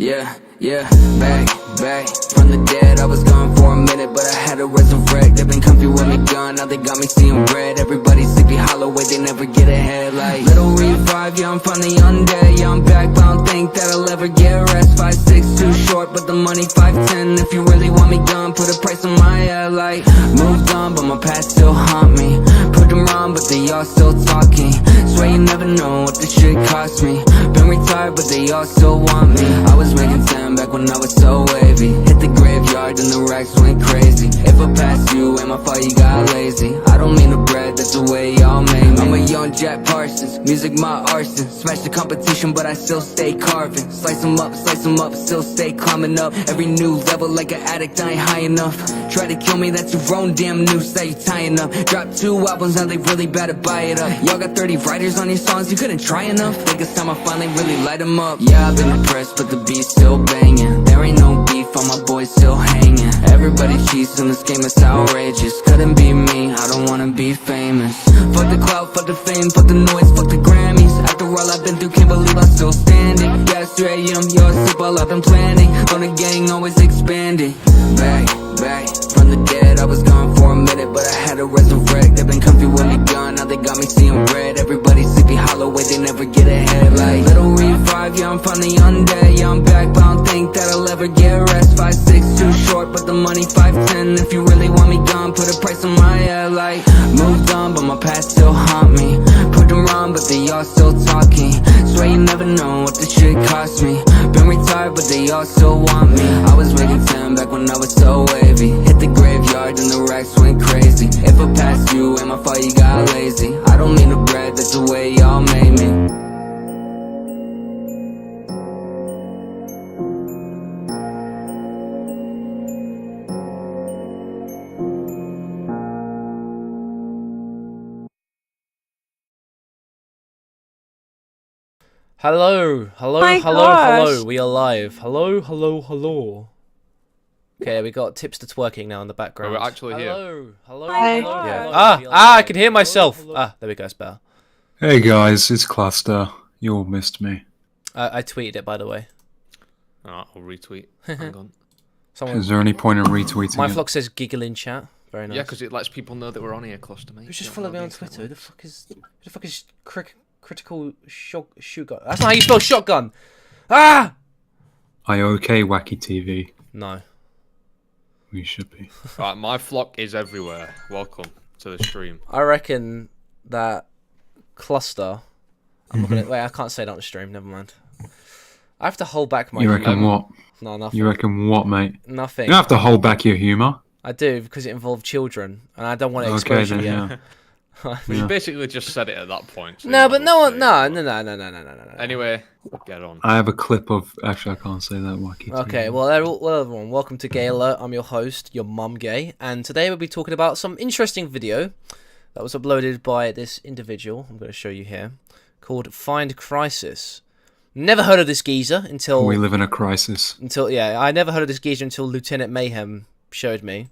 Yeah, back from the dead. I was gone for a minute, but I had to resurrect. They've been comfy with me gone, now they got me seeing red. Everybody sleepy hollow way, they never get ahead. Like little revive, yeah, I'm finally undead. Yeah, I'm back, but I don't think that I'll ever get rest. 5'6", too short, but the money 5'10". If you really want me gone, put a price on my head. Like moved on, but my past still haunt me. Put them wrong, but they all still talking. Swear you never know what this shit cost me. Been retired, but they all still want me. I was making 10 back when I was so wavy. Hit the graveyard and the racks went crazy. If I passed you, ain't my fault you got lazy. I don't mean the bread, that's the way y'all made me. I'm a young Jack Parsons, music my arson. Smash the competition, but I still stay carving. Slice them up, still stay climbing up. Every new level like an addict, I ain't high enough. Try to kill me, that's your own damn noose that you tying up. Drop 2 albums, now they really better buy it up. Y'all got 30 writers on your songs, you couldn't try enough. Think it's time I finally really light them up. Yeah, I've been depressed, but the beat's still banging. There ain't no beef, all my boys still hanging. Everybody cheats in this game, it's outrageous. Couldn't be me, I don't wanna be famous. Fuck the clout, fuck the fame, fuck the noise, fuck the Grammys. After all I've been through, can't believe I'm still standing. Yeah, it's 3 AM, yours sleep all I've been planning. On the gang, always expanding. Back from the dead. I was gone for a minute, but I had to resurrect. They've been comfy with me gone, now they got me seeing red. Everybody sleepy hollow way, they never get ahead. Like little revive, yeah, I'm finally undead. Yeah, I'm back, but I don't think that I'll ever get rest. 5'6", too short, but the money 5'10". If you really want me gone, put a price on my head. Like moved on, but my past still haunt me. Put them wrong, but they all still talking. Swear you never know what this shit cost me. Been retired, but they all still want me. I was making 10 back when I was so wavy. Hit the graveyard and the racks went crazy. If I passed you, ain't my fault you got lazy. I don't mean the bread, that's the way y'all made me. Hello, we are live. Hello. Okay, we got Tipster twerking now in the background. We're actually here. Hello. Yeah. I can hear myself. There we go, it's better. Hey guys, it's Cluster. You all missed me. I tweeted it, by the way. I'll retweet. Hang on. Is there any point in retweeting My it? vlog says giggle in chat. Very nice. Yeah, because it lets people know that we're on here, Cluster, mate. Who's just followed me on Twitter? Who the fuck is critical shotgun? That's not how you spell shotgun. Ah! Are you okay, Wacky TV? No. We should be. Right, my flock is everywhere. Welcome to the stream. I reckon that Cluster. I'm not gonna wait. I can't say that on the stream. Never mind. I have to hold back my. You reckon what? No, nothing. You reckon what, mate? Nothing. You don't have to hold back your humour. I do because it involved children, and I don't want to Okay, expose you then, yet. yeah. You basically just said it at that point. So No, but no. no. Anyway, get on. I have a clip of... Actually, I can't say that, Wacky TV. Okay, well, everyone, welcome to Gay Alert. I'm your host, your mum gay, and today we'll be talking about some interesting video that was uploaded by this individual. I'm going to show you here, called FindCrisis. Never heard of this geezer until... We live in a crisis. I never heard of this geezer until Lieutenant Mayhem showed me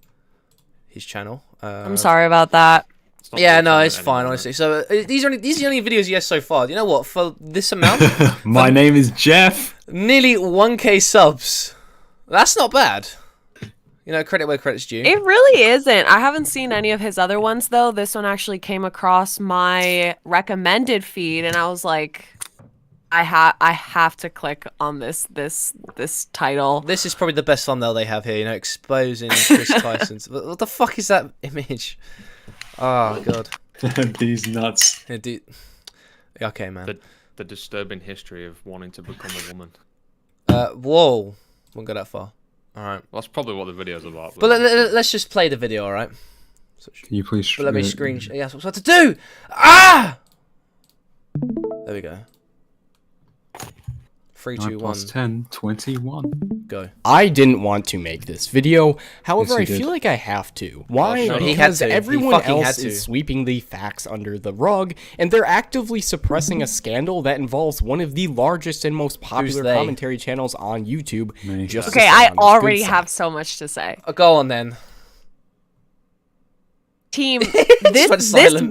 his channel. I'm sorry about that. Yeah, no, it's fine, honestly. So these are the only videos he has so far. You know what? For this amount, My name is Jeff. nearly 1K subs. That's not bad. You know, credit where credit's due. It really isn't. I haven't seen any of his other ones though. This one actually came across my recommended feed, and I was like, I have to click on this title. This is probably the best thumbnail they have here. You know, exposing Chris Tyson's. What the fuck is that image? Oh god. These nuts. Yeah, dude. Okay, man. The disturbing history of wanting to become a woman. Whoa. Won't go that far. Alright. Well, that's probably what the video's about. But let's just play the video, alright? Can you please... But let me screenshot. Yeah, that's what I'm supposed to do! Ah! There we go. 3, 2, 1. 10, 21. Go. I didn't want to make this video. However, Yes, you I did. feel like I have to. Why? No, he Because had to. He everyone fucking had else to. is sweeping the facts under the rug, and they're actively suppressing a scandal that involves one of the largest and most popular they? commentary channels on YouTube. Me. Just Okay, to I sit on its already good have side. so much to say. Go on then. Team, Just went silent.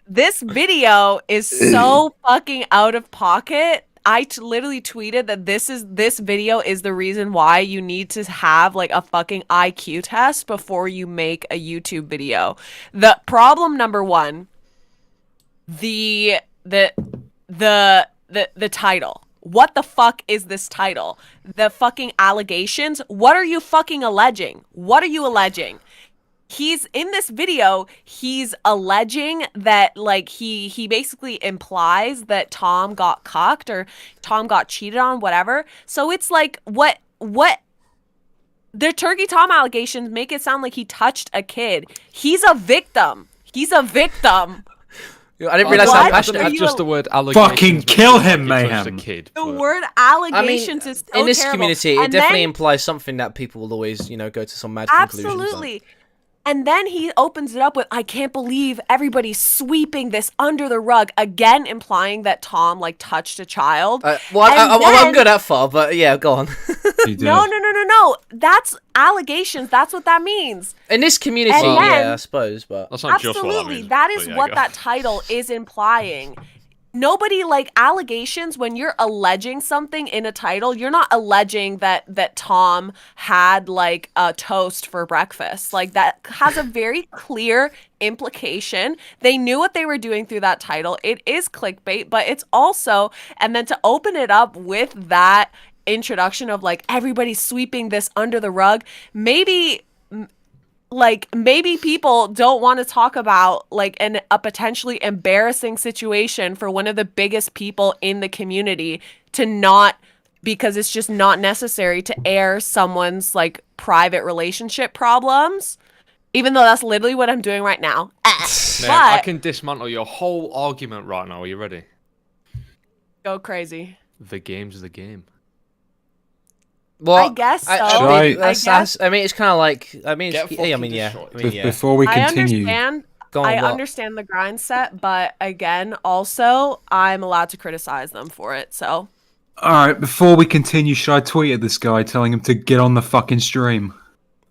this video is so fucking out of pocket. literally tweeted that this video is the reason why you need to have like a fucking IQ test before you make a YouTube video. The problem number one, the title. What the fuck is this title? The fucking allegations. What are you fucking alleging? What are you alleging? He's in this video, he's alleging that like he basically implies that Tom got cucked or Tom got cheated on, whatever. So it's like what the Turkey Tom allegations make it sound like he touched a kid. He's a victim. He's a victim. I didn't realize how passionate. That's just the word allegations. Fucking kill him, Mayhem. The word allegations is so in this terrible. community, And it definitely then- implies something that people will always, go to some mad conclusions. Absolutely. And then he opens it up with, I can't believe everybody's sweeping this under the rug, again implying that Tom, like, touched a child. Well, I won't go that far, but yeah, go on. He did. No. That's allegations. That's what that means. In this community, And then- yeah, I suppose, but... That's not just what that Absolutely. means. That is but yeah, what go. that title is implying. Nobody, like, allegations, when you're alleging something in a title, you're not alleging that Tom had, like, a toast for breakfast. Like, that has a very clear implication. They knew what they were doing through that title. It is clickbait, but it's also, and then to open it up with that introduction of, like, everybody's sweeping this under the rug, maybe people don't want to talk about like a potentially embarrassing situation for one of the biggest people in the community to not, because it's just not necessary to air someone's like private relationship problems, even though that's literally what I'm doing right now. Man, I But can dismantle your whole argument right now. Are you ready? go crazy. The game's the game. Well, I guess so. I- I mean, it's kind of like... I mean, Get yeah, I fucking mean, yeah. destroyed. I mean, yeah. Before we I continue, understand. Go on, I what? understand the grind set, but again, also I'm allowed to criticize them for it. So alright, before we continue, should I tweet at this guy telling him to get on the fucking stream?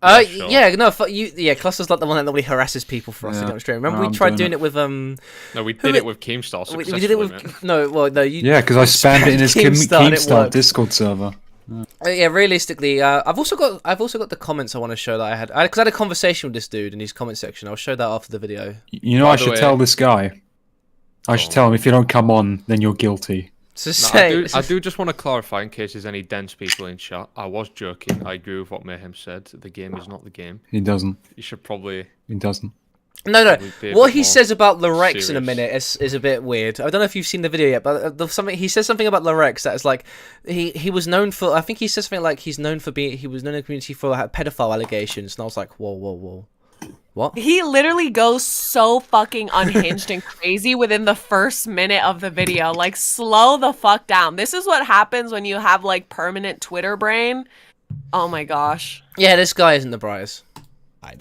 Sure. Yeah, no, you. Yeah, Cluster's like the one that normally harasses people for us to Yeah. get on stream. Remember, No, we I'm tried doing doing it with No, we did it with Keemstar we successfully. did it with mate. no, you. Yeah, because I spammed it in his Keemstar and it Keemstar worked. Discord server. Yeah, realistically, I've also got the comments I want to show that I had because I had a conversation with this dude in his comment section. I'll show that after the video. You know, By I the should way- tell this guy. I should tell him if you don't come on, then you're guilty. So No, say, I do just want to clarify in case there's any dense people in chat. I was joking. I agree with what Mayhem said. The game is not the game. He doesn't. You should probably... He doesn't. no. Probably be a What bit he more says about Lorex in a serious. minute is a bit weird. I don't know if you've seen the video yet, but he says something about Lorex that is like he was known for. I think he says something like he was known in the community for pedophile allegations, and I was like, whoa. What? he literally goes so fucking unhinged and crazy within the first minute of the video. Like, slow the fuck down. This is what happens when you have like permanent Twitter brain. Oh my gosh. Yeah, this guy isn't the brightest.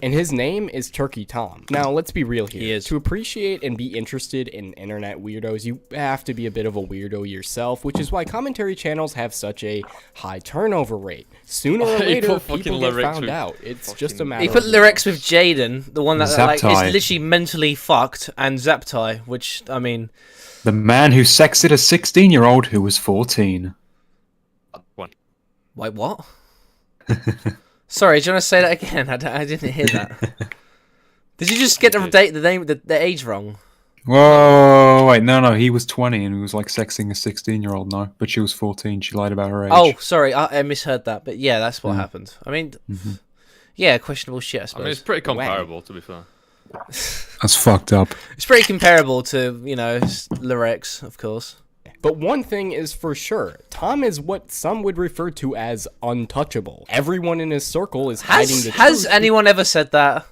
And his name is Turkey Tom. Now, let's be real here. He is. To appreciate and be interested in internet weirdos, you have to be a bit of a weirdo yourself, which is why commentary channels have such a high turnover rate. Sooner or He later, put fucking people get lyrics found with out. It's fucking- just a matter He of put time. lyrics with Jaden, the one that like Zaptai. is literally mentally fucked, and Zaptai, which I mean, The man who sexted a 16-year-old who was 14. One. wait, what? Sorry, do you want to say that again? I didn't hear that. Did you just get the age wrong? Whoa, wait, no, he was 20 and he was like sexting a 16-year-old, no. But she was 14, she lied about her age. Oh, sorry, I misheard that. But yeah, that's what happened. I mean, yeah, questionable shit, I I suppose. mean, it's pretty comparable, to be fair. That's fucked up. It's pretty comparable to, Lorex, of course. But one thing is for sure, Tom is what some would refer to as untouchable. Everyone in his circle is hiding the Has truth. anyone ever said that?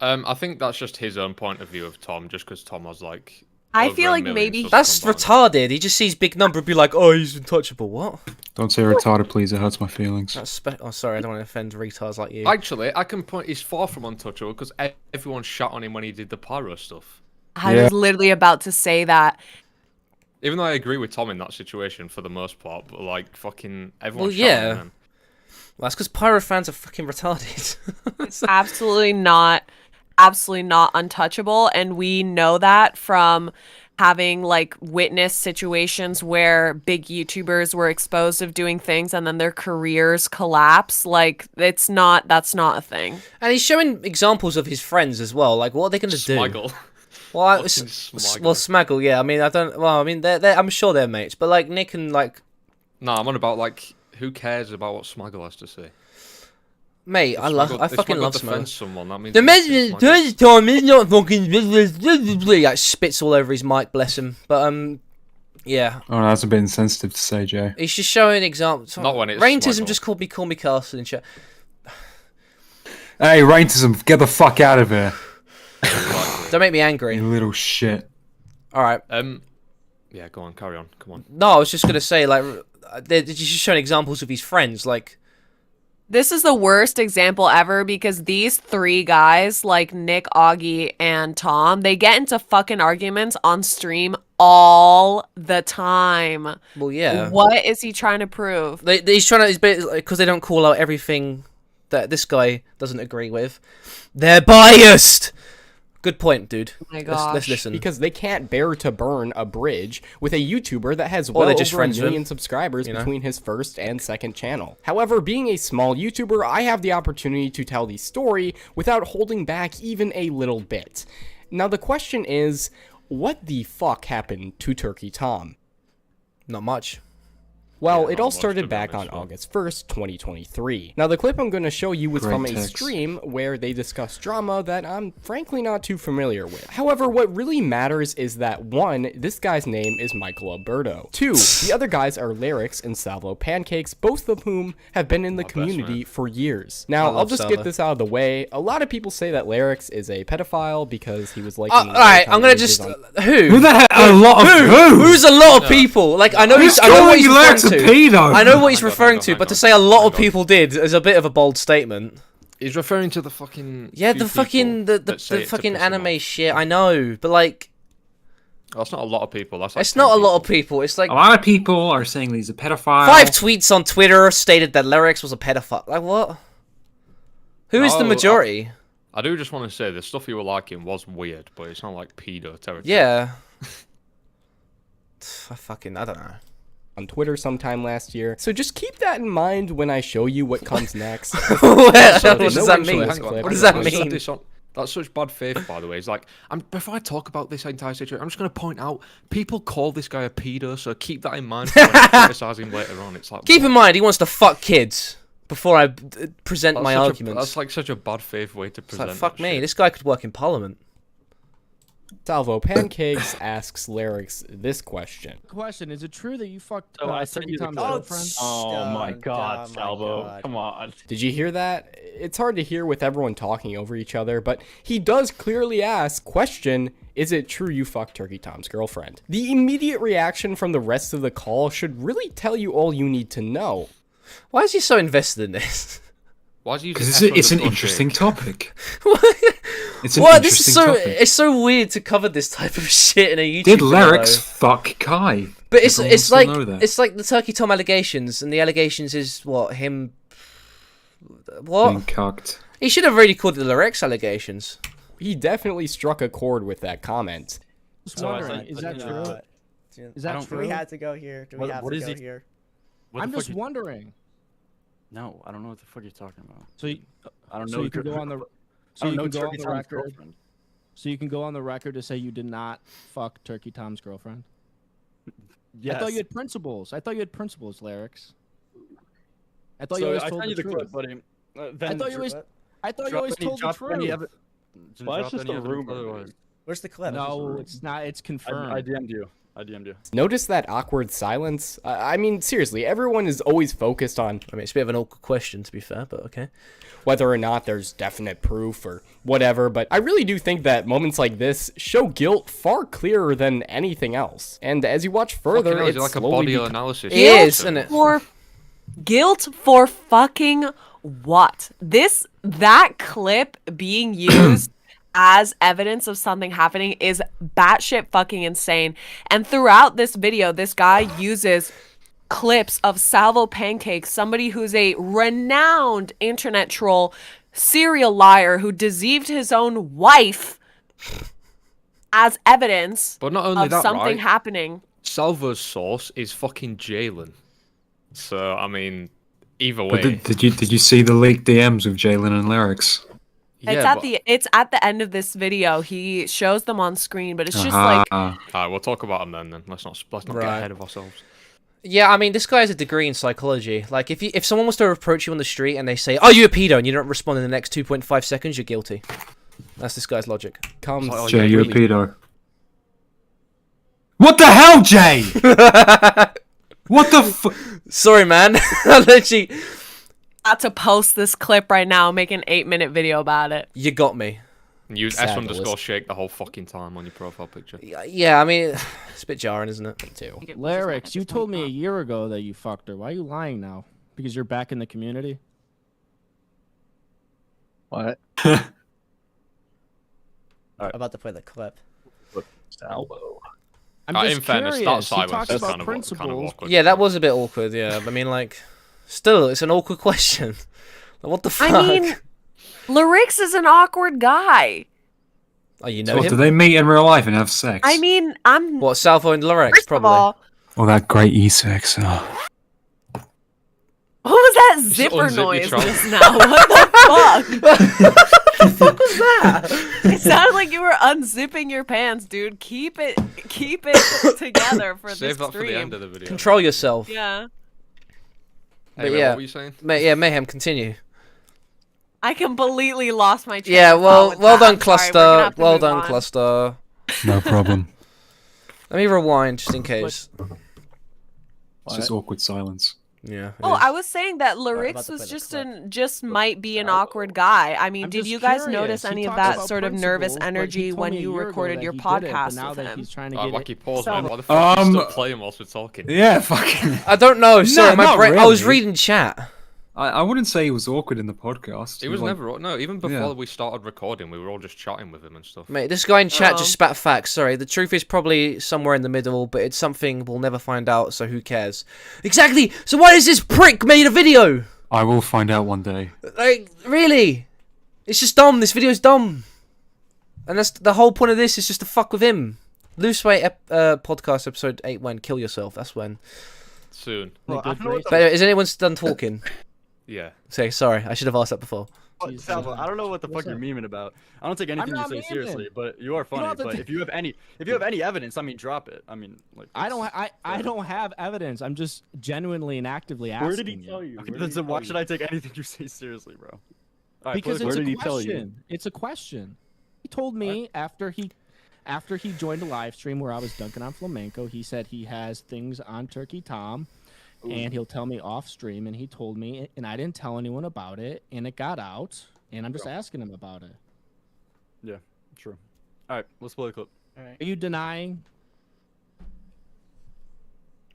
I think that's just his own point of view of Tom, just because Tom was like... I over feel a like million maybe- subs That's combined. retarded. He just sees big number and be like, oh, he's untouchable. What? Don't say retarded, please, it hurts my feelings. Oh, sorry, I don't want to offend retards like you. Actually, I can point... He's far from untouchable, because everyone shot on him when he did the pyro stuff. I Yeah. was literally about to say that. Even though I agree with Tom in that situation for the most part, but like, fucking everyone Well, shot yeah. on him. Man. Well, that's because pyro fans are fucking retarded. Absolutely not untouchable, and we know that from having like witnessed situations where big YouTubers were exposed of doing things and then their careers collapse. Like that's not a thing. And he's showing examples of his friends as well. Like, what are they going to do? Smuggle. Well, Fucking Smuggle. well, Smaggle, yeah. I mean, I don't. Well, I mean, they're I'm sure they're mates, but like Nick and like, No, I'm on about like who cares about what Smuggle has to say. mate, I fucking love Smaggle. defends someone. That means The nothing, Smuggle. message time is not fucking like spits all over his mic, bless him. But yeah, Oh, that's a bit insensitive to say, Jay. he's just showing examples. Not when it's Raintism Smaggle. just called me Castle in chat. Hey, Raintism, get the fuck out of here, Don't make me you angry. little shit. All right. Yeah, go on, carry on. Come on. No, I was just gonna say like, he's just showing examples of his friends. Like, This is the worst example ever because these three guys, like Nick, Augie, and Tom, they get into fucking arguments on stream all the time. well, yeah. What is he trying to prove? He's trying to, because they don't call out everything that this guy doesn't agree with. They're biased. Good point, dude. Oh my Let's gosh. listen. Because they can't bear to burn a bridge with a YouTuber that has Or well they're just over a friends with million him, subscribers you know? between his first and second channel. However, being a small YouTuber, I have the opportunity to tell the story without holding back even a little bit. Now the question is, what the fuck happened to Turkey Tom? Not much. Well, Yeah, it not all much, started to be back on honest, but- August 1st, 2023. Now, the clip I'm going to show you was Great from a text. stream where they discuss drama that I'm frankly not too familiar with. However, what really matters is that 1, this guy's name is Michael Alberto. 2, the other guys are Lyrics and Salvo Pancakes, both of whom have been in the best community man. for years. I Now, I'll love just Salvo. get this out of the way. A lot of people say that Lyrics is a pedophile because he was like... Alright, I'm gonna just Who the hell? A lot of who? Who's a lot of people? Like I know Who's I know what calling he's you referring Lex a to. pedo? I know what he's Hang on, referring hang to, on, but to hang say a lot of on. people did is a bit of a bold statement. He's referring to the fucking. Yeah, few the fucking people the that say it to fucking piss him anime off. shit. I know, but like That's not a lot of people. That's like it's 10 not a lot of people. people. It's like A lot of people are saying he's a pedophile. 5 tweets on Twitter stated that Lyrics was a pedophile. Like what? Who is the No, majority? I do just want to say the stuff you were liking was weird, but it's not like pedo territory. Yeah. I don't know. on Twitter sometime last year. So just keep that in mind when I show you what comes next. What does no that actually, mean? hang on. What does that I said mean? this on- That's such bad faith, by the way. It's like, before I talk about this entire situation, I'm just going to point out people call this guy a pedo, so keep that in mind for when I criticize him later on. It's like, Keep in mind, he wants to fuck kids before I present that's my such arguments. that's like such a bad faith way to It's present. like, fuck that me, shit. this guy could work in Parliament. Salvo Pancakes asks Lyrics this question. Question: Is it true that you fucked? Oh, I sent you the Tom's clip. girlfriend? Oh my god, oh my Salvo. God. Come on. Did you hear that? It's hard to hear with everyone talking over each other, but he does clearly ask, question, is it true you fucked Turkey Tom's girlfriend? The immediate reaction from the rest of the call should really tell you all you need to know. Why is he so invested in this? Why do you Because just it's echo an the interesting butt topic. It's an What? This is interesting so. topic. It's so weird to cover this type of shit in a YouTube Did video. Lyrics fuck Kai? But it's Everyone it's wants to like know that. it's like the Turkey Tom allegations, and the allegations is what him. What? Being cucked. He should have really called it the Lyrics allegations. He definitely struck a chord with that comment. Just So I wondering, sent- is that true? Is that don't- true? Do we have to go here? Do we What- have what to is go he- here? What I'm the fuck just you- wondering. No, I don't know what the fuck you're talking about. So, you, I don't know. so you can go on the. I So don't you know can go on Turkey the Tom's record. girlfriend. So you can go on the record to say you did not fuck Turkey Tom's girlfriend. Yes. I thought you had principles. I thought you had principles, Lyrics. I thought So you always I told sent you the the truth. clip, buddy. I Then thought you always. What? I thought you drop always any- told the drop any truth. Well, it's just a rumor. Where's the clip? No, it's not. It's confirmed. I DM'd you. I DM'd you. Notice that awkward silence? I mean, seriously, everyone is always focused on I mean, it's a bit of an awkward question to be fair, but okay. whether or not there's definite proof or whatever, but I really do think that moments like this show guilt far clearer than anything else. And as you watch further, Fucking hell, it's it's like a slowly body become- analysis. He is, isn't it? For guilt for fucking what? That clip being used as evidence of something happening is batshit fucking insane. And throughout this video, this guy uses clips of Salvo Pancakes, somebody who's a renowned internet troll, serial liar who deceived his own wife as evidence But not only of that, something right? happening. Salvo's source is fucking Jalen. So I mean, either way. But did you see the leaked DMs with Jalen and Lyrics? It's at the end of this video. He shows them on screen, but it's just like Alright, we'll talk about them then. Let's not get Right. ahead of ourselves. Yeah, I mean, this guy has a degree in psychology. Like, if someone was to approach you on the street and they say, "Are you a pedo?" and you don't respond in the next 2.5 seconds, you're guilty. That's this guy's logic. Comes Jay, you're a pedo. What the hell, Jay? What the fuck? Sorry, man. I literally, about to post this clip right now, make an 8-minute video about it. you got me. Use Fabulous. S_shake the whole fucking time on your profile picture. Yeah, I mean, it's a bit jarring, isn't it? too. Lyrics, you told me a year ago that you fucked her. Why are you lying now? Because you're back in the community? What? I'm about to play the clip. Salvo. I'm In just fairness, that curious. He silence talks is about kind of principles. awkward. Yeah, that was a bit awkward. Yeah, I mean, like, still, it's an awkward question. Like, what the fuck? I mean, Larix is an awkward guy. Oh, you know What, do him? they meet in real life and have sex? I mean, I'm What, Salvo and Lorex, first of probably. all, Oh, that great E-sex. Oh. what was that Just zipper unzip your noise trunk. just now? What the fuck? What the fuck was that? It sounded like you were unzipping your pants, dude. Keep it together for Save this that for the end stream. of the video. Control yourself. Yeah, Hey, But wait, yeah. what were you saying? Yeah, Mayhem, continue. I completely lost my. Train Yeah, of thought well with well that. done, I'm sorry, we're gonna Cluster. have to Well move done, on. Cluster. No problem. Let me rewind, just in case. It's just awkward silence. Yeah. it Oh, is. I was saying that about Larix to was play the just might be an awkward guy. I mean, I'm did just you guys curious. notice He any of talks that about sort of nervous principles, but he energy told when me a you year ago recorded that your he did it, but podcast now with that him? he's trying to Alright, get Wacky, it. pause, So- man. Why the fuck are you Um, still playing whilst we're talking? Yeah, fucking. I don't know. Sorry, my not brain. I was really. reading chat. I wouldn't say he was awkward in the podcast. He was like- never. No, even before Yeah. we started recording, we were all just chatting with him and stuff. Mate, this guy in chat Oh. just spat facts. Sorry, the truth is probably somewhere in the middle, but it's something we'll never find out, so who cares? Exactly! So why has this prick made a video? I will find out one day. Like, really? It's just dumb. This video's dumb. And that's the whole point of this, is just to fuck with him. Loose Weight podcast episode 8 when? Kill yourself. That's when. Soon. Well, I don't know what But anyway, is anyone done talking? Yeah. Say, sorry, I should have asked that before. Salvo, I don't know what the fuck What's you're up? memeing about. I don't take anything you not say memeing. seriously, but you are funny. have to But take- if you have any evidence, I mean, drop it. I mean, like. I don't have evidence. I'm just genuinely and actively asking. Where did he tell you? Okay, then why should I take anything you say seriously, bro? All right, Because where it's did a he tell you? question. It's a question. He told me after he joined a live stream where I was dunking on flamenco. He said he has things on Turkey Tom, and he'll tell me off stream. And he told me, and I didn't tell anyone about it, and it got out. And I'm just asking him about it. Yeah, true. All right, let's play a clip. Are you denying?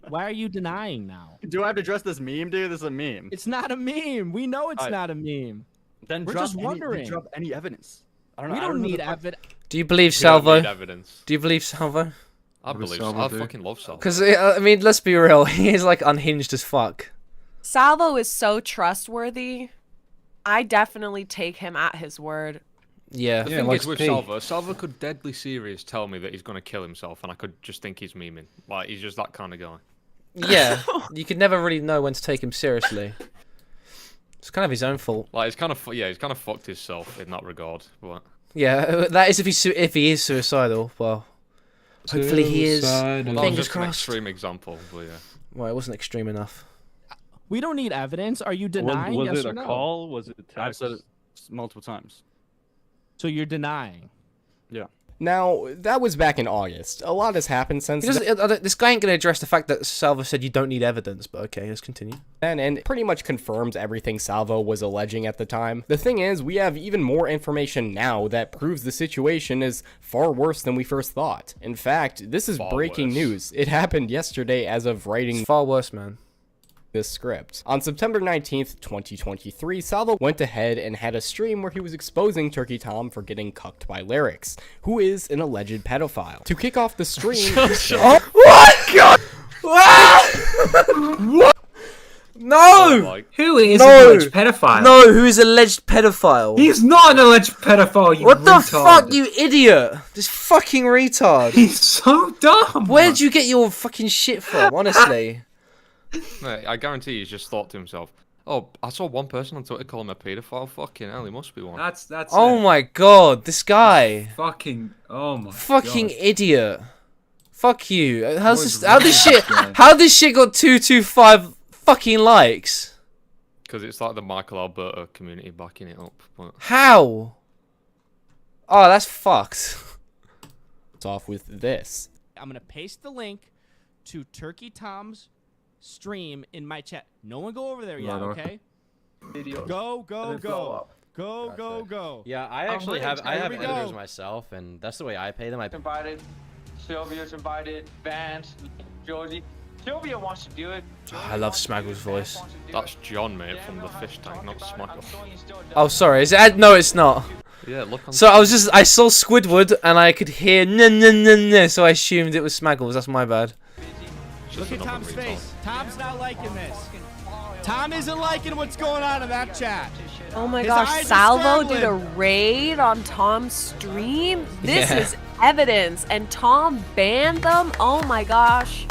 Why are you denying now? Do I have to address this meme, dude? This is a meme. It's not a meme. We know it's Alright. not a meme. Then we're drop just wondering. drop any evidence. I don't know. We I don't don't know need the fuck- evidence. Do you believe We don't Salvo? need evidence. Do you believe Salvo? I What does believe. Salvo I do? fucking love Salvo. Because, I mean, let's be real. He is, like, unhinged as fuck. Salvo is so trustworthy. I definitely take him at his word. Yeah. The Yeah, thing like is with P. Salvo could deadly serious tell me that he's gonna kill himself, and I could just think he's memeing. Like he's just that kind of guy. Yeah. You could never really know when to take him seriously. It's kind of his own fault. Like he's kind of he's kind of fucked himself in that regard. But Yeah, that is if he is suicidal. Well, hopefully he is. Suicidal. that was Fingers just an crossed. extreme example. But yeah. Well, it wasn't extreme enough. We don't need evidence. Are you denying? Was yes it or a no? call? Was it? I've said it multiple times. So you're denying. Yeah. Now, that was back in August. A lot has happened since He doesn't, this guy ain't gonna address the fact that Salvo said you don't need evidence. But okay, let's continue. then, and pretty much confirms everything Salvo was alleging at the time. The thing is, we have even more information now that proves the situation is far worse than we first thought. In fact, this is Far breaking worse. news. It happened yesterday as of writing It's far worse, man. this script. On September 19th, 2023, Salvo went ahead and had a stream where he was exposing Turkey Tom for getting cucked by Larix, who is an alleged pedophile. To kick off the stream, What? God! What? No! Like, Who is No! an alleged pedophile? No, who is alleged pedophile? He's not an alleged pedophile, you What the retard. fuck, you idiot? This fucking retard. He's so dumb. Where'd you get your fucking shit from, honestly? mate, I guarantee he's just thought to himself, "Oh, I saw one person on Twitter call him a paedophile. Fucking hell, he must be one." That's Oh it. my god, this guy. Fucking, oh my Fucking God. idiot. Fuck you. How's What is this, how this wrong shit, with this guy? how this shit got 225 fucking likes? Because it's like the Michael Alberto community backing it up. But How? Oh, that's fucked. It's off with this. I'm gonna paste the link to Turkey Tom's stream in my chat. No one go over there yet, Right, okay? Go, go, go. Go, go, go. Yeah, I actually have Here have we editors go. myself, and that's the way I pay them. I Invited, Sylvia's invited, Vance, Josie. Sylvia wants to do it. I love Smaggle's voice. that's John, mate, from the fish tank, not Smuggle. Oh, sorry. Is it? No, it's not. Yeah, look on. So I saw Squidward and I could hear n, so I assumed it was Smaggles. That's my bad. Look at Tom's face. Tom's not liking this. Tom isn't liking what's going on in that chat. Oh my His gosh, eyes are Salvo did a scrambling. raid on Tom's stream? This Yeah. is evidence, and Tom banned them? Oh my gosh.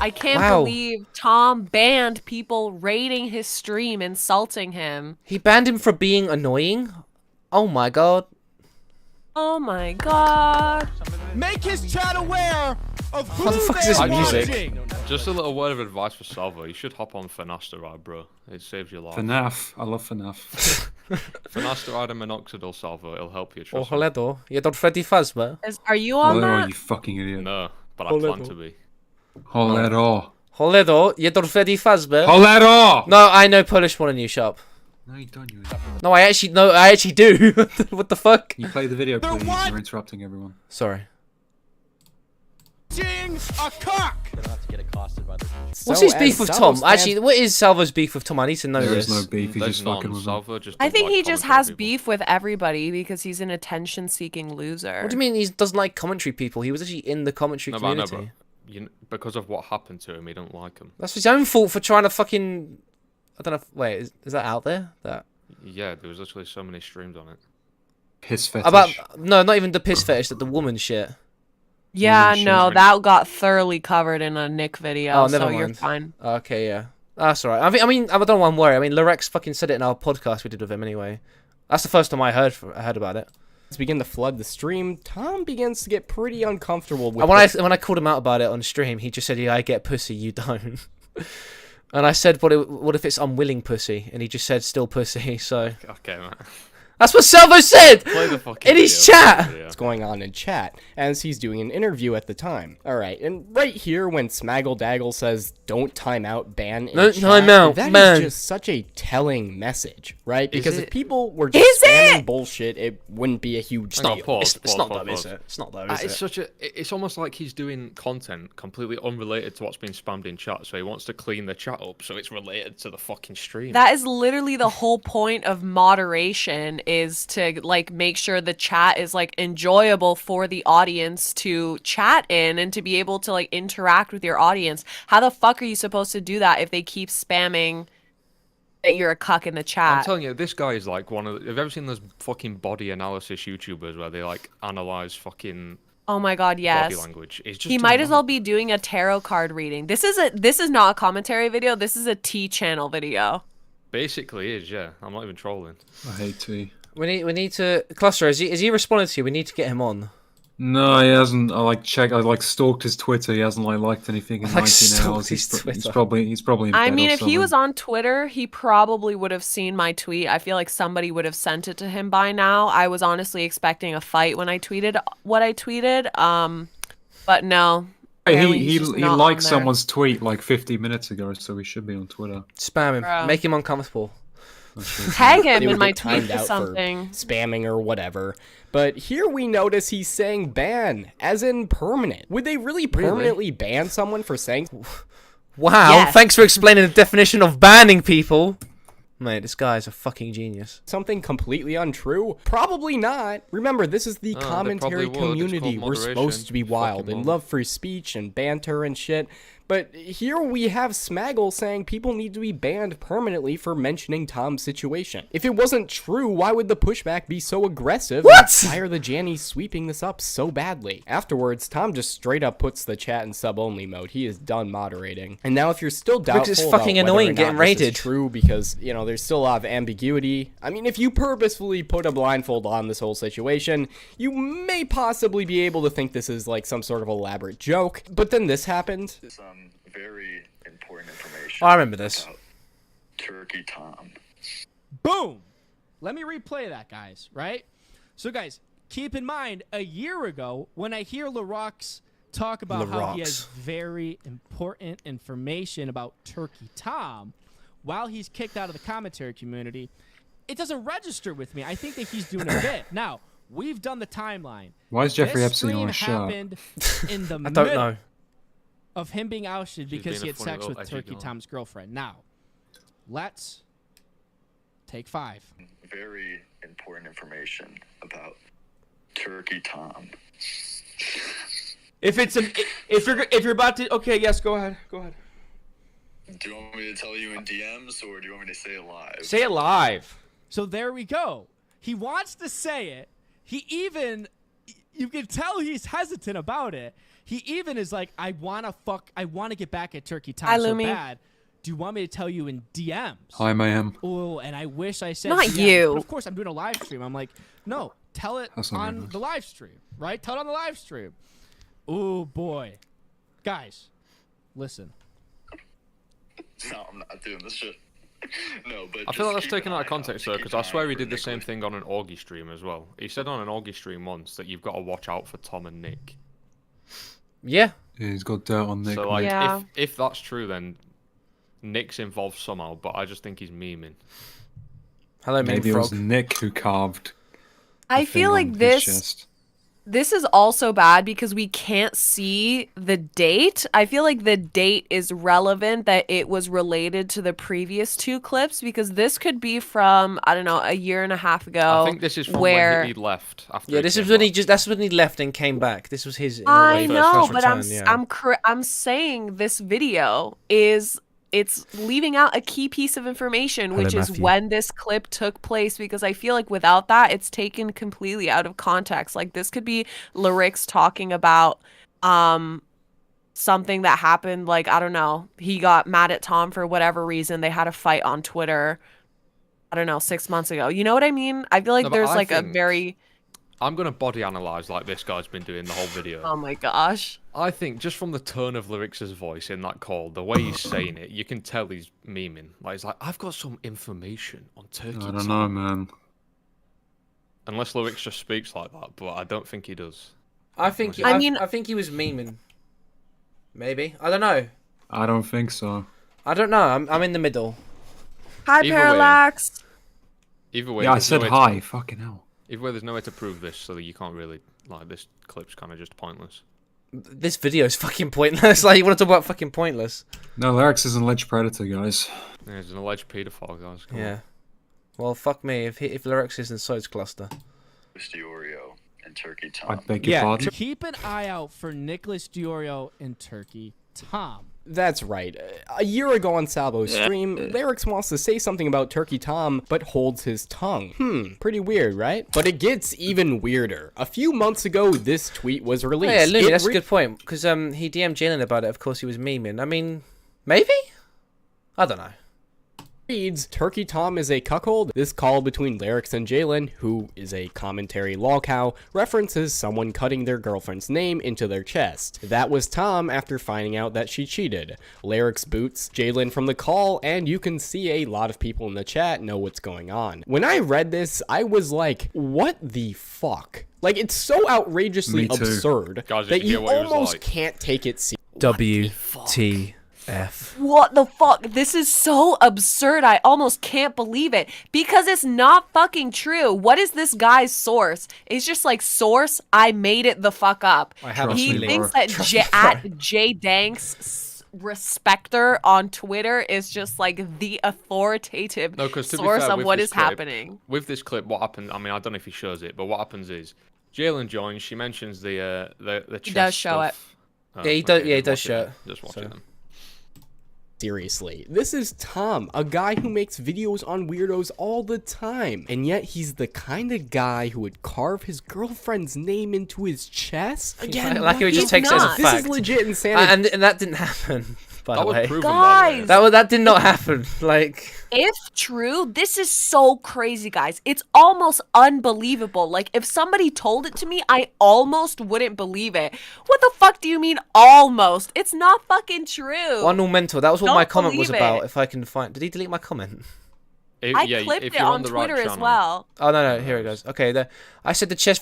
I can't Wow. believe Tom banned people raiding his stream, insulting him. He banned him for being annoying. Oh my god. Oh my god. Make his chat aware of who What the fuck is they're this music? watching. Just a little word of advice for Salvo. You should hop on Finasteride, bro. It saves your life. FNAF. I love FNAF. Finasteride and minoxidil, Salvo. It'll help you. Oh, Trust me. Holedo. You don't Freddy Fazbear? Are you on Oh, that? you fucking idiot. No, but I plan to be. Holero. Holedo. You don't Freddy Fazbear? Holero! No, I know Polish more than you, shut up. No, you don't, you No, I actually do. What the fuck? You play the video, They're please. what? You're interrupting everyone. Sorry. Watching a cock. don't have to get accosted by the. What's So his beef as with Salvo Tom? stands- Actually, what is Salvo's beef with Tom? I need to know There this. is no beef. He's There's just fucking none. with him. Salvo just. I doesn't think like he just commentary has people. beef with everybody because he's an attention-seeking loser. What do you mean he doesn't like commentary people? He was actually in the commentary No, but I know, community. but because of what happened to him, he don't like him. That's his own fault for trying to fucking. I don't know. Wait, is that out there? That Yeah, there was literally so many streams on it. Piss fetish. about no, not even the piss fetish. That the woman shit. Yeah, Holy shit. no, that got thoroughly covered in a Nick video, Oh, so never you're mind. fine. Okay, yeah, that's alright. I mean, I don't know why I'm worried. I mean, Lorex fucking said it in our podcast we did with him anyway. That's the first time I heard about it. Begin to flood the stream. Tom begins to get pretty uncomfortable with And when I called him out about it on stream, he just said, "Yeah, I get pussy, you don't." And I said, "What if it's unwilling pussy?" And he just said, "Still pussy." So Okay, man. that's what Salvo said Play the fucking in his video. chat. Yeah. what's going on in chat as he's doing an interview at the time. All right, and right here when Smaggle Daggle says "Don't time out, ban in No chat," time out, that is ban. just such a telling message, right? Is Because if it? people were just Is spamming it? bullshit, it wouldn't be a huge No, deal. pause, It's pause, not pause, though, is pause. it? It's not though, It's such a. It's almost like he's doing content completely unrelated to what's being spammed in chat. So he wants to clean the chat up so it's related to the fucking stream. That is literally the whole point of moderation, is to like make sure the chat is like enjoyable for the audience to chat in and to be able to like interact with your audience. How the fuck are you supposed to do that if they keep spamming that you're a cuck in the I'm chat? telling you, this guy is like one of. Have you ever seen those fucking body analysis YouTubers where they like analyze fucking Oh my god, body yes. language? It's just He might too as well much. be doing a tarot card reading. This is not a commentary video. This is a T channel video. Basically, is yeah. I'm not even trolling. I hate tea. We need to cluster. Is he responded to you? We need to get him on. No, he hasn't. I stalked his Twitter. He hasn't liked anything in Like, 19 stalked hours. his He's Twitter. probably in I bed mean, or if he something. was on Twitter, he probably would have seen my tweet. I feel like somebody would have sent it to him by now. I was honestly expecting a fight when I tweeted what I tweeted. But no. Apparently He he's just he not liked on there. someone's tweet like 50 minutes ago, so he should be on Twitter. Spam him. Bruh. Make him uncomfortable. Tag him They in would my get tweet timed or out for something. spamming or whatever. But here we notice he's saying ban, as in permanent. Would they really permanently ban someone for saying? Wow. Yes. Thanks for explaining the definition of banning people. Mate, this guy's a fucking genius. Something completely untrue? Probably not. Remember, this is the Oh, they commentary probably would. It's community. called We're supposed to be moderation. wild Fucking and mom. love free speech and banter and shit. But here we have Smaggle saying people need to be banned permanently for mentioning Tom's situation. If it wasn't true, why would the pushback be so aggressive? What? Why are the Jannies sweeping this up so badly? Afterwards, Tom just straight up puts the chat in sub-only mode. He is done moderating. And now if you're still doubtful it's about fucking whether annoying or not getting this raided. is true, because, you know, there's still a lot of ambiguity. I mean, if you purposefully put a blindfold on this whole situation, you may possibly be able to think this is like some sort of elaborate joke. But then this happened. Some very important information. Oh, I remember this. About Turkey Tom. Boom! Let me replay that, guys, right? So, guys, keep in mind, a year ago, when I hear LaRox talk about how he has very important information about Turkey Tom, while he's kicked out of the commentary community, it doesn't register with me. I think that he's doing a bit. Now, we've done the timeline. Why is Jeffrey This Epstein on a stream shirt? happened in the I don't middle know. of him being ousted because being he a had funny sex little with edgy Turkey guy. Tom's girlfriend. Now, let's take 5. Very important information about Turkey Tom. If you're about to, okay, yes, go ahead. Do you want me to tell you in DMs or do you want me to say it live? Say it live. So there we go. He wants to say it. He even, you can tell he's hesitant about it. He even is like, I want to get back at Turkey Tom Hi, so Lumi. bad. Do you want me to tell you in DMs? Hi, Mayhem. Oh, and I wish I said Not DMs, you. But of course, I'm doing a live stream. I'm like, no, tell it That's not very on nice. the live stream, right? Tell it on the live stream. Oh, boy. Guys, listen. No, I'm not doing this shit. No, but I feel like just that's keep taken an out eye of context though, keep because an I eye swear he for did the same Nicholas. thing on an Augie stream as well. He said on an Augie stream once that you've got to watch out for Tom and Nick. Yeah. Yeah, he's got dirt on Nick. So like, Yeah. if that's true, then Nick's involved somehow. But I just think he's memeing. Hello, Maybe it Frog. was Nick who carved. I the thing feel on like his this chest. this is also bad because we can't see the date. I feel like the date is relevant, that it was related to the previous 2 clips, because this could be from, I don't know, a year and a half ago. I think this is from where when he left. After Yeah, he this came is when back. he that's when he left and came back. This was his. In a I way, know, first but return, yeah. I'm saying this video is, it's leaving out a key piece of information, Hello, which is Matthew. when this clip took place, because I feel like without that, it's taken completely out of context. Like, this could be lyrics talking about something that happened, like, I don't know, he got mad at Tom for whatever reason. They had a fight on Twitter, I don't know, 6 months ago. You know what I mean? I feel like No, but there's I like a think- very... I'm gonna body analyze like this guy's been doing the whole video. Oh my gosh. I think just from the tone of Lyrics' voice in that call, the way he's saying it, you can tell he's memeing. Like, he's like, I've got some information on Turkey I don't Tom." know, man. Unless Lyrics just speaks like that, but I don't think he does. I think. I mean- I think he was memeing. Maybe. I don't know. I don't think so. I don't know. I'm in the middle. Hi, Either way. Parallax. Either way, Yeah, I there's no said way hi. Fucking hell. Either way, there's no way to prove this, so that you can't really, like, this clip's kind of just pointless. This video is fucking pointless. Like, you want to talk about fucking pointless? No, Lyrics is an alleged predator, guys. Yeah, he's an alleged paedophile, guys. Come on. Yeah. Well, fuck me. If Lyrics isn't So's cluster. Diorio and Turkey I Tom. beg your Yeah, pardon. Keep an eye out for Nicholas Diorio in Turkey Tom. That's right. A year ago on Salvo's stream, Lyrics wants to say something about Turkey Tom, but holds his tongue. Pretty weird, right? But it gets even weirder. A few months ago, this tweet was Oh, released. yeah, Lumi, It that's a re- good point. Because he DM'd Jalen about it. Of course, he was memeing. I mean, maybe? I don't know. reads, Turkey Tom is a cuckold. This call between Lyrics and Jalen, who is a commentary lolcow, references someone cutting their girlfriend's name into their chest. That was Tom after finding out that she cheated. Lyrics boots Jalen from the call, and you can see a lot of people in the chat know what's going on. When I read this, I was like, what the fuck? Like, it's so outrageously Me too. absurd Guys, that you you hear what it was almost like. can't take it seriously. WTF. What the fuck? This is so absurd. I almost can't believe it because it's not fucking true. What is this guy's source? It's just like, source, I made it the fuck up. I have Trust He me, thinks bro. that at J Danks respecter on Twitter is just like the authoritative No, 'cause to be source fair, of with what this is clip- happening. With this clip, what happened? I mean, I don't know if he shows it, but what happens is Jalen joins. She mentions the chest does show stuff. Yeah, he does- yeah, he does show it. Just watch So. it then. seriously. This is Tom, a guy who makes videos on weirdos all the time. And yet he's the kind of guy who would carve his girlfriend's name into his chest? Again, like he would just take it as a fact. This is legit insanity. And that didn't happen, by the way. Guys! That did not happen. Like, if true, this is so crazy, guys. It's almost unbelievable. Like, if somebody told it to me, I almost wouldn't believe it. What the fuck do you mean almost? It's not fucking true. One mentor. That was what Don't my comment was believe about. it. If I can find, did he delete my comment? I clipped it on Twitter as well. Oh no, here it goes. Okay, I said the chess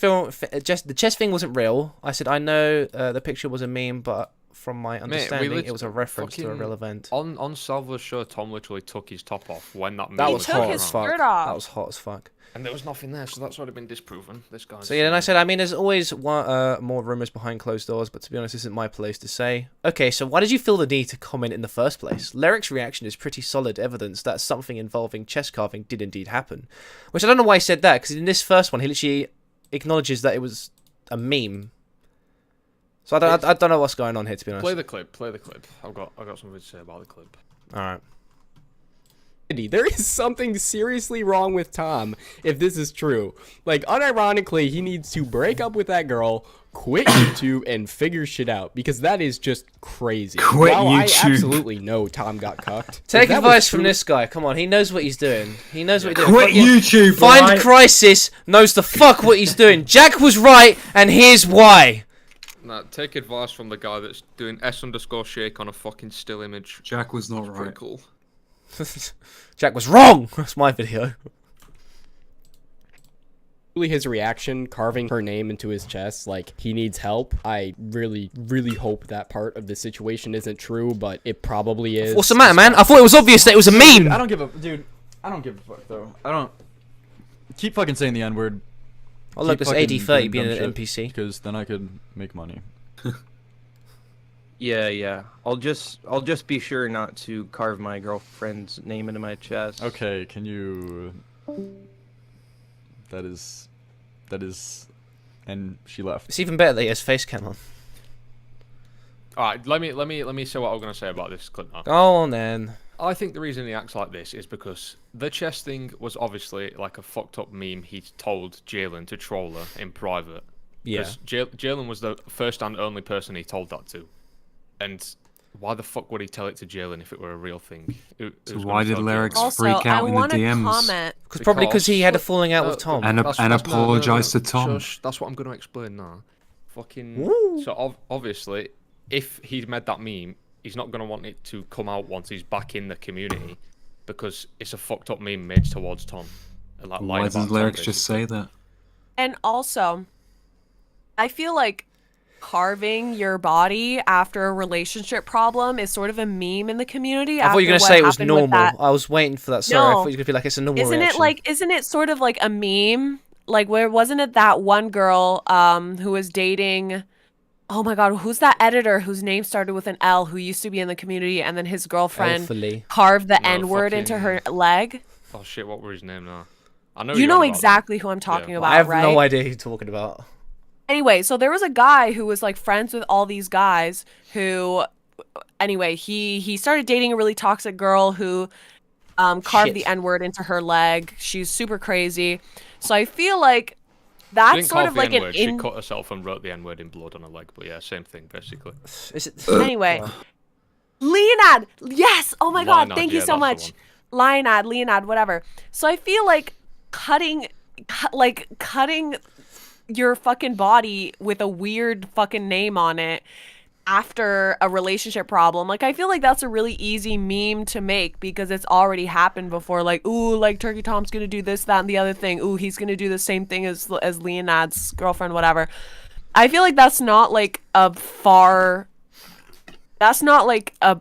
thing wasn't real. I said I know the picture was a meme, but from my understanding, it was a reference to a real event. On Salvo's show, Tom literally took his top off when that meme That was was hot as fuck. That was hot as fuck. And there was nothing there, so that's already been disproven. This guy's... So yeah, and I said, I mean, there's always more rumors behind closed doors, but to be honest, this isn't my place to say. Okay, so why did you feel the need to comment in the first place? Lyric's reaction is pretty solid evidence that something involving chest carving did indeed happen. Which I don't know why he said that, because in this first one, he literally acknowledges that it was a meme. So I don't know what's going on here, to be honest. Play the clip. Play the clip. I've got something to say about the clip. All right. There is something seriously wrong with Tom if this is true. Like, unironically, he needs to break up with that girl, quit YouTube, and figure shit out, because that is just crazy. Quit YouTube. I absolutely know Tom got cucked. Take advice from this guy. Come on, he knows what he's doing. He knows what he's doing. Quit YouTube, FindCrisis knows the fuck what he's doing. Jack was right, and here's why. Nah, take advice from the guy that's doing S_shake on a fucking still image. Jack was not That's right. pretty cool. Jack was wrong. That's my video. His reaction, carving her name into his chest, like he needs help. I really, really hope that part of the situation isn't true, but it probably is. What's the matter, man? I thought it was obvious that it was a meme. I don't give a I don't give a fuck though. I don't keep fucking saying the N-word. Oh look, this AD30 being an NPC. Because then I could make money. Yeah. I'll just be sure not to carve my girlfriend's name into my chest. Okay, can you? That is, and she left. It's even better that he has face cam on. All right, let me say what I'm gonna say about this clip now. Go on then. I think the reason he acts like this is because the chess thing was obviously like a fucked up meme he told Jalen to troll her in private. Yeah. Because Jalen was the first and only person he told that to. And why the fuck would he tell it to Jalen if it were a real thing? So why did Lyrics Also, freak out in the DMs? Comment. Probably because he had a falling out with Tom. And apologise to Tom. Shush, that's what I'm going to explain now. Fucking... So obviously, if he'd made that meme, he's not going to want it to come out once he's back in the community because it's a fucked up meme made towards Tom. Like, Why doesn't Lyrics just say that? And also, I feel like carving your body after a relationship problem is sort of a meme in the community. I thought you were going to say it was normal. I was waiting for that. Sorry, I thought you were going to be like, it's a normal reaction. Isn't it sort of like a meme? Like, where wasn't it that one girl who was dating... Oh my god, who's that editor whose name started with an L who used to be in the community and then his girlfriend carved the N-word into her leg? Oh shit, what were his name now? I know you know exactly who I'm talking about, I have right? no idea who you're talking about. Anyway, so there was a guy who was like friends with all these guys who, anyway, he started dating a really toxic girl who carved the N-word into her leg. She's super crazy. So I feel like that's sort of like an... She cut herself and wrote the N-word in blood on her leg, but yeah, same thing, basically. Is it... Anyway. Leonard! Yes! Oh my god, thank you so much. Leonard, whatever. So I feel like cutting your fucking body with a weird fucking name on it after a relationship problem, like I feel like that's a really easy meme to make because it's already happened before. Like, ooh, like Turkey Tom's gonna do this, that, and the other thing. Ooh, he's gonna do the same thing as Leonard's girlfriend, whatever. I feel like that's not like that's not like a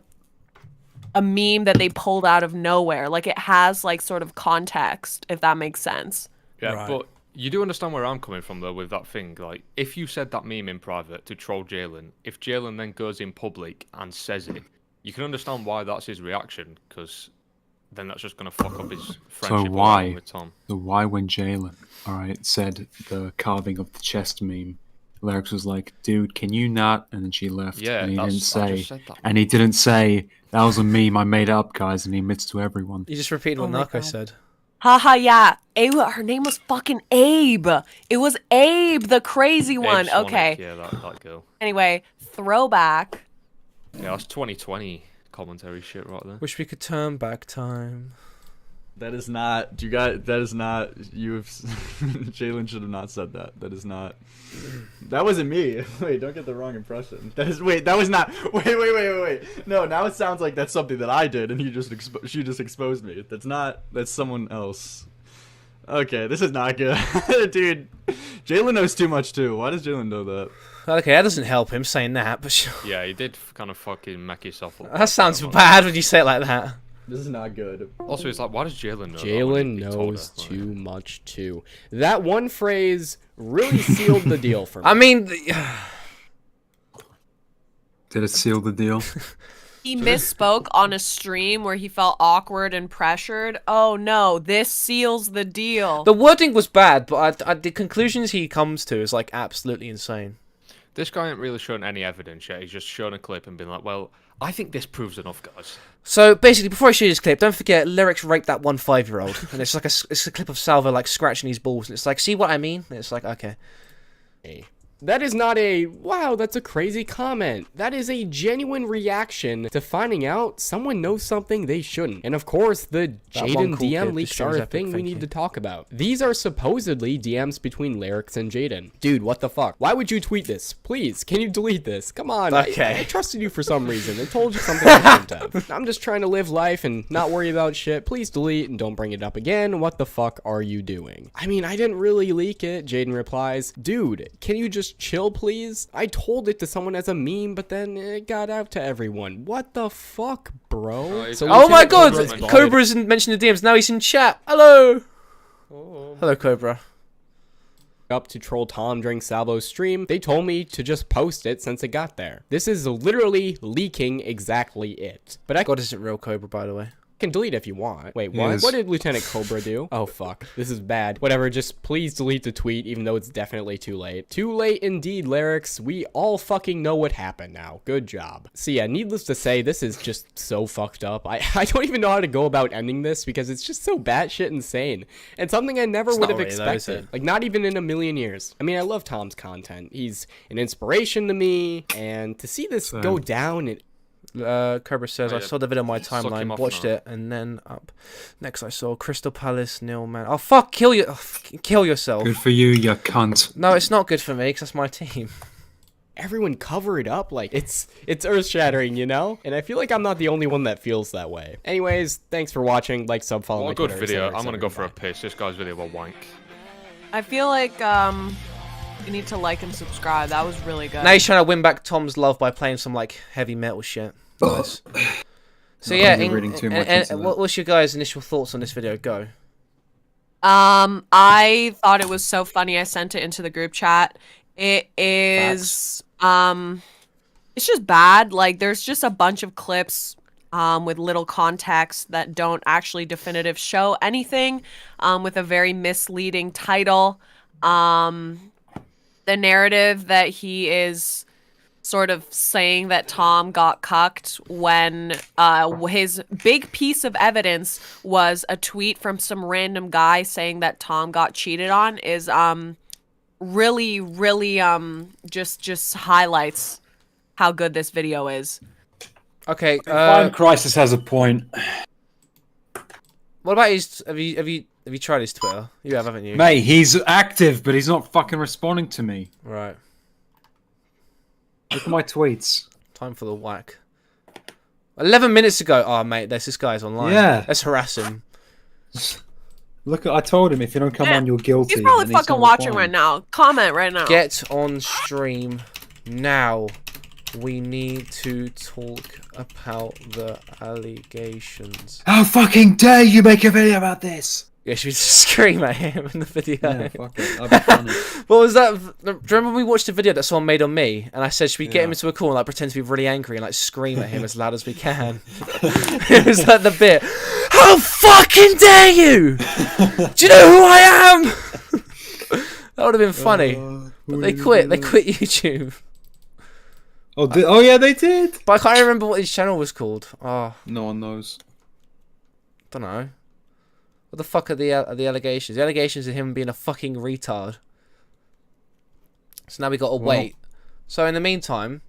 meme that they pulled out of nowhere. Like it has like sort of context, if that makes sense. Yeah, Right. But you do understand where I'm coming from, though, with that thing. Like, if you said that meme in private to troll Jalen, if Jalen then goes in public and says it, you can understand why that's his reaction, because then that's just going to fuck up his friendship with Tom. So why when Jalen, alright, said the carving of the chest meme, Lyrics was like, "Dude, can you not?" And then she left. Yeah, and he didn't I say. just said that. And he didn't say that was a meme I made up, guys. And he admits to everyone. You just repeated what Oh my Narco God. said. Haha, yeah. Her name was fucking Abe. It was Abe, the crazy one. Abe Sonic, Okay. Yeah, that girl. Anyway, throwback. Yeah, that's 2020 commentary shit right there. Wish we could turn back time. That is not. You got. That is not. You've. Jalen should have not said that. That is not. That wasn't me. Wait, don't get the wrong impression. That is. Wait, that was not. Wait. No, now it sounds like that's something that I did, and she just exposed me. That's not. That's someone else. Okay, this is not good, dude. Jalen knows too much too. Why does Jalen know that? Okay, that doesn't help him saying that, but sure. Yeah, you did kind of fucking make yourself up. That sounds bad when you say it like that. This is not good. Also, it's like, why does Jalen know? Jalen knows too much too. That one phrase really sealed the deal for me. I mean, Did it seal the deal? He misspoke on a stream where he felt awkward and pressured. Oh no, this seals the deal. the wording was bad, but the conclusions he comes to is like absolutely insane. This guy ain't really shown any evidence yet. He's just shown a clip and been like, well, I think this proves enough, guys. So basically, before I show you this clip, don't forget Lyrics raped that one 5-year-old, and it's like it's a clip of Salvo like scratching his balls, and it's like, see what I mean? And it's like, okay. That is not a, wow, that's a crazy comment. That is a genuine reaction to finding out someone knows something they shouldn't. And of course, the That one Jaden cool DM kid, leaks this stream are is a epic, thing we thank need you. to talk about. These are supposedly DMs between Lyrics and Jaden. Dude, what the fuck? Why would you tweet this? Please, can you delete this? Come on. Okay. I trusted you for some reason. I told you something I shouldn't have. I'm just trying to live life and not worry about shit. Please delete and don't bring it up again. What the fuck are you doing? I mean, I didn't really leak it. Jaden replies, dude, can you just chill, please? I told it to someone as a meme, but then it got out to everyone. What the fuck, bro? So Oh my Lieutenant god, Cobra's body- Cobra's mentioned the DMs, now he's in chat. Hello! Hello, Cobra. Up to troll Tom during Salvo's stream, they told me to just post it since it got there. This is literally leaking exactly it. But I God isn't real Cobra, by the way. can delete if you want. Wait, what? Yes. What did Lieutenant Cobra do? Oh, fuck. This is bad. Whatever, just please delete the tweet, even though it's definitely too late. Too late indeed, Lyrics. We all fucking know what happened now. Good job. So yeah, needless to say, this is just so fucked up. I don't even know how to go about ending this because it's just so batshit insane. And something I never would not have really though, is expected. it? Like, not even in a million years. I mean, I love Tom's content. He's an inspiration to me, and to see this go down, Cobra says, Oh, I yeah. saw the video on my Suck him timeline, off watched now. it, and then up. Next I saw Crystal Palace, Nil Man. Oh, fuck, kill yourself. Good for you, you cunt. No, it's not good for me, because that's my team. everyone cover it up. Like, it's earth-shattering, you know? And I feel like I'm not the only one that feels that way. Anyways, thanks for watching. Like, sub, follow What my a good Twitter, video. etc., I'm gonna go for a etc. piss. This guy's video was wank. I feel like you need to like and subscribe. That was really good. Now he's trying to win back Tom's love by playing some, like, heavy metal shit. Nice. So Not yeah, really reading too much and into that. what's your guys' initial thoughts on this video? Go. I thought it was so funny. I sent it into the group chat. It is it's just bad. Like, there's just a bunch of clips with little context that don't actually definitive show anything, with a very misleading title. The narrative that he is sort of saying that Tom got cucked when his big piece of evidence was a tweet from some random guy saying that Tom got cheated on is really just highlights how good this video is. Okay. FindCrisis has a point. What about his? Have you tried his Twitter? You have, haven't you? Mate, he's active, but he's not fucking responding to me. Right. Look at my tweets. Time for the whack. 11 minutes ago. Oh, mate, this guy's online. Yeah. Let's harass him. Look, I told him if you don't come on, you're guilty. He's probably and fucking not watching replying. right now. Comment right now. Get on stream now. We need to talk about the allegations. How fucking dare you make a video about this? Yeah, should we scream at him in the video? Yeah, fuck it. That'd be funny. What was that? Do you remember when we watched a video that someone made on me? And I said, should we get Yeah. him into a call and like pretend to be really angry and like scream at him as loud as we can? It was like the bit. How fucking dare you? Do you know who I am? That would have been funny. But they quit. They quit YouTube. Oh yeah, they did. But I can't remember what his channel was called. Oh, No one knows. don't know. What the fuck are the allegations? The allegations of him being a fucking retard. So now we gotta wait. So in the meantime,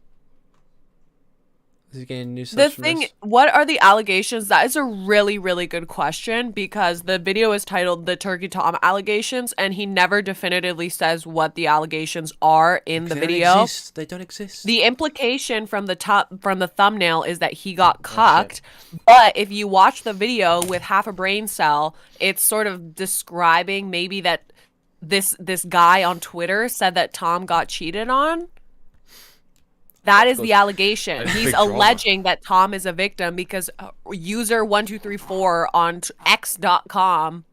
is he getting new subs from this? What are the allegations? That is a really, really good question because the video is titled "The Turkey Tom Allegations," and he never definitively says what the allegations are in the They video. don't exist. They don't exist. The implication from the thumbnail is that he got cucked, but if you watch the video with half a brain cell, it's sort of describing maybe that this guy on Twitter said that Tom got cheated on. That is the allegation. He's alleging that Tom is a victim because user 1234 on x.com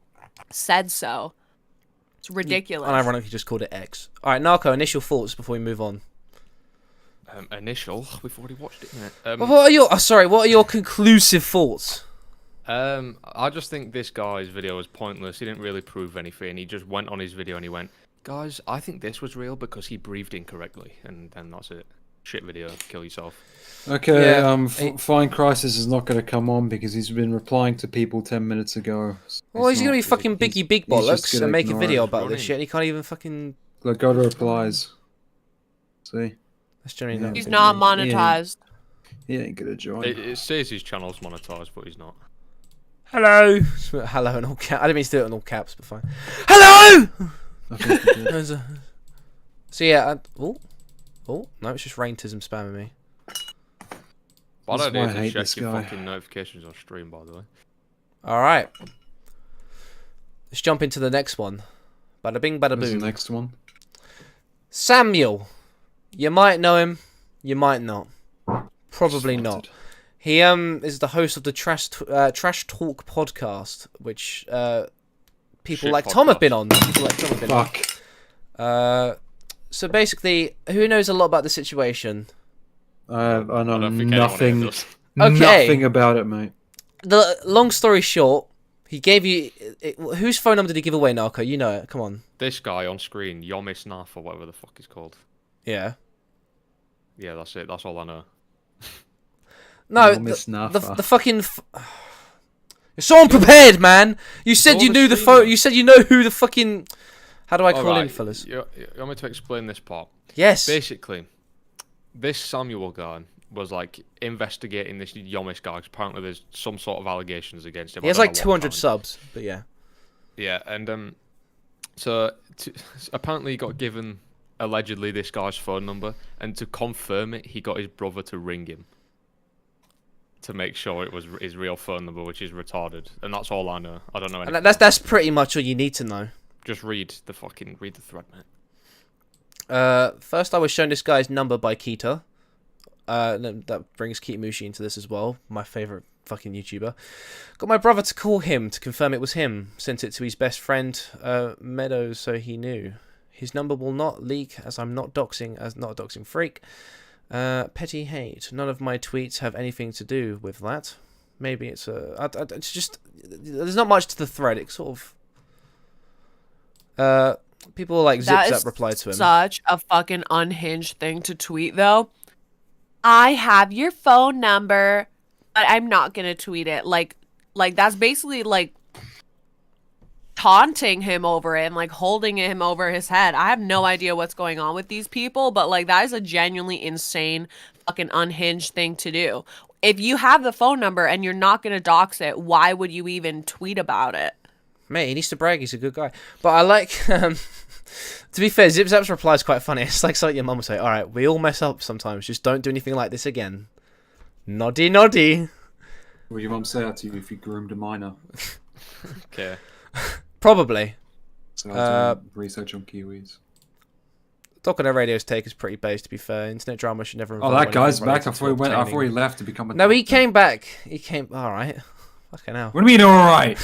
said so. It's ridiculous. Unironically, he just called it X. All right, Narco. Initial thoughts before we move on. We've already watched it, innit? What are your? What are your conclusive thoughts? I just think this guy's video was pointless. He didn't really prove anything. He just went on his video and he went, "Guys, I think this was real because he breathed incorrectly," and then that's it. Shit video. Kill yourself. Okay, Yeah, FindCrisis is not going to come on because he's been replying to people 10 minutes ago. Well, he's gonna be fucking big just bollocks gonna and make a ignore video it. about this shit. And he can't even fucking. Look, go to replies. See? That's generally Yeah. not. He's not monetized. He ain't going to join. It says his channel's monetized, but he's not. Hello. Hello in all caps. I didn't mean to do it in all caps, but fine. Hello. So yeah. Oh no, it's just Raintism spamming me. Bad That's idea why I to hate check this your guy. fucking notifications on stream, by the way. All right. Let's jump into the next one. Bada bing, bada What's the boom. next one? Samuel. You might know him. You might not. Probably not. He is the host of the Trash Talk podcast, which people Shit like Tom have podcast. been on. People like Tom have been on. So basically, who knows a lot about the situation? I know don't think anyone nothing. does. Okay. Nothing about it, mate. The long story short, he gave you whose phone number did he give away, Narco? You know it. Come on. This guy on screen, Yomis Naf or whatever the fuck he's called. Yeah. Yeah, that's it. That's all I know. No, Miss the Nafa. fucking. You're so unprepared, man. You said Go you on the knew the stream, phone. then. You said you know who the fucking. How do I call in, Alright, fellas? You want me to explain this part? Yes. Basically, this Samuel guy was like investigating this Yomis guy. 'Cause apparently, there's some sort of allegations against him. He I has don't like know what 200 kind. subs, but yeah. Yeah, and so apparently he got given allegedly this guy's phone number, and to confirm it, he got his brother to ring him to make sure it was his real phone number, which is retarded. And that's all I know. I don't know anything. And that's pretty much all you need to know. Just read the thread, mate. First, I was shown this guy's number by Kita. That brings Kitamushi into this as well. My favorite fucking YouTuber. Got my brother to call him to confirm it was him. Sent it to his best friend Meadows, so he knew. His number will not leak as I'm not doxing, as not a doxing freak. Petty hate. None of my tweets have anything to do with that. Maybe it's it's just there's not much to the thread. It's sort of people like Zip Zap replied to him. Such a fucking unhinged thing to tweet, though. I have your phone number, but I'm not gonna tweet it. Like that's basically like taunting him over it and like holding him over his head. I have no idea what's going on with these people, but like that is a genuinely insane fucking unhinged thing to do. If you have the phone number and you're not gonna dox it, why would you even tweet about it? Mate, he needs to brag. He's a good guy. But I like, to be fair, Zip Zap's reply is quite funny. It's like something your mum would say. All right, we all mess up sometimes. Just don't do anything like this again. Noddy, noddy. Would your mum say that to you if you groomed a minor? Okay. Probably. So I was doing research on Kiwis. Talking to Radio's take is pretty base, to be fair. Internet drama should never Oh, involve that guy's anything back. I related to thought he went. I obtaining- thought he left to become a. No, he doctor. came back. He came. All right. Fucking hell. What do you mean, all right?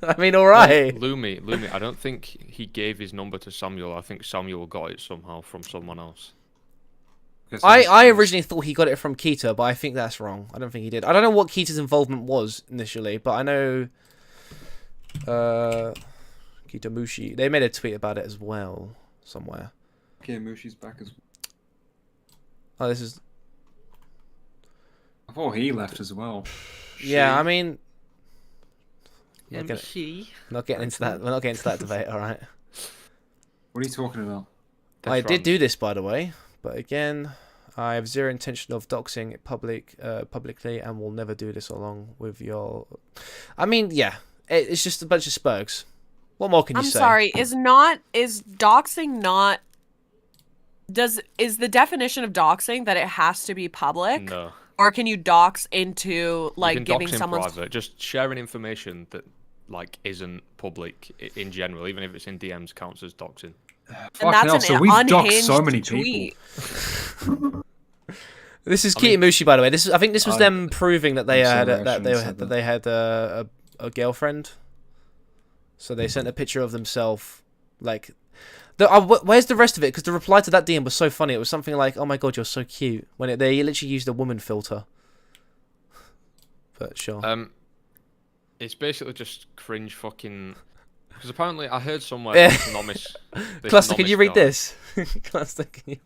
I mean, all right. Lumi, I don't think he gave his number to Samuel. I think Samuel got it somehow from someone else. I originally thought he got it from Kita, but I think that's wrong. I don't think he did. I don't know what Kita's involvement was initially, but I know Kitamushi. They made a tweet about it as well. somewhere. Okay, Mushi's back as well. Oh, this is... I thought he left as well. Yeah, I mean... Not MC. getting into that. We're not getting into that debate, alright? What are you talking about? I did do this, by the way, but again, I have zero intention of doxing it publicly, and will never do this along with your... I mean, yeah, it's just a bunch of spurgs. What more can you say? I'm sorry, is doxing not... Is the definition of doxing that it has to be public? No. Or can you dox into, like, You can giving dox in someone's... private, just sharing information that, like, isn't public in general, even if it's in DMs, counts as doxing. And that's so an we've doxed unhinged so many tweet. people. This is Kitamushi, by the way. I think this was them proving that they had a girlfriend. So they sent a picture of themselves, like... where's the rest of it? Because the reply to that DM was so funny. It was something like, "Oh my god, you're so cute." When they literally used a woman filter. But sure. It's basically just cringe fucking... Because apparently I heard somewhere this novice... Cluster, can you read this? Cluster, can you...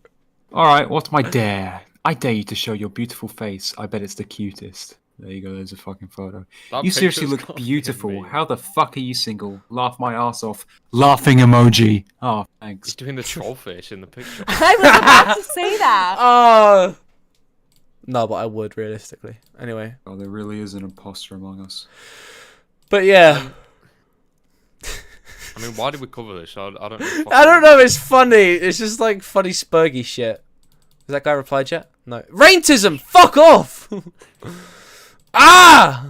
Alright, what's my dare? I dare you to show your beautiful face. I bet it's the cutest. There you go, there's a fucking photo. That You seriously picture's look gotta be beautiful. me. How the fuck are you single? Laugh my ass off. Laughing emoji. Oh, thanks. He's doing the troll face in the picture. I was about to say that. Oh! No, but I would, realistically. Anyway. Oh, there really is an imposter among us. But yeah. I mean, why did we cover this? I don't know. I don't know, it's funny. It's just like funny spurgy shit. Has that guy replied yet? No. Raintism! Fuck off! Ah!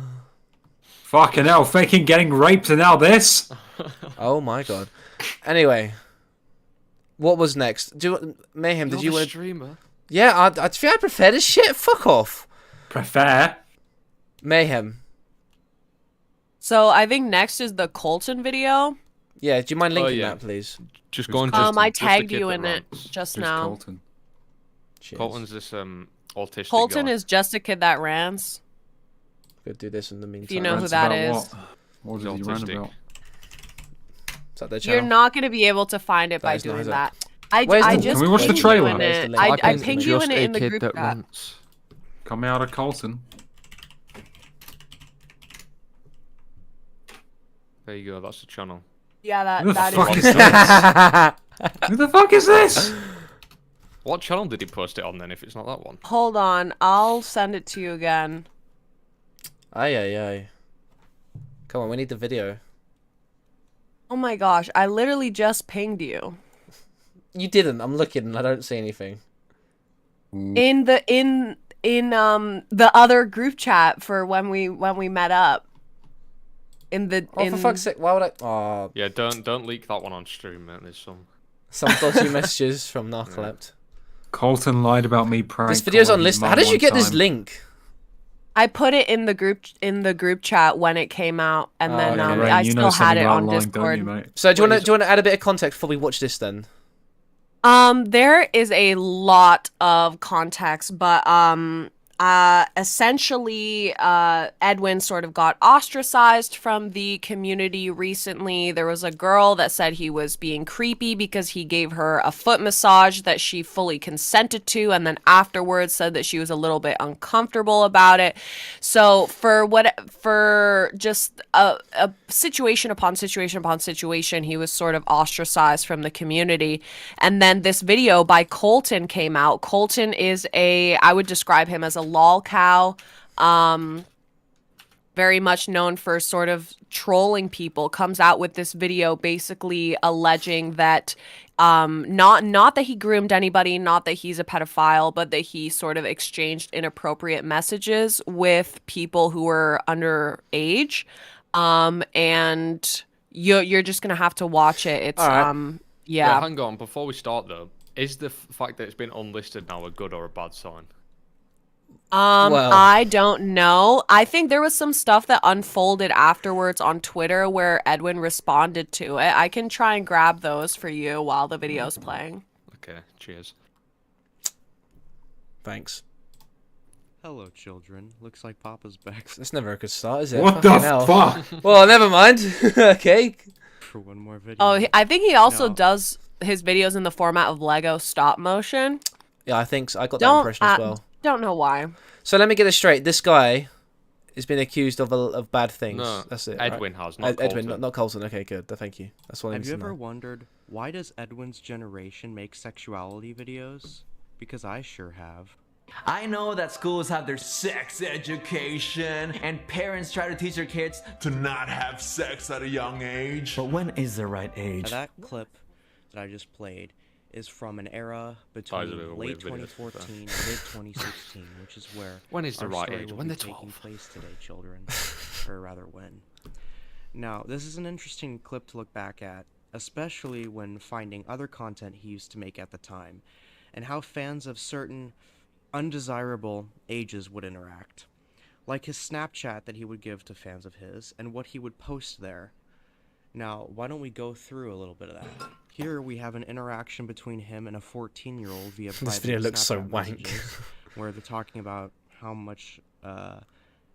Fucking hell, faking getting raped and now this? Oh my god. Anyway. What was next? Mayhem, did you want to... streamer? Yeah, I prefer this shit. Fuck off. Prefer? Mayhem. So I think next is the Colton video. Yeah, do you mind linking that, please? Just go on. I tagged you in it just now. Colton? Colton's this autistic Colton guy. is just a kid that rants. Go do this in the meantime. If you know who that is. What did he rant about? Is that their channel? You're not going to be able to find it by doing that. I just Can we watch the pinged you trailer? in it. I pinged you in it in the group chat. Come out of Colton. There you go. That's the channel. Yeah, Who the that fuck is. is this? Who the fuck is this? What channel did he post it on then? If it's not that one. Hold on, I'll send it to you again. Aye. Come on, we need the video. Oh my gosh, I literally just pinged you. You didn't. I'm looking and I don't see anything. In the other group chat for when we met up. For fuck's sake, why would I? Oh. Yeah, don't leak that one on stream, mate. There's some dodgy messages from Narcoleptic. Colton lied about me prank. This video's calling on his list. mum How did you one get this time. link? I put it in the group chat when it came out, and then okay. Rain, I you still know had something it about on lying, Discord. don't you, mate? So do you want to add a bit of context before we watch this then? There is a lot of context, but essentially, Edwin sort of got ostracized from the community recently. There was a girl that said he was being creepy because he gave her a foot massage that she fully consented to, and then afterwards said that she was a little bit uncomfortable about it. So for just a situation upon situation upon situation, he was sort of ostracized from the community. And then this video by Colton came out. Colton is I would describe him as a lol cow, very much known for sort of trolling people, comes out with this video basically alleging that not that he groomed anybody, not that he's a pedophile, but that he sort of exchanged inappropriate messages with people who were underage. And you're just gonna have to watch it. It's right. yeah. Hang on, before we start though, is the fact that it's been unlisted now a good or a bad sign? Well. I don't know. I think there was some stuff that unfolded afterwards on Twitter where Edwin responded to it. I can try and grab those for you while the video's playing. Okay, cheers. Thanks. Hello, children. Looks like Papa's back That's never a good start, is it? What the Fucking hell. fuck? Well, never mind. Okay. for one more video. Oh, I think he also does his videos in the format of Lego stop motion. Yeah, I think so. I got that impression as well. Don't know why. So let me get this straight. This guy has been accused of bad things. No, that's it. Edwin right? has, not Edwin, Colton. not Colton. Okay, good. Thank you. That's what I Have need you to ever know. wondered why does Edwin's generation make sexuality videos? Because I sure have. I know that schools have their sex education and parents try to teach their kids to not have sex at a young age. But when is the right age? That clip that I just played is from an era between late 2014 and mid 2016, which is where when is the our right story age? will When be they're taking 12. place today, children, or rather when. Now, this is an interesting clip to look back at, especially when finding other content he used to make at the time, and how fans of certain undesirable ages would interact, like his Snapchat that he would give to fans of his, and what he would post there. Now, why don't we go through a little bit of that? Here we have an interaction between him and a 14-year-old via private This video looks so Snapchat wank. messages, where they're talking about how much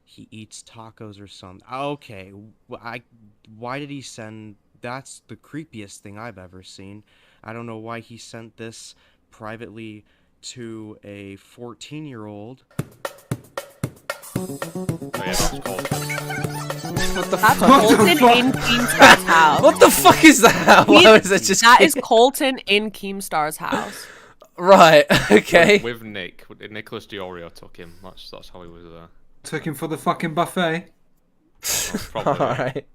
he eats tacos or something. Okay, why did he send... That's the creepiest thing I've ever seen. I don't know why he sent this privately to a 14-year-old. Oh, yeah, that's Colton. What the That's fuck? Colton in Keemstar's house. What the fuck is that? Why was that just? That is Colton in Keemstar's house. Right. Okay. With Nick. Nicholas Diorio took him. That's how he was there. Took him for the fucking buffet. Probably. Alright.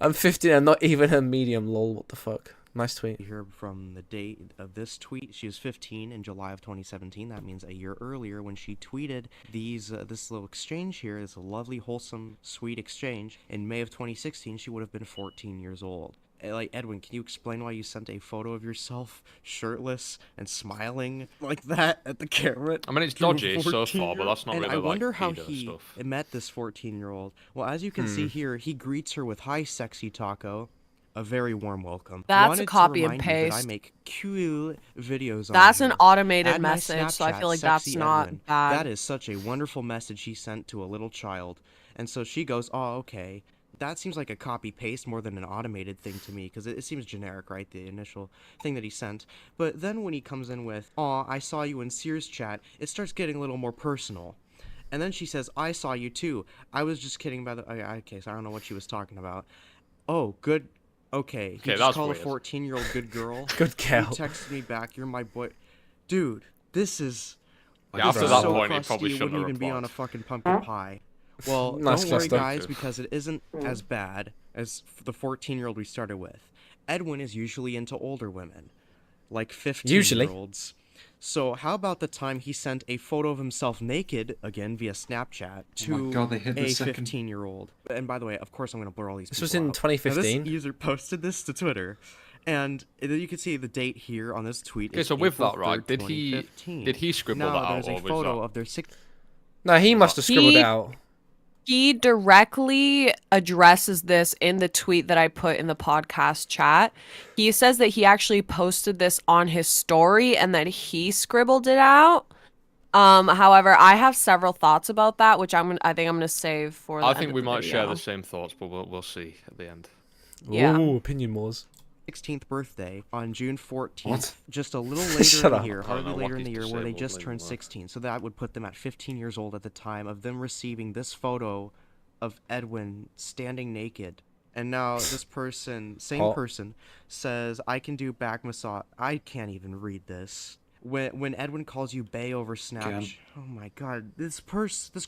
I'm 15 and not even a medium, lol. What the fuck? Nice tweet. Here from the date of this tweet, she was 15 in July of 2017. That means a year earlier when she tweeted this little exchange here, this lovely, wholesome, sweet exchange. In May of 2016, she would have been 14 years old. Like, Edwin, can you explain why you sent a photo of yourself shirtless and smiling like that at the camera? I mean, it's dodgy so far, but that's not And really I wonder like how pedo he stuff. met this 14-year-old. Well, as you can see here, he greets her with "Hi, sexy taco." A very warm welcome. That's Wanted a to copy and remind you that I paste. make cute videos on That's here. an automated Add my message, so I Snapchat, feel like that's Sexy not Edwin. bad. That is such a wonderful message he sent to a little child. And so she goes, "Oh, okay." That seems like a copy-paste more than an automated thing to me, because it seems generic, right? The initial thing that he sent. But then when he comes in with, "Aw, I saw you in Sears chat," it starts getting a little more personal. And then she says, "I saw you too. I was just kidding about the..." Okay, so I don't know what she was talking about. Oh, good. Okay, he just that's called weird. a 14-year-old good girl. Good girl. You texted me back, "You're my boy." Dude, this is... Yeah, this after is that so point, he crusty, probably it shouldn't wouldn't have even be on a replied. fucking pumpkin pie. Well, Nice don't worry, cluster. guys, because it isn't as bad as the 14-year-old we started with. Edwin is usually into older women, like 15-year-olds. So how about the time he sent a photo of himself naked, again via Snapchat, to Oh my God, they hit the a second. 15-year-old? And by the way, of course I'm going to blur all these This people was in out. Now, 2015? this user posted this to Twitter, and you can see the date here on this tweet. Okay, is so with April that, right, 3rd, did he 2015. scribble Now, that out, there's or a was photo that... of their 6... No, he must have scribbled it out. He directly addresses this in the tweet that I put in the podcast chat. He says that he actually posted this on his story and that he scribbled it out. However, I have several thoughts about that, which I think I'm gonna save for. The I end think of we the might share video. the same thoughts, but we'll see at the end. Yeah. Ooh, opinion wars. 16th birthday on June 14th, What? just a little later Shut in the up. year, I don't hardly know later what in the he's year, where they disabled, just maybe turned not. 16. So that would put them at 15 years old at the time of them receiving this photo of Edwin standing naked. And now this person, same Oh. person, says, "I can do back massage." I can't even read this. When Edwin calls you bae over Snapchat. Oh my god, this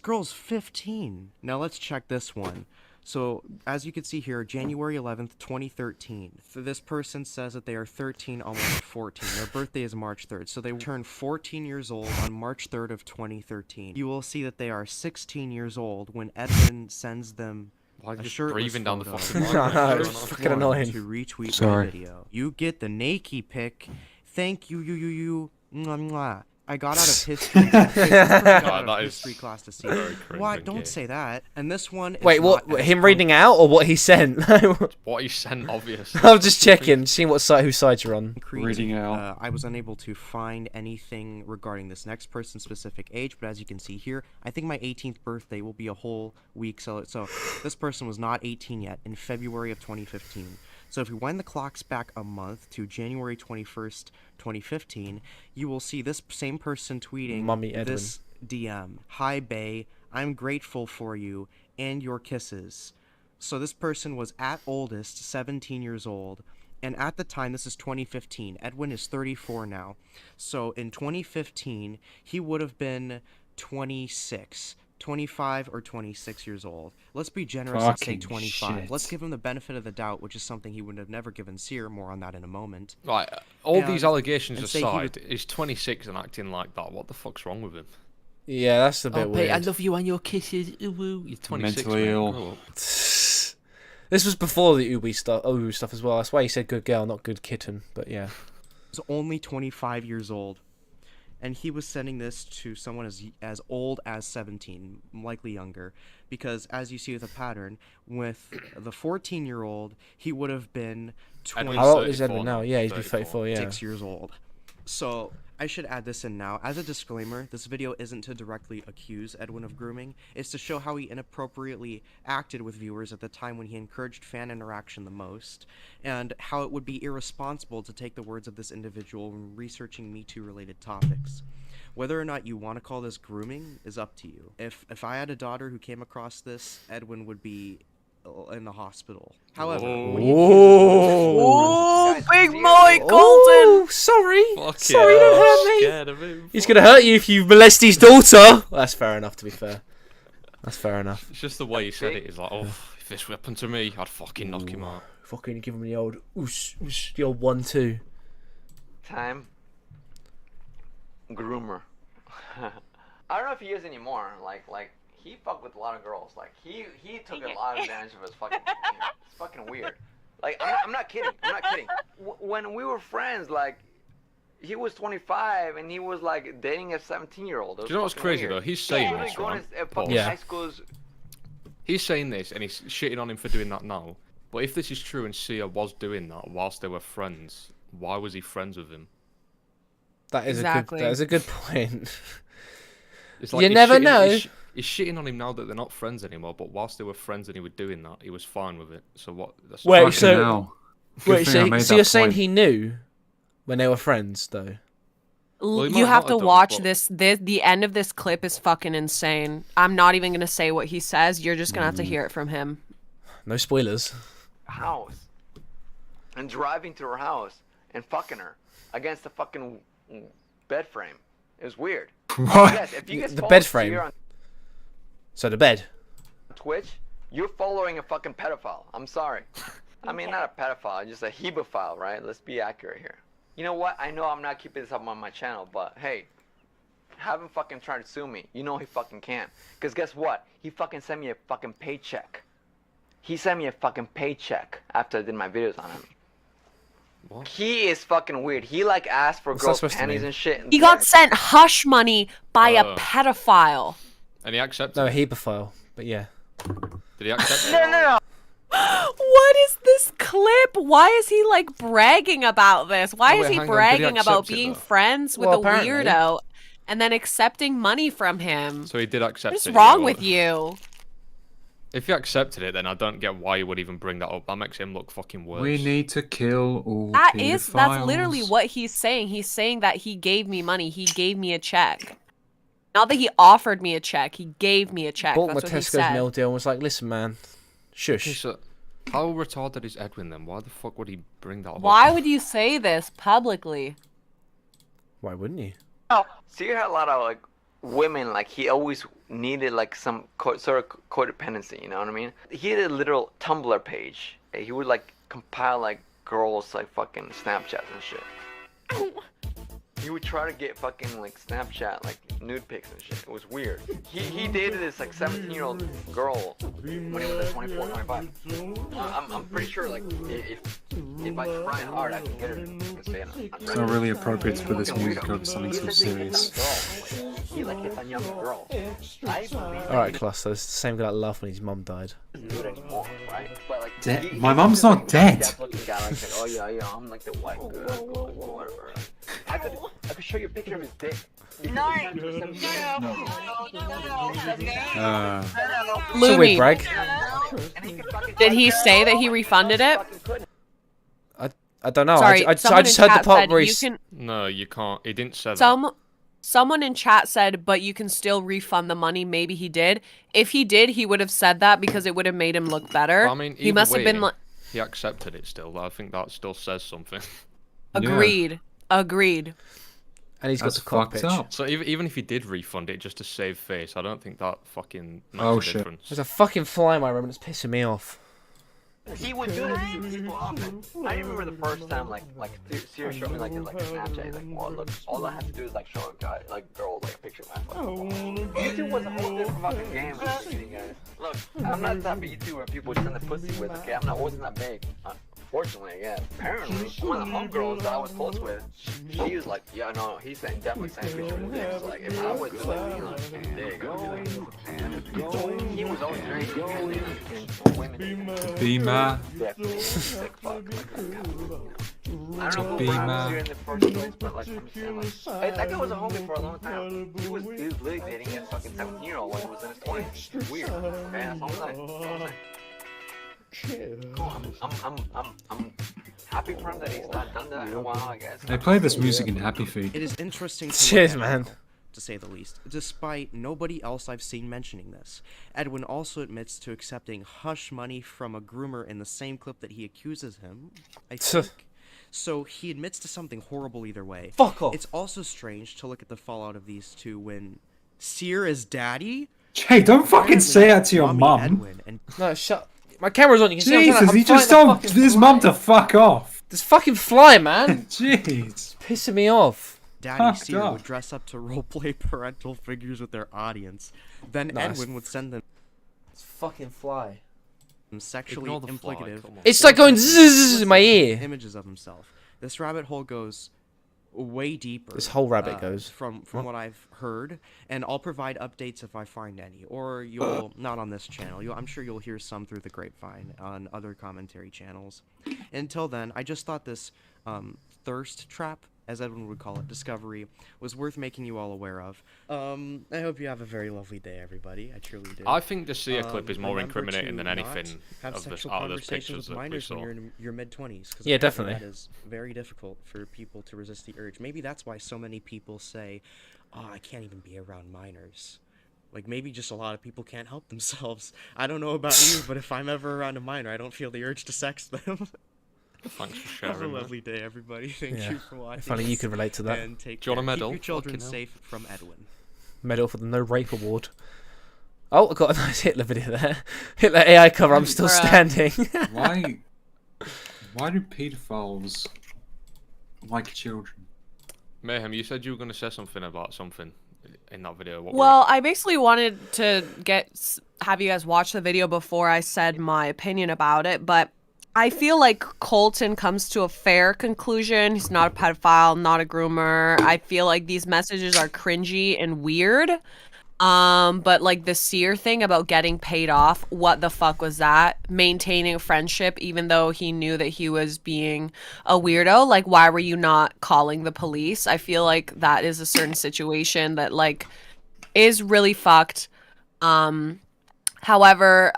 girl's 15. Now let's check this one. So, as you can see here, January 11th, 2013. This person says that they are 13, almost 14. Their birthday is March 3rd, so they turned 14 years old on March 3rd of 2013. You will see that they are 16 years old when Edwin sends them Why are a you just shirtless breathing down the photo. fucking No, mic? no, What's it's going on? fucking One annoying. to retweet Sorry. my video. You get the naked pic. Thank you, you. Mwah, mwah. I got out of history. That is history class to see. very Why? cringe and Don't gay. say that. And this one. Is Wait, what? not as Him reading out or what he sent? What he sent, obviously. I'm just checking, seeing what side, whose side you're on. concrete. Reading out. I was unable to find anything regarding this next person's specific age, but as you can see here, I think my 18th birthday will be a whole week. So this person was not 18 yet in February of 2015. So if we wind the clocks back a month to January 21st, 2015, you will see this same person tweeting Mummy Edwin. this DM. Hi, Bae. I'm grateful for you and your kisses. So this person was at oldest 17 years old. And at the time, this is 2015. Edwin is 34 now. So in 2015, he would have been 26, 25 or 26 years old. Let's be generous and say Fucking 25. shit. Let's give him the benefit of the doubt, which is something he would have never given Seer. More on that in a moment. Right, all these And- allegations and say he aside, would- he's 26 and acting like that. What the fuck's wrong with him? Yeah, that's a bit Oh, weird. babe, I love you and your kisses. Ooh, woo. You're 26, Mentally man. ill. Grow up. This was before the Ubi stuff as well. That's why he said good girl, not good kitten. But yeah. Was only 25 years old, and he was sending this to someone as old as 17, likely younger, because as you see with the pattern, with the 14-year-old, he would have been 20. How old is Edwin now? Yeah, he's 34. Yeah. 6 years old. So I should add this in now. As a disclaimer, this video isn't to directly accuse Edwin of grooming. It's to show how he inappropriately acted with viewers at the time when he encouraged fan interaction the most, and how it would be irresponsible to take the words of this individual when researching Me Too related topics. Whether or not you want to call this grooming is up to you. If I had a daughter who came across this, Edwin would be in the hospital. However, when he Whoa, accuses- big boy Colton. Oh, sorry. Sorry, don't hurt me. Scared of him. He's gonna hurt you if you molest his daughter. That's fair enough, to be fair. That's fair enough. It's just the way he said it. He's like, oh, if this happened to me, I'd fucking knock him out. Fucking give him the old oosh, oosh, the old 1-2. Time. Groomer. I don't know if he is anymore. Like he fucked with a lot of girls. Like he took a lot of advantage of his fucking. It's fucking weird. Like I'm not kidding. I'm not kidding. When we were friends, like he was 25 and he was like dating a 17-year-old. Do you know what's crazy though? He's saying this, right? Paul? High school's. He's saying this and he's shitting on him for doing that now. But if this is true and Sia was doing that whilst they were friends, why was he friends with him? That is Exactly. a good point. It's You he's never shitting- know. He's shitting on him now that they're not friends anymore. But whilst they were friends and he was doing that, he was fine with it. So what? That's Wait, Fucking so hell. Good wait, thing I so, made so that you're saying point. he knew when they were friends, though? Well, he might You have not to have done, watch but- this. The end of this clip is fucking insane. I'm not even gonna say what he says. You're just gonna have to hear it from him. No spoilers. House and driving to her house and fucking her against the fucking bed frame. It was weird. What? Yes, if you guys The follow bed frame? Seer on So the bed. Twitch, you're following a fucking pedophile. I'm sorry. I mean, not a pedophile, just a hebephile, right? Let's be accurate here. You know what? I know I'm not keeping this up on my channel, but hey, have him fucking try to sue me. You know he fucking can't. Because guess what? He fucking sent me a fucking paycheck. He sent me a fucking paycheck after I did my videos on him. What? He is fucking weird. He like asked for What's that girls' supposed to panties mean? and shit. He got sent hush money by a pedophile. And he accepted. No, it. hebephile. But yeah. Did he accept it? No. What is this clip? Why is he like bragging about this? Why Oh, is wait, he hang on. Did he bragging about accept it, being though? friends with Well, a apparently. weirdo and then accepting money from him? So he did accept What's it. wrong know with what? you? If he accepted it, then I don't get why he would even bring that up. That makes him look fucking worse. We need to kill all That's literally pedophiles. what he's saying. He's saying that he gave me money. He gave me a check. Not that he offered me a check. He gave me a check. Bought my That's what he Tesco's said. meal deal and was like, listen, man. Okay, Shush. so how retarded is Edwin then? Why the fuck would he bring that up? Why would you say this publicly? Why wouldn't you? Oh, so you had a lot of like women. Like he always needed like some sort of codependency. You know what I mean? He had a literal Tumblr page. He would like compile like girls like fucking Snapchats and shit. He would try to get fucking like Snapchat like nude pics and shit. It was weird. He dated this like 17-year-old girl when he was like 24, 25. I'm pretty sure like if I try hard I can get her to say it. It's not really appropriate to put this music over something so serious. He like hits on young girl. I believe Alright, Klaus, so it's the same guy that laughed when his mum died. do it anymore, right? But like My mum's not dead. Looking guy like oh yeah, I'm like the white girl, whatever. I could show you a picture of his dick. It's a weird Looney. brag. Did he say that he refunded it? I don't know. Sorry, I someone just in heard the chat part said where you he's... can. No, you can't. He didn't say that. Someone in chat said, but you can still refund the money. Maybe he did. If he did, he would have said that because it would have made him look better. But, I mean, He must have been like. He accepted it still. I think that still says something. Agreed. Agreed. And he's got the cockpit. So even if he did refund it just to save face, I don't think that fucking makes Oh, a shit. difference. There's a fucking fly in my room and it's pissing me off. He would do this to people often. I remember the first time, Siri showed me like Snapchat, like, well, look, all I have to do is like show a guy, like girl, like a picture of my phone. YouTube was a whole different fucking game. Guys. Look, I'm not the type of YouTuber where people send a pussy with. Okay, I'm not wasn't that big. Fortunately, yeah. Apparently, one of the homegirls that I was close with, she was like, yeah, no, he's saying definitely same picture of dick. So, like, if I was to like, there you go. He was always very good at women. Beamer. Definitely. Like, fuck. I don't know Be who I my- was here in the first place, but like, I'm saying, like, that guy was a homie for a long time. He was literally dating a fucking 17-year-old when he was in his 20s. Weird. Okay, that's all I'm saying. I'm happy for him that he's not done that in a while, I guess. They play this music in Happy Feet. It is interesting to Cheers, look at, man. to say the least, despite nobody else I've seen mentioning this. Edwin also admits to accepting hush money from a groomer in the same clip that he accuses him, I think. So he admits to something horrible either way. Fuck off. It's also strange to look at the fallout of these two when Seer is daddy. Hey, don't fucking say that to your mum. Edwin and No, shut. My camera's on. You can see. Jesus, he just told his mum to fuck off. This fucking fly, man. Jeez. Pissing me off. Daddy Seer would dress up to roleplay parental figures with their audience. Then Nice. Edwin would send them It's fucking fly. sexually Ignore the fly, implicative. come on. It's like going zzz in my ear. Images of himself. This rabbit hole goes way deeper. This whole rabbit goes. From what I've heard, and I'll provide updates if I find any, or you'll not on this channel. I'm sure you'll hear some through the grapevine on other commentary channels. Until then, I just thought this thirst trap, as Edwin would call it, discovery, was worth making you all aware of. I hope you have a very lovely day, everybody. I truly do. I think the Seer clip is more Remember incriminating to than anything not have of this, sexual out of those conversations pictures with that we minors saw. when you're in your mid-20s. Yeah, definitely. That is very difficult for people to resist the urge. Maybe that's why so many people say, "Oh, I can't even be around minors." Like, maybe just a lot of people can't help themselves. I don't know about you, but if I'm ever around a minor, I don't feel the urge to sex them. Thanks for Have a sharing. lovely day, everybody. Thank Yeah. you for watching. If only you could relate to that. And take Do you want a care. medal? Keep your children Fucking hell. safe from Edwin. Medal for the No Rape Award. Oh, I got a nice Hitler video there. Hitler AI cover. I'm still standing. Why do pedophiles like children? Mayhem, you said you were going to say something about something in that video. What Well, I basically wanted to have you guys watch the video before I said my opinion about it, but I feel like Colton comes to a fair conclusion. He's not a pedophile, not a groomer. I feel like these messages are cringy and weird. But like the Seer thing about getting paid off, what the fuck was that? Maintaining a friendship even though he knew that he was being a weirdo. Like, why were you not calling the police? I feel like that is a certain situation that like is really fucked. However,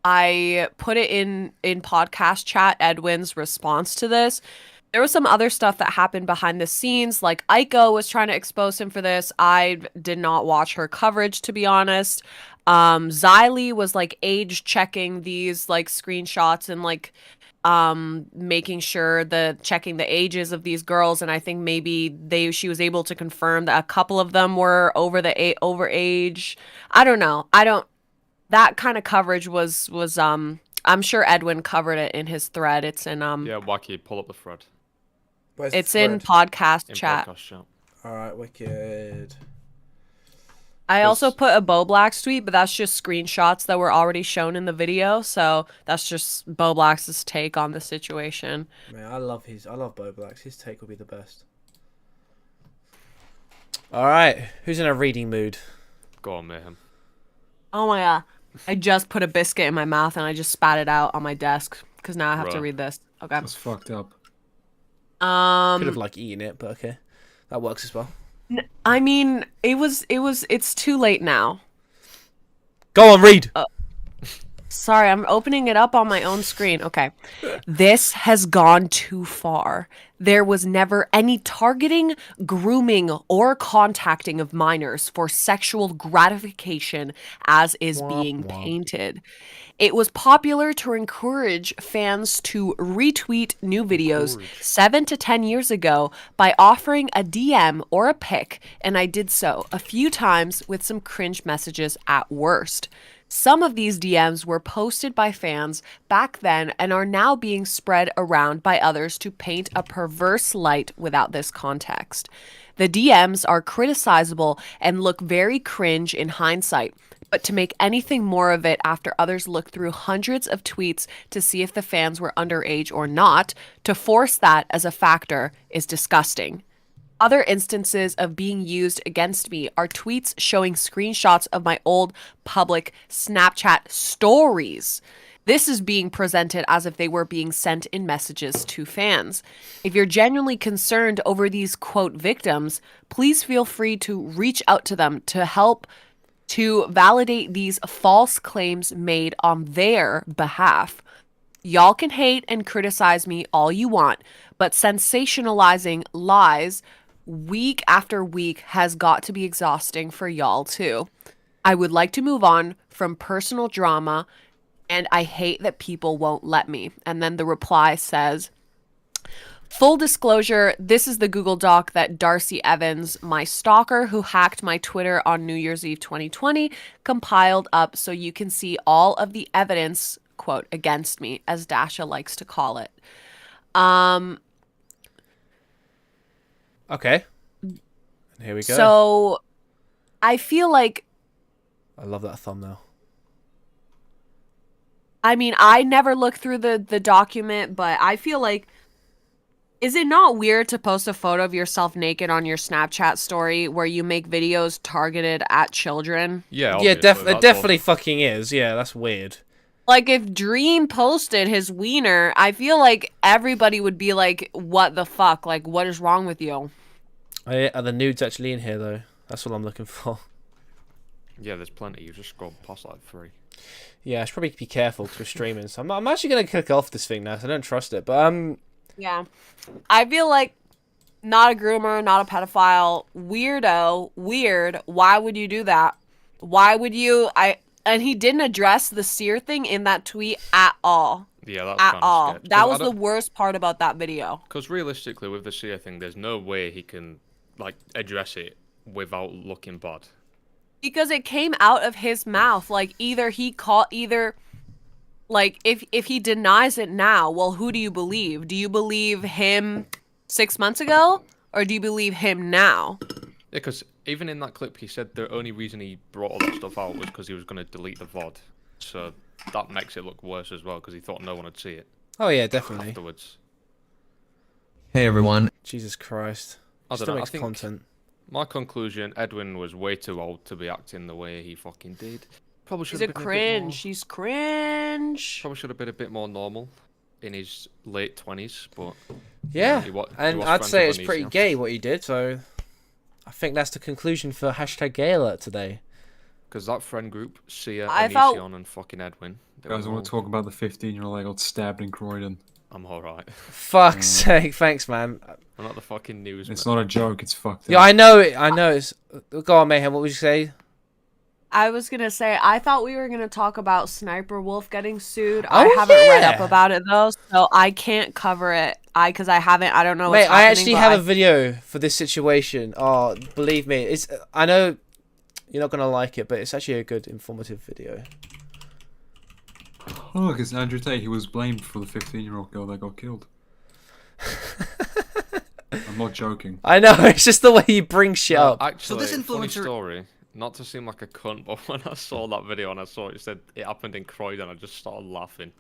I put it in podcast chat, Edwin's response to this. There was some other stuff that happened behind the scenes, like Aiko was trying to expose him for this. I did not watch her coverage, to be honest. Xylee was like age checking these like screenshots and like making sure checking the ages of these girls, and I think maybe she was able to confirm that a couple of them were over age. I don't know. That kind of coverage was I'm sure Edwin covered it in his thread. It's in Yeah, Wacky, pull up the thread. Where's it's the in thread? podcast chat. Alright, wicked. I also put a Bo Black's tweet, but that's just screenshots that were already shown in the video, so that's just Bo Black's take on the situation. Man, I love Bo Black's. His take will be the best. Alright, who's in a reading mood? Go on, Mayhem. Oh my god. I just put a biscuit in my mouth and I just spat it out on my desk because now I have to read this. Okay. That's fucked up. Could have like eaten it, but okay. That works as well. I mean, it's too late now. Go on, read. Sorry, I'm opening it up on my own screen. Okay. This has gone too far. There was never any targeting, grooming, or contacting of minors for sexual gratification as is being painted. It was popular to encourage fans to retweet new videos 7 to 10 years ago by offering a DM or a pic, and I did so a few times with some cringe messages at worst. Some of these DMs were posted by fans back then and are now being spread around by others to paint a perverse light without this context. The DMs are criticizable and look very cringe in hindsight, but to make anything more of it after others look through hundreds of tweets to see if the fans were underage or not, to force that as a factor is disgusting. Other instances of being used against me are tweets showing screenshots of my old public Snapchat stories. This is being presented as if they were being sent in messages to fans. If you're genuinely concerned over these quote victims, please feel free to reach out to them to help to validate these false claims made on their behalf. Y'all can hate and criticize me all you want, but sensationalizing lies week after week has got to be exhausting for y'all too. I would like to move on from personal drama, and I hate that people won't let me. And then the reply says, full disclosure, this is the Google Doc that Darcy Evans, my stalker who hacked my Twitter on New Year's Eve 2020, compiled up so you can see all of the evidence, quote, against me, as Dasha likes to call it. Okay. Here we go. So I feel like, I love that thumbnail. I mean, I never looked through the document, but I feel like, is it not weird to post a photo of yourself naked on your Snapchat story where you make videos targeted at children? Yeah, it definitely fucking is. Yeah, that's weird. Like, if Dream posted his wiener, I feel like everybody would be like, what the fuck? Like, what is wrong with you? Are the nudes actually in here, though? That's what I'm looking for. Yeah, there's plenty. You just scroll past like 3. Yeah, I should probably be careful because we're streaming. So I'm actually going to click off this thing now because I don't trust it. But, yeah. I feel like not a groomer, not a pedophile, weirdo, weird. Why would you do that? Why would you? And he didn't address the seer thing in that tweet at all. Yeah, that's at all. sketch. That was the worst part about that video. Because realistically, with the seer thing, there's no way he can like address it without looking bad. Because it came out of his mouth. Like, like, if he denies it now, well, who do you believe? Do you believe him 6 months ago? Or do you believe him now? Yeah, because even in that clip, he said the only reason he brought all that stuff out was because he was going to delete the VOD. So that makes it look worse as well, because he thought no one would see it. Oh, yeah, definitely. Afterwards. Hey, everyone. Jesus Christ. I Still don't know, makes I think content. My conclusion, Edwin was way too old to be acting the way he fucking did. Probably should He's have a been cringe. She's cringe. Probably should have been a bit more normal in his late 20s, but... Yeah, he was and I'd say it's pretty gay what he did, so... I think that's the conclusion for hashtag gay alert today. Because that friend group, Sia, I Anision, and fucking Edwin... Guys, I want to talk about the 15-year-old I got stabbed in Croydon. I'm alright. Fuck's sake, thanks, man. I'm not the fucking news. It's not a joke, it's fucked up. Yeah, I know it. I know it's... Go on, Mayhem, what would you say? I was gonna say, I thought we were gonna talk about Sniper Wolf getting sued. I haven't read up about it though, so I can't cover it. I don't know what's Mate, I happening, actually have a video for this situation. Oh, believe me, I know you're not gonna like it, but it's actually a good, informative video. Oh, look, it's Andrew Tate. He was blamed for the 15-year-old girl that got killed. I'm not joking. I know, it's just the way you bring shit up. Actually, so this funny story, not to seem like a cunt, but when I saw that video and I saw it said it happened in Croydon, I just started laughing.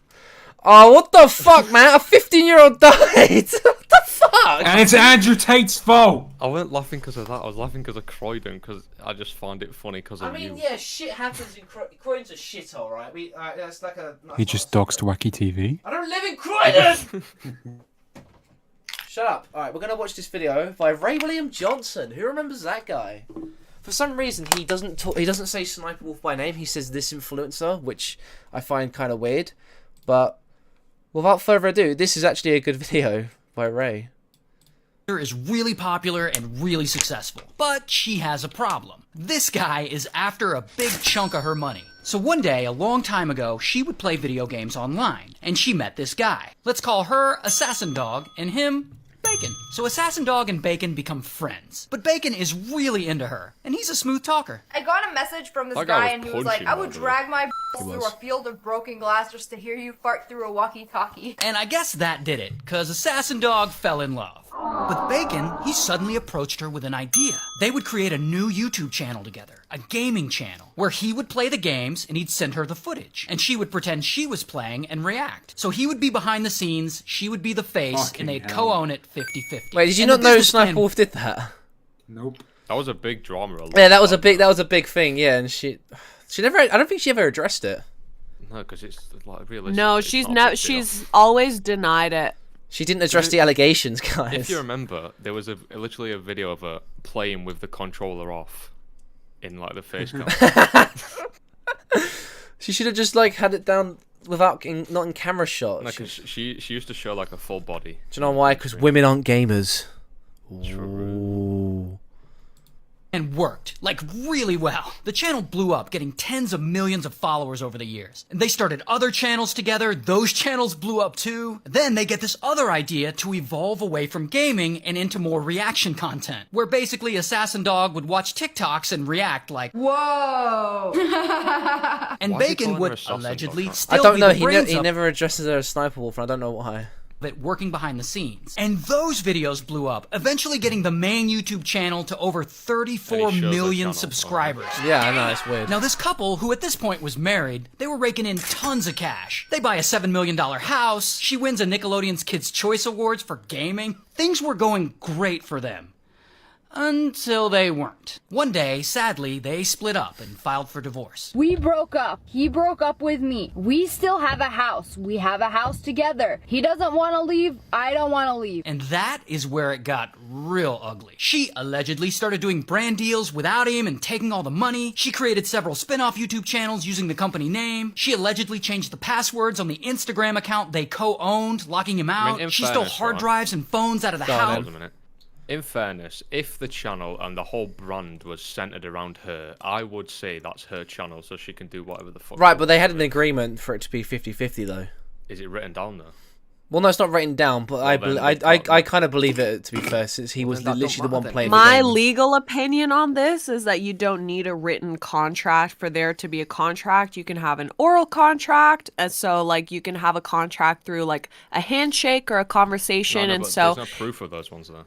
Oh, what the fuck, man? A 15-year-old died! What the fuck? And it's Andrew Tate's fault! I wasn't laughing because of that, I was laughing because of Croydon, because I just find it funny because of you. Yeah, shit happens in Croydon. Croydon's a shithole, right? That's like a... He just doxed Wacky TV. I don't live in Croydon! Shut up. Alright, we're going to watch this video by Ray William Johnson. Who remembers that guy? For some reason, he doesn't talk. He doesn't say Sniper Wolf by name. He says this influencer, which I find kind of weird. But without further ado, this is actually a good video by Ray. Is really popular and really successful, but she has a problem. This guy is after a big chunk of her money. So one day, a long time ago, she would play video games online, and she met this guy. Let's call her Assassin Dog, and him Bacon. So Assassin Dog and Bacon become friends, but Bacon is really into her, and he's a smooth talker. I got a message from this That guy guy was and he was like, punching I would my drag my He through was. a field of broken glass just to hear you fart through a walkie-talkie. And I guess that did it, cause Assassin Dog fell in love. With Bacon, he suddenly approached her with an idea. They would create a new YouTube channel together, a gaming channel, where he would play the games and he'd send her the footage, and she would pretend she was playing and react. So he would be behind the scenes, she would be the face, and they'd co-own it 50-50. Wait, did you And not the know business Sniper plan- Wolf did that? Nope. That was a big drama. Yeah, that was a big thing. Yeah, and she never. I don't think she ever addressed it. No, because it's like realistic. No, it's she's not a not. big deal. She's always denied it. She didn't address the allegations, guys. If you remember, there was literally a video of her playing with the controller off in like the face cam. She should have just like had it down without not in camera shot. No, because she used to show like a full body. Do you know why? Because women aren't gamers. And worked, like really well. The channel blew up, getting tens of millions of followers over the years. And they started other channels together, those channels blew up too. Then they get this other idea to evolve away from gaming and into more reaction content, where basically Assassin Dog would watch TikToks and react like, Whoa! and Why is he Bacon calling her would Assassin allegedly Dog? still I don't be know. the He brains up never addresses her as Sniper Wolf, and I don't know why. it working behind the scenes. And those videos blew up, eventually getting the main YouTube channel to over 34 And he shows the million channel. subscribers. Yeah, I know, it's weird. Now this couple, who at this point was married, they were raking in tons of cash. They buy a $7 million house, she wins a Nickelodeon's Kids' Choice Awards for gaming. Things were going great for them. Until they weren't. One day, sadly, they split up and filed for divorce. We broke up. He broke up with me. We still have a house. We have a house together. He doesn't want to leave. I don't want to leave. And that is where it got real ugly. She allegedly started doing brand deals without him and taking all the money. She created several spin-off YouTube channels using the company name. She allegedly changed the passwords on the Instagram account they co-owned, locking him out. in She stole fairness, hard right? drives and phones out of the house. Hold a minute. In fairness, if the channel and the whole brand was centered around her, I would say that's her channel, so she can do whatever the fuck. Right, but they had an agreement for it to be 50-50 though. Is it written down though? Well, no, it's not written down, but I kind of believe it, to be fair, since he was literally the one playing the My game. legal opinion on this is that you don't need a written contract for there to be a contract. You can have an oral contract, and so like you can have a contract through like a handshake or a conversation, No, and but so there's no proof of those ones though.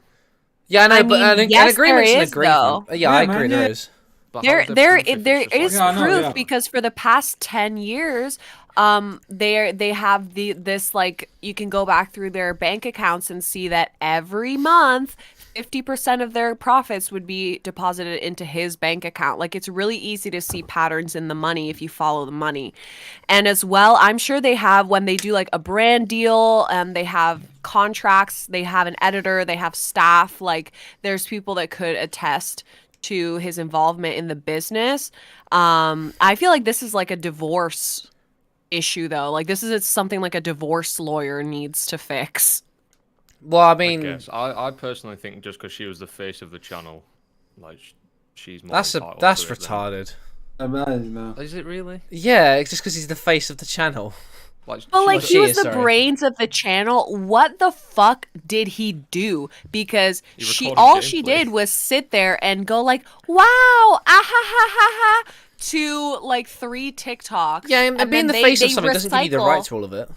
Yeah, I know, I but mean, an yes, agreement's there an is, agreement. though. Yeah, I agree there is. But There, how's there there, proof if there it's just is like- proof because for the past 10 years, they have this like you can go back through their bank accounts and see that every month 50% of their profits would be deposited into his bank account. Like it's really easy to see patterns in the money if you follow the money. And as well, I'm sure they have when they do like a brand deal and they have contracts, they have an editor, they have staff, like there's people that could attest to his involvement in the business. I feel like this is like a divorce issue though. Like this is something like a divorce lawyer needs to fix. Well, I mean, guess. I personally think just because she was the face of the channel, like she's more. that's entitled that's to it than- retarded. Is it really? Yeah, it's just because he's the face of the channel. Like, But like he was the sorry. brains of the channel. What the fuck did he do? Because He recorded all she gameplay. did was sit there and go like, "Wow, ah ha ha ha ha," to like 3 TikToks. Yeah, and being the then face of they something doesn't give you the recycle- right to all of it.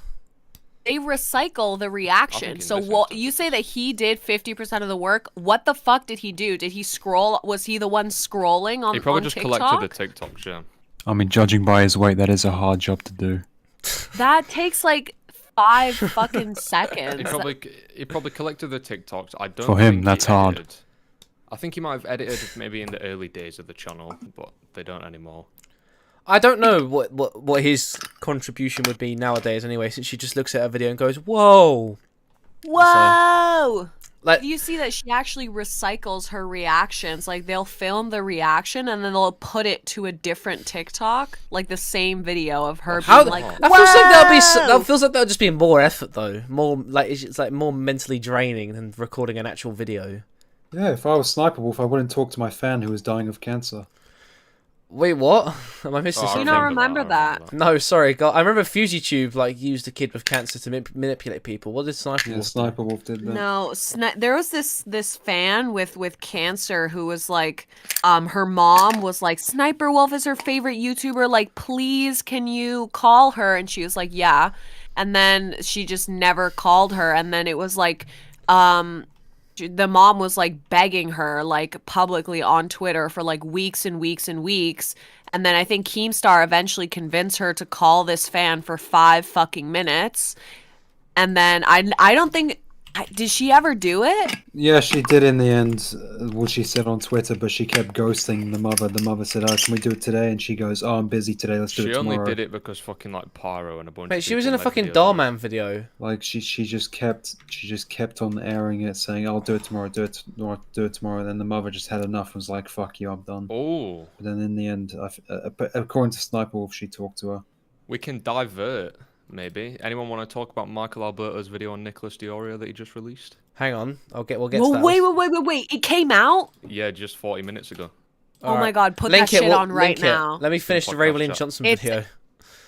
They recycle the reaction. he So listened what you say that he did 50% of the work? What the fuck did he do? Did he scroll? Was he the one scrolling on? He probably on just TikTok? collected the TikToks, yeah. I mean, judging by his weight, that is a hard job to do. That takes like 5 fucking seconds. He probably collected the TikToks. I don't. For him, think he that's hard. edited. I think he might have edited maybe in the early days of the channel, but they don't anymore. I don't know what his contribution would be nowadays anyway, since she just looks at a video and goes, "Whoa." Whoa! Like, you see that she actually recycles her reactions. Like they'll film the reaction and then they'll put it to a different TikTok, like the same video of her being like, that feels like that feels like that'll just be more effort though. More like it's like more mentally draining than recording an actual video. Yeah, if I was Sniper Wolf, I wouldn't talk to my fan who was dying of cancer. Wait, what? Am I missing something? You don't remember that? No, sorry. God, I remember FujiTube like used a kid with cancer to manipulate people. What did Sniper Wolf? Sniper Wolf did that. No, there was this fan with cancer who was like, her mom was like, Sniper Wolf is her favorite YouTuber. Like, please, can you call her? And she was like, yeah. And then she just never called her. And then it was like, the mom was like begging her like publicly on Twitter for like weeks and weeks and weeks. And then I think Keemstar eventually convinced her to call this fan for 5 fucking minutes. And then I don't think, did she ever do it? Yeah, she did in the end, what she said on Twitter, but she kept ghosting the mother. The mother said, "Oh, can we do it today?" And she goes, "Oh, I'm busy today. Let's do it tomorrow." She only did it because fucking like Pyro and a bunch. Wait, of she was people in a made fucking videos. Darman video. Like she just kept on airing it, saying, "I'll do it tomorrow, do it tomorrow." And then the mother just had enough and was like, "Fuck you, I'm done." Oh. But then in the end, according to Sniper Wolf, she talked to her. We can divert, maybe. Anyone want to talk about Michael Alberto's video on Nicholas Diorio that he just released? Hang on, we'll get to Well, that. wait! It came out. Yeah, just 40 minutes ago. Oh my god, put that shit on right now. Let me finish the Raylene Johnson video.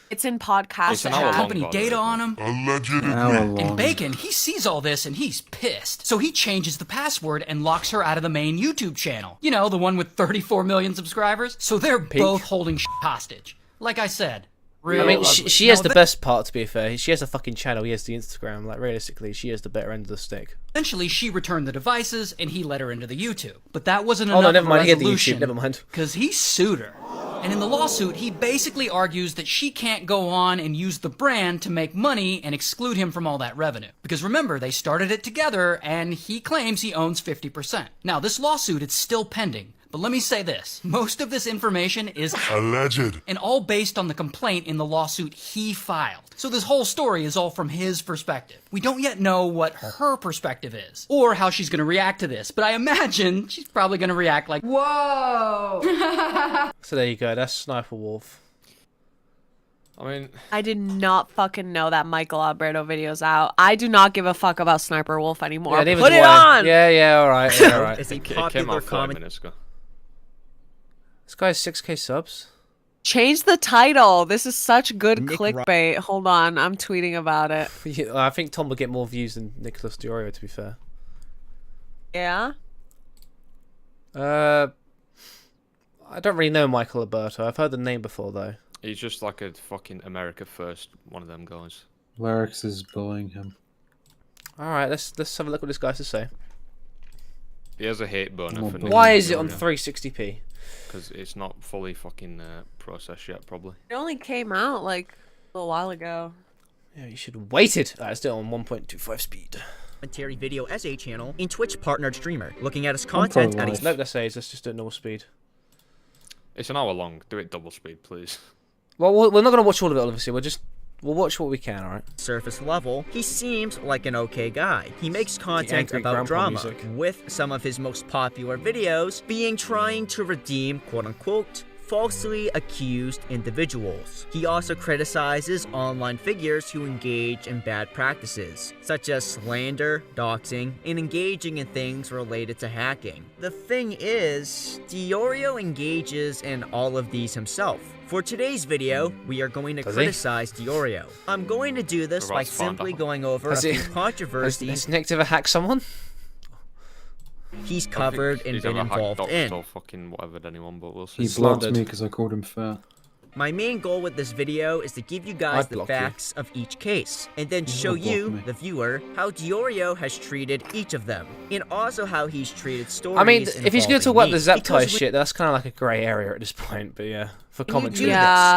It's in podcast. It's an hour company data on him. And Bacon, he sees all this and he's pissed. So he changes the password and locks her out of the main YouTube channel. You know, the one with 34 million subscribers. So they're both holding hostage. Like I said. I mean, she has the best part, to be fair. She has a fucking channel, he has the Instagram. Like, realistically, she has the better end of the stick. Eventually, she returned the devices, and he let her into the YouTube. But that wasn't Oh, enough no, never of a mind. He had the resolution. YouTube, never mind. Because he sued her. And in the lawsuit, he basically argues that she can't go on and use the brand to make money and exclude him from all that revenue. Because remember, they started it together, and he claims he owns 50%. Now, this lawsuit is still pending. But let me say this. Most of this information is alleged and all based on the complaint in the lawsuit he filed. So this whole story is all from his perspective. We don't yet know what her perspective is or how she's going to react to this, but I imagine she's probably going to react like, whoa. So there you go. That's Sniper Wolf. I mean, I did not fucking know that Michael Alberto video's out. I do not give a fuck about Sniper Wolf anymore. Yeah, Put it on! Yeah, alright. Yeah, alright. It came out 5 minutes ago. This guy has 6k subs. Change the title. This is such good clickbait. Hold on, I'm tweeting about it. Yeah, I think Tom will get more views than Nicholas Diorio, to be fair. Yeah? I don't really know Michael Alberto. I've heard the name before, though. He's just like a fucking America First one of them guys. Larix is bullying him. Alright, let's have a look what this guy has to say. He has a hate boner for Why is it on 360p? Because it's not fully fucking processed yet, probably. It only came out like a little while ago. Yeah, you should have waited. Let's do it on 1.25 speed. Commentary video essay channel in Twitch partnered streamer, looking at his content at a... Nope, let's just do it normal speed. It's an hour long. Do it double speed, please. Well, we're not going to watch all of it, obviously. We'll watch what we can, alright? Surface level, he seems like an okay guy. He makes content about drama, with some of his most popular videos being trying to redeem quote-unquote falsely accused individuals. He also criticizes online figures who engage in bad practices, such as slander, doxing, and engaging in things related to hacking. The thing is, Diorio engages in all of these himself. For today's video, we are going to criticize Diorio. I'm going to do this by simply going over a few controversies. Has Nick ever hacked someone? He's covered and been involved in. Or fucking whatever anyone, but we'll see. He blocked me because I called him fat. My main goal with this video is to give you guys the facts of each case, and then show you, the viewer, how Diorio has treated each of them, and also how he's treated stories. I mean, if he's going to talk about the involving me, Zaptai shit, that's kind of like a grey area at this point, but yeah, for commentary.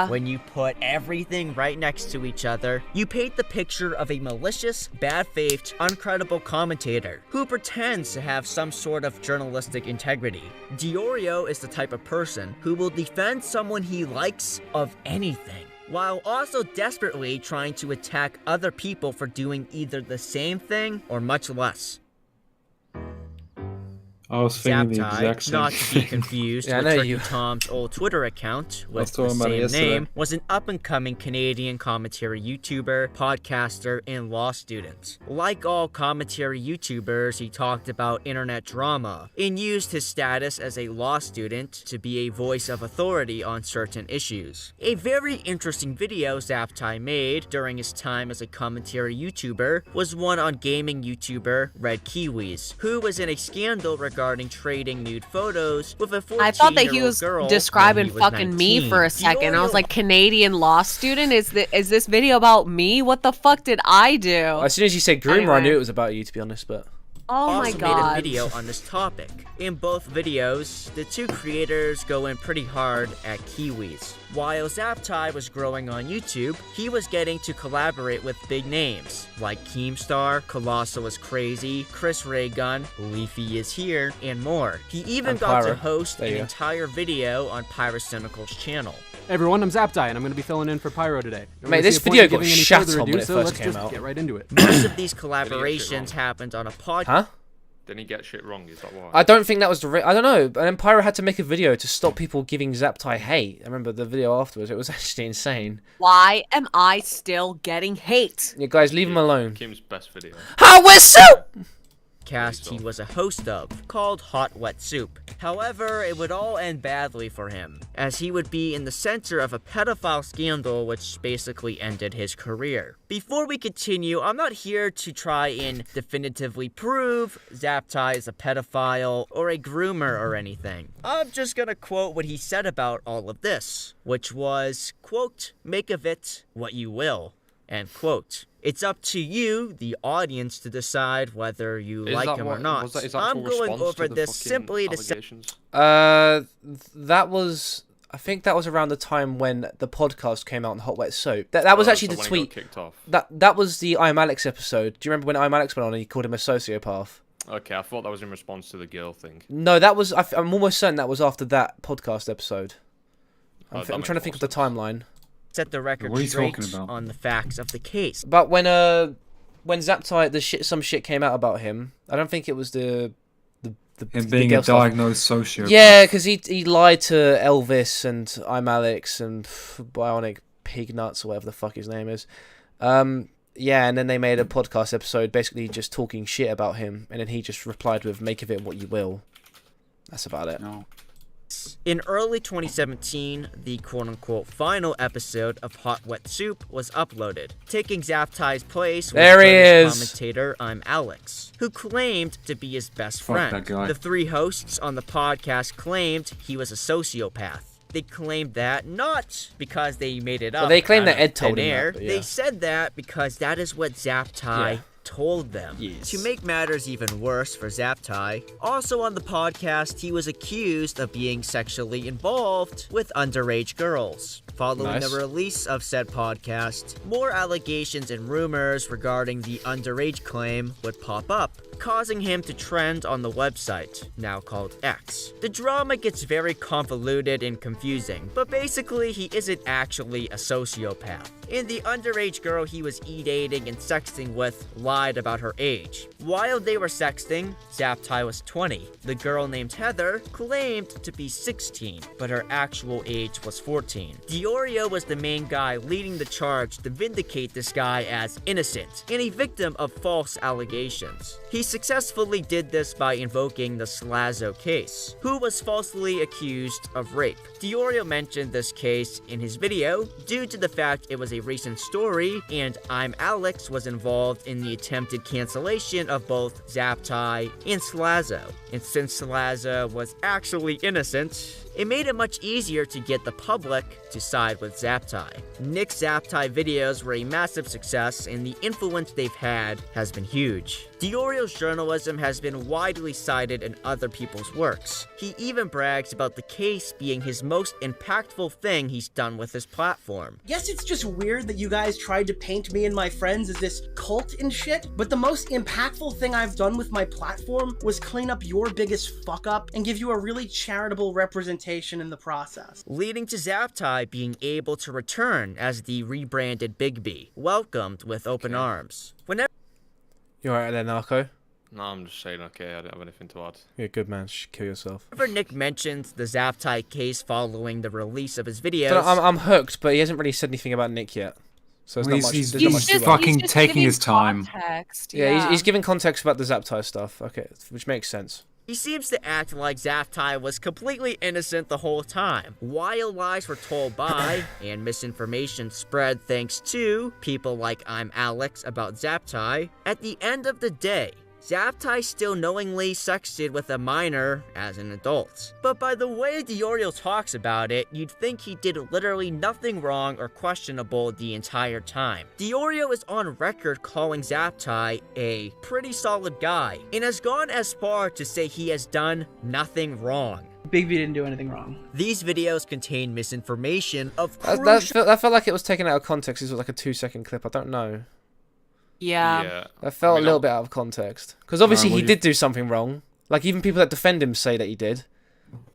When you put everything right next to each other, you paint the picture of a malicious, bad-faith, uncredible commentator who pretends to have some sort of journalistic integrity. Diorio is the type of person who will defend someone he likes of anything, while also desperately trying to attack other people for doing either the same thing or much less. I was thinking the Zaptai, exact same not to be thing. confused Yeah, I with know Turkey you- Tom's old Twitter account I was with the talking about it same yesterday. name, was an up-and-coming Canadian commentary YouTuber, podcaster, and law student. Like all commentary YouTubers, he talked about internet drama and used his status as a law student to be a voice of authority on certain issues. A very interesting video Zaptai made during his time as a commentary YouTuber was one on gaming YouTuber Red Kiwis, who was in a scandal regarding trading nude photos with a 14-year-old I thought that he was girl describing when he was fucking me 19. for a second. I was Diorio like, Canadian law student? Is this video about me? What the fuck did I do? As soon as you said groomer, I Anyway. knew it was about you, to be honest. But Oh my also god. made a video on this topic. In both videos, the two creators go in pretty hard at Kiwis. While Zaptai was growing on YouTube, he was getting to collaborate with big names like Keemstar, Colossal is Crazy, Chris Raygun, Leafy is Here, and more. He even And got to Pyro. host There an you go. entire video on Pyrocynical's channel. Hey everyone, I'm Zaptai, and I'm going to be filling in for Pyro today. Don't Mate, really this see a point video in got giving any shat further on ado, when it so first let's came just out. Get right into it. Most of these collaborations happened on a podcast. huh? Didn't he get shit wrong? Is that why? I don't think that was the. I don't know. And then Pyro had to make a video to stop people giving Zaptai hate. I remember the video afterwards. It was actually insane. Why am I still getting hate? Yeah, guys, leave him alone. Kim's best video. How we're soup! Cast he was a host of, called Hot Wet Soup. However, it would all end badly for him, as he would be in the center of a pedophile scandal which basically ended his career. Before we continue, I'm not here to try and definitively prove Zaptai is a pedophile or a groomer or anything. I'm just gonna quote what he said about all of this, which was, quote, "Make of it what you will," end quote. It's up to you, the audience, to decide whether you Is like that him what- or not. was that his I'm actual going response to over the this fucking simply to say. allegations? That was. I think that was around the time when the podcast came out on Hot Wet Soap. That was actually so the when he got tweet. kicked off. That was the I'm Alex episode. Do you remember when I'm Alex went on and he called him a sociopath? Okay, I thought that was in response to the girl thing. No, that was. I'm almost certain that was after that podcast episode. Oh, I'm that trying to makes think of the timeline. Set the record What are you straight talking about? on the facts of the case. But when Zaptai, some shit came out about him. I don't think it was the Him being girl a stuff. diagnosed sociopath. Yeah, because he lied to Elvis and I'm Alex and Bionic Pig Nuts or whatever the fuck his name is. Yeah, and then they made a podcast episode basically just talking shit about him, and then he just replied with "Make of it what you will." That's about it. No. In early 2017, the quote-unquote final episode of Hot Wet Soup was uploaded. Taking Zaptai's place was There he British is. commentator I'm Alex, who claimed to be his best Fuck friend. that guy. The three hosts on the podcast claimed he was a sociopath. They claimed that not because they made it up. Well, they claimed out that Ed of told thin him that, air. but yeah. They said that because that is what Zaptai Yeah. told them. Yes. To make matters even worse for Zaptai, also on the podcast, he was accused of being sexually involved with underage girls. Following Nice. the release of said podcast, more allegations and rumors regarding the underage claim would pop up, causing him to trend on the website, now called X. The drama gets very convoluted and confusing, but basically he isn't actually a sociopath. And the underage girl he was e-dating and sexting with lied about her age. While they were sexting, Zaptai was 20. The girl named Heather claimed to be 16, but her actual age was 14. Diorio was the main guy leading the charge to vindicate this guy as innocent and a victim of false allegations. He successfully did this by invoking the Salvo case, who was falsely accused of rape. Diorio mentioned this case in his video due to the fact it was a recent story and I'm Alex was involved in the attempted cancellation of both Zaptai and Salvo. And since Salvo was actually innocent, it made it much easier to get the public to side with Zaptai. Nick's Zaptai videos were a massive success and the influence they've had has been huge. Diorio's journalism has been widely cited in other people's works. He even brags about the case being his most impactful thing he's done with his platform. Yes, it's just weird that you guys tried to paint me and my friends as this cult and shit, but the most impactful thing I've done with my platform was clean up your biggest fuck up and give you a really charitable representation in the process. Leading to Zaptai being able to return as the rebranded Big B, welcomed with open arms. Whenever You alright there, Narco? No, I'm just saying, okay, I don't have anything to add. You're a good man. Kill yourself. Whenever Nick mentions the Zaptai case following the release of his videos... So I'm hooked, but he hasn't really said anything about Nick yet. So Well, he's fucking taking his time. Yeah, he's giving context about the Zaptai stuff. Okay, which makes sense. He seems to act like Zaptai was completely innocent the whole time, while lies were told by, and misinformation spread thanks to, people like I'm Alex about Zaptai. At the end of the day, Zaptai still knowingly sexted with a minor as an adult. But by the way Diorio talks about it, you'd think he did literally nothing wrong or questionable the entire time. Diorio is on record calling Zaptai a pretty solid guy, and has gone as far to say he has done nothing wrong. Big V didn't do anything wrong. These videos contain misinformation of That felt like it was taken out of context. This was like a 2-second clip. I don't know. Yeah. That felt a little bit out of context. Because obviously he did do something wrong. Like, even people that defend him say that he did.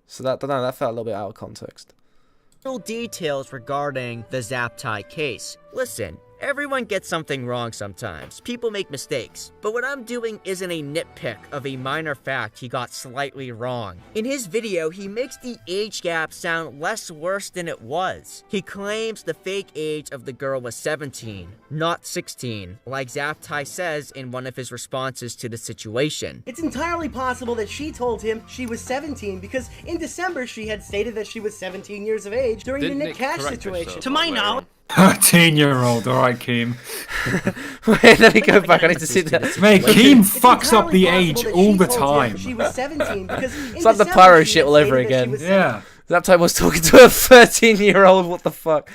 So that, I don't know, that felt a little bit out of context. Details regarding the Zaptai case. Listen, everyone gets something wrong sometimes. People make mistakes. But what I'm doing isn't a nitpick of a minor fact he got slightly wrong. In his video, he makes the age gap sound less worse than it was. He claims the fake age of the girl was 17, not 16, like Zaptai says in one of his responses to the situation. It's entirely possible that she told him she was 17 because in December she had stated that she was 17 years of age during the Nick Cash situation. To my knowledge... 13-year-old, alright, Keem. Wait, let me go back. I need to see that. Mate, Keem fucks up the age all the time. She was 17 because it's like the pyro shit all over again. Yeah. That time I was talking to a 13-year-old. What the fuck?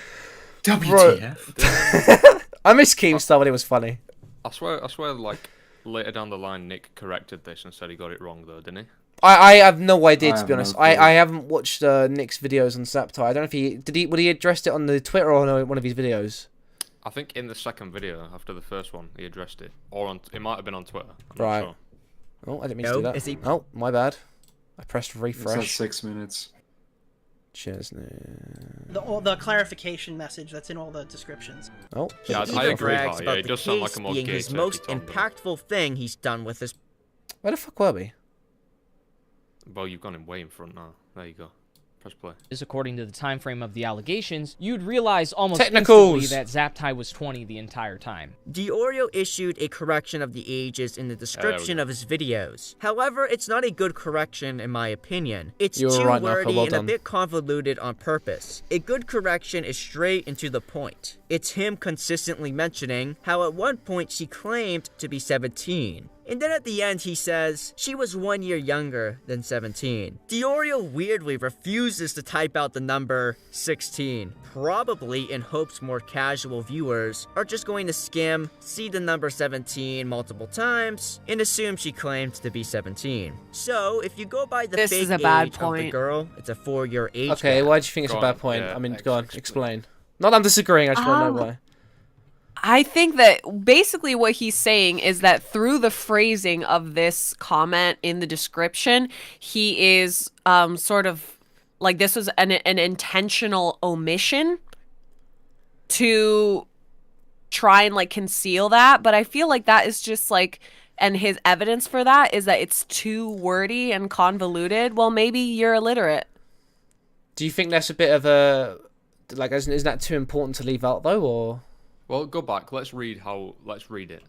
WTF? I miss Keemstar when it was funny. I swear, like, later down the line, Nick corrected this and said he got it wrong, though, didn't he? I have no idea, to be honest. I haven't watched Nick's videos on Zaptai. I don't know if would he addressed it on the Twitter or on one of his videos? I think in the second video after the first one he addressed it, or it might have been on Twitter. I'm Right. Not sure. Oh, I didn't mean to do that. Oh, my bad. I pressed refresh. It's at 6 minutes. Cheers. The clarification message that's in all the descriptions. Oh, yeah, He I even agree. brags about It the does sound like case a more being gay his most turkey Tom, impactful thing he's done with his... Where the fuck were we? Well, you've gone in way in front now. There you go. Press play. According to the time frame of the allegations, you'd realize almost Technicals. instantly that Zaptai was 20 the entire time. Diorio issued a correction of the ages in the description of his videos. However, it's not a good correction in my opinion. It's You're too right, wordy Knuckle, well and a done. bit convoluted on purpose. A good correction is straight and to the point. It's him consistently mentioning how at one point she claimed to be 17. And then at the end he says, she was 1 year younger than 17. Diorio weirdly refuses to type out the number 16, probably in hopes more casual viewers are just going to skim, see the number 17 multiple times, and assume she claimed to be 17. So, if you go by the This fake is a bad age of point. the girl, it's a 4-year age Okay, gap. why do you think it's a bad point? I mean, go on, explain. Not that I'm disagreeing, I just want to know why. I think that basically what he's saying is that through the phrasing of this comment in the description, he is sort of like this was an intentional omission to try and like conceal that. But I feel like that is just like, and his evidence for that is that it's too wordy and convoluted. Well, maybe you're illiterate. Do you think that's a bit of a like? Isn't that too important to leave out though, or? Well, go back. Let's read it.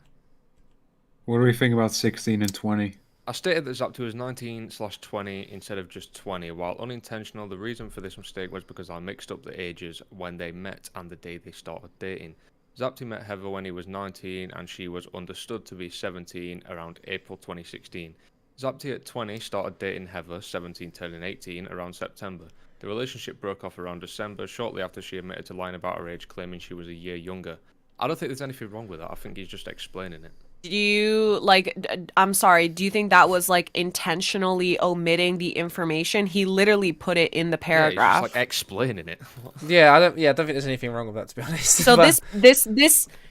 What do we think about 16 and 20? I stated that Zaptai was 19/20 instead of just 20. While unintentional, the reason for this mistake was because I mixed up the ages when they met and the day they started dating. Zaptai met Heather when he was 19 and she was understood to be 17 around April 2016. Zaptai at 20 started dating Heather, 17 turning 18, around September. The relationship broke off around December, shortly after she admitted to lying about her age, claiming she was a year younger. I don't think there's anything wrong with that. I think he's just explaining it. Do you I'm sorry, do you think that was like intentionally omitting the information? He literally put it in the paragraph. Yeah, he's just like explaining it. Yeah, I don't think there's anything wrong with that, to be honest. So But-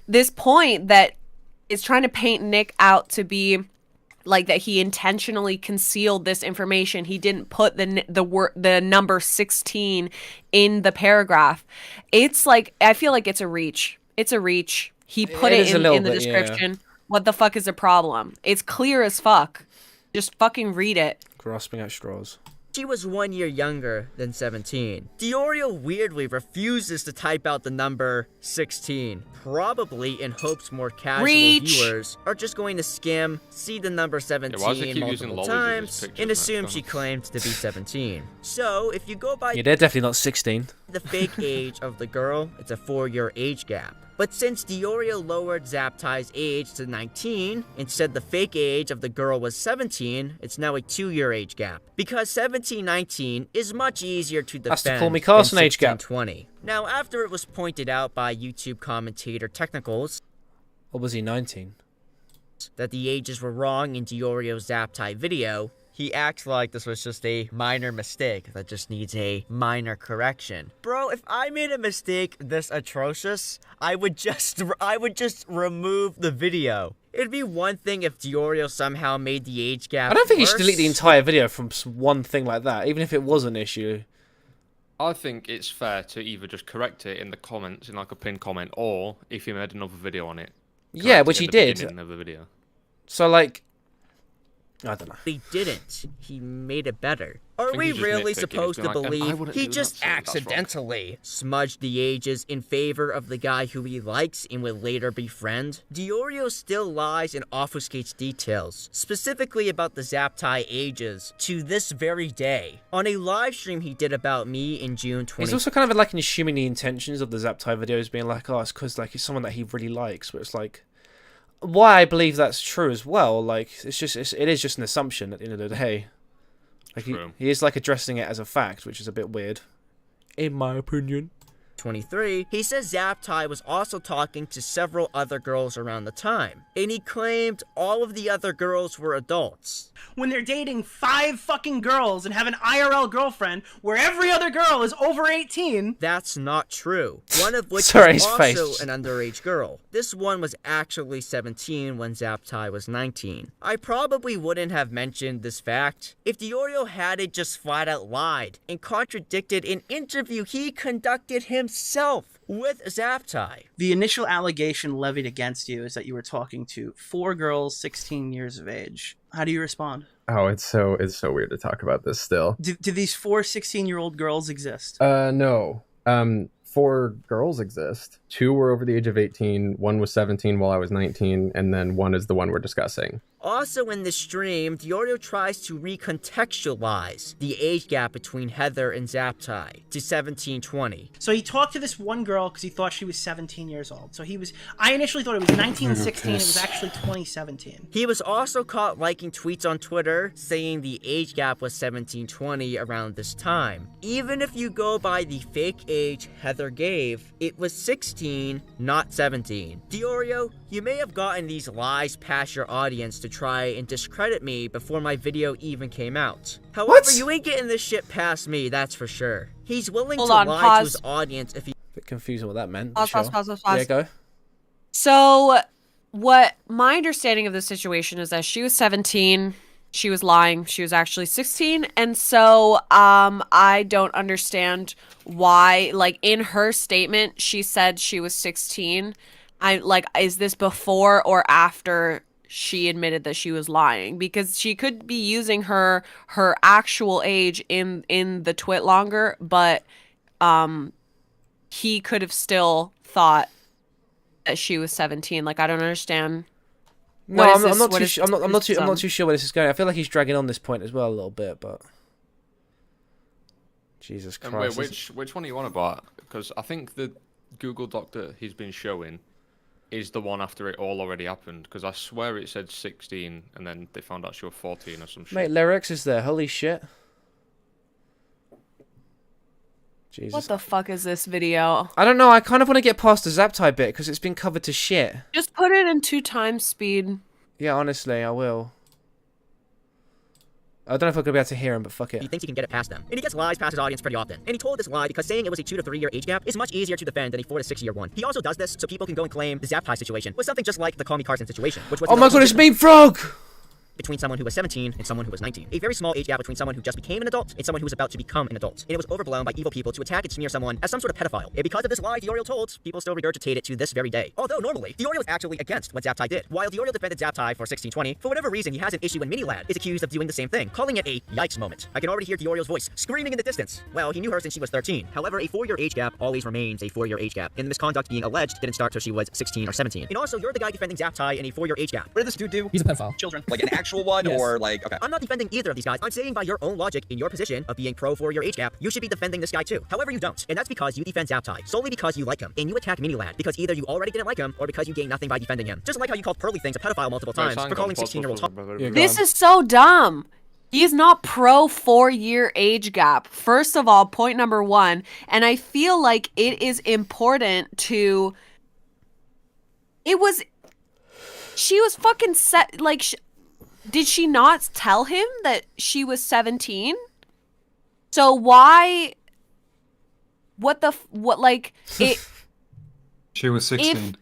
this point that is trying to paint Nick out to be like that he intentionally concealed this information. He didn't put the number 16 in the paragraph. It's like I feel like it's a reach. It's a reach. He put it in the description. what the fuck is the problem? It's clear as fuck. Just fucking read it. Grasping at straws. She was 1 year younger than 17. Diorio weirdly refuses to type out the number 16, probably in hopes more casual viewers are just going to skim, see the number 17 multiple times, and assume she claimed to be 17. So, if you go by Yeah, they're definitely not 16. the fake age of the girl, it's a 4-year age gap. But since Diorio lowered Zaptai's age to 19, and said the fake age of the girl was 17, it's now a 2-year age gap. Because 17-19 is much easier to defend That's the Call Me Carson than age gap. 16-20. Now, after it was pointed out by YouTube commentator Technicals, or was he 19? that the ages were wrong in Diorio's Zaptai video, he acts like this was just a minor mistake that just needs a minor correction. Bro, if I made a mistake this atrocious, I would just remove the video. It'd be one thing if Diorio somehow made the age gap I don't think you worse. should delete the entire video from one thing like that, even if it was an issue. I think it's fair to either just correct it in the comments, in like a pinned comment, or if you made another video on it. Yeah, which he did. Of the video. So, like, I don't know. He didn't. He made it better. Are we really supposed to believe he just accidentally smudged the ages in favor of the guy who he likes and would later befriend? Diorio still lies and obfuscates details, specifically about the Zaptai ages, to this very day. On a live stream he did about me in June 20. He's also kind of like assuming the intentions of the Zaptai videos, being like, oh, it's because like it's someone that he really likes, but it's like, why I believe that's true as well. Like, it is just an assumption at the end of the day. Like he is like addressing it as a fact, which is a bit weird, in my opinion. 23, he says Zaptai was also talking to several other girls around the time, and he claimed all of the other girls were adults. When they're dating 5 fucking girls and have an IRL girlfriend where every other girl is over 18. That's not true. One of which Sorry, is his also face. an underage girl. This one was actually 17 when Zaptai was 19. I probably wouldn't have mentioned this fact if Diorio hadn't just flat out lied and contradicted an interview he conducted himself with Zaptai. The initial allegation levied against you is that you were talking to 4 girls 16 years of age. How do you respond? Oh, it's so weird to talk about this still. Do these 4 16-year-old girls exist? No. 4 girls exist. 2 were over the age of 18, 1 was 17 while I was 19, and then 1 is the one we're discussing. Also in the stream, Diorio tries to recontextualize the age gap between Heather and Zaptai to 17-20. So he talked to this one girl because he thought she was 17 years old. So I initially thought it was 1916, it was actually 2017. He was also caught liking tweets on Twitter saying the age gap was 17-20 around this time. Even if you go by the fake age Heather gave, it was 16, not 17. Diorio, you may have gotten these lies past your audience to try and discredit me before my video even came out. However, you ain't getting this shit past me, that's for sure. He's willing to lie to his audience if he... Bit confusing what that meant. Pause. Yeah, go. So, what my understanding of the situation is that she was 17, she was lying, she was actually 16, and so, I don't understand why, like, in her statement, she said she was 16. Is this before or after she admitted that she was lying? Because she could be using her actual age in the twit longer, but he could have still thought that she was 17. Like, I don't understand. No, I'm not too sure where this is going. I feel like he's dragging on this point as well a little bit, but Jesus Christ. Wait, which one are you on about? Because I think the Google Doc that he's been showing is the one after it all already happened, because I swear it said 16 and then they found out she was 14 or some shit. Mate, lyrics is there. Holy shit. Jesus. What the fuck is this video? I don't know. I kind of want to get past the Zaptai bit because it's been covered to shit. Just put it in 2 times speed. Yeah, honestly, I will. I don't know if I'm going to be able to hear him, but fuck it. He thinks he can get it past them. And he gets lies past his audience pretty often. And he told this lie because saying it was a 2 to 3 year age gap is much easier to defend than a 4 to 6 year one. He also does this so people can go and claim the Zaptai situation was something just like the Call Me Carson situation, which was... Oh my god, it's Mean Frog! between someone who was 17 and someone who was 19. A very small age gap between someone who just became an adult and someone who was about to become an adult. And it was overblown by evil people to attack and smear someone as some sort of pedophile. And because of this lie Diorio told, people still regurgitate it to this very day. Although normally, Diorio was actually against what Zaptai did. While Diorio defended Zaptai for 1620, for whatever reason he has an issue when Minilad is accused of doing the same thing, calling it a yikes moment. I can already hear Diorio's voice screaming in the distance. Well, he knew her since she was 13. However, a 4-year age gap always remains a 4-year age gap, and the misconduct being alleged didn't start till she was 16 or 17. And also, you're the guy defending Zaptai in a 4-year age gap. What did this dude do? He's a pedophile. Children. Like an actual one, Yes. or like, okay. I'm not defending either of these guys. I'm saying by your own logic, in your position of being pro 4-year age gap, you should be defending this guy too. However, you don't. And that's because you defend Zaptai, solely because you like him. And you attack Minilad because either you already didn't like him, or because you gained nothing by defending him. Just like how you called Pearly Things a pedophile multiple times for calling 16-year-olds. This is so dumb. He's not pro 4-year age gap. First of all, point number 1, and I feel like it is important to. She was fucking set. Like, did she not tell him that she was 17? So why? What it? She was 16.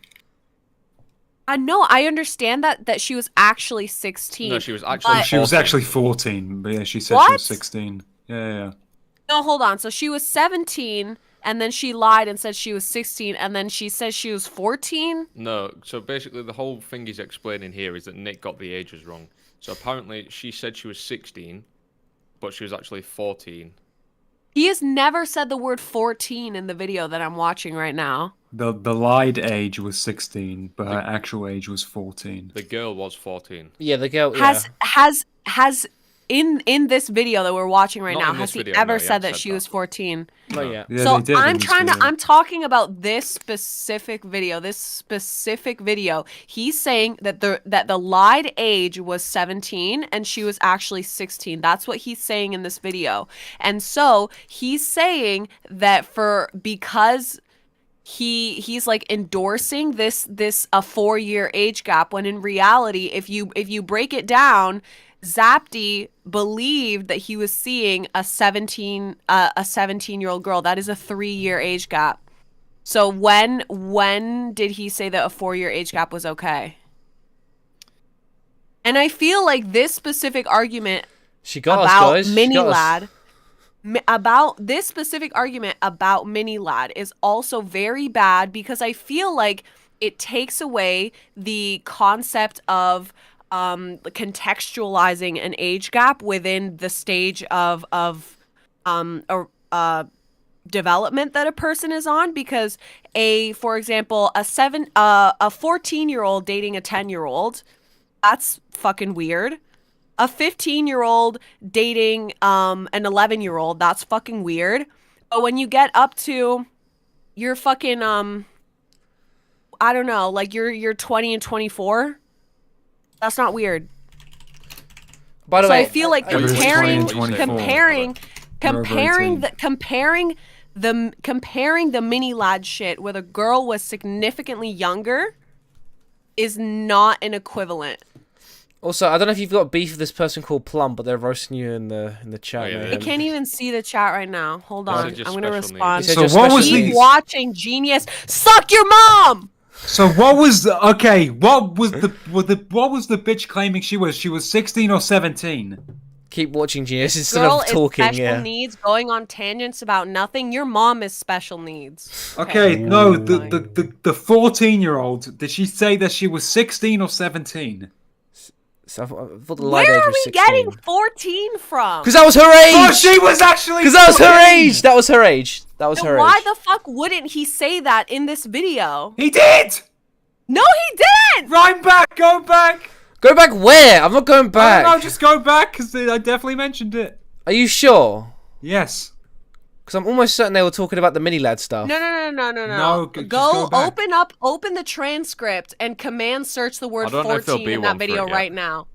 I know, I understand that she was actually 16. No, she was actually. She was actually 14, but yeah, she said she was 16. Yeah. No, hold on. So she was 17, and then she lied and said she was 16, and then she says she was 14? No, so basically the whole thing he's explaining here is that Nick got the ages wrong. So apparently she said she was 16, but she was actually 14. He has never said the word 14 in the video that I'm watching right now. The lied age was 16, but her actual age was 14. The girl was 14. Yeah, the girl Has in this video that we're watching right Not now, in has this he video, ever no, he said hasn't that said she that. was 14? Oh yeah. Yeah, So they did in I'm this trying video. I'm talking about this specific video. He's saying that the lied age was 17 and she was actually 16. That's what he's saying in this video. And so he's saying that because he's like endorsing this a 4-year age gap, when in reality, if you break it down, Zapti believed that he was seeing a 17-year-old girl. That is a 3-year age gap. So when did he say that a 4-year age gap was okay? And I feel like this specific argument about Minilad, this specific argument about Minilad is also very bad, because I feel like it takes away the concept of contextualizing an age gap within the stage of development that a person is on. Because for example, a 14-year-old dating a 10-year-old, that's fucking weird. A 15-year-old dating an 11-year-old, that's fucking weird. But when you get up to your fucking I don't know, like you're 20 and 24, that's not weird. By the so way, I feel like comparing the Minilad shit where the girl was significantly younger is not an equivalent. Also, I don't know if you've got beef with this person called Plum, but they're roasting you in the chat. Oh, yeah, I can't even see the chat right now. Hold on, I'm gonna respond. So what was Keep watching, genius. Suck your mom. So what was the bitch claiming she was? She was 16 or 17? Keep watching, genius. Instead Girl of talking, is special needs, going on tangents about nothing. Your mom is special needs. Okay, no, the 14-year-old, did she say that she was 16 or 17? So I thought the Where are we getting 14 from? Because that was her age. Oh, she was actually. Because that was her age. That was her age. That was her age. Why the fuck wouldn't he say that in this video? He did. No, he didn't. Run back. Go back. Go back where? I'm not going back. No, just go back because I definitely mentioned it. Are you sure? Yes. Because I'm almost certain they were talking about the Minilad stuff. No. No, just go back. open the transcript and command search the word I don't know if 14 there'll be in that one for video it yet. right now.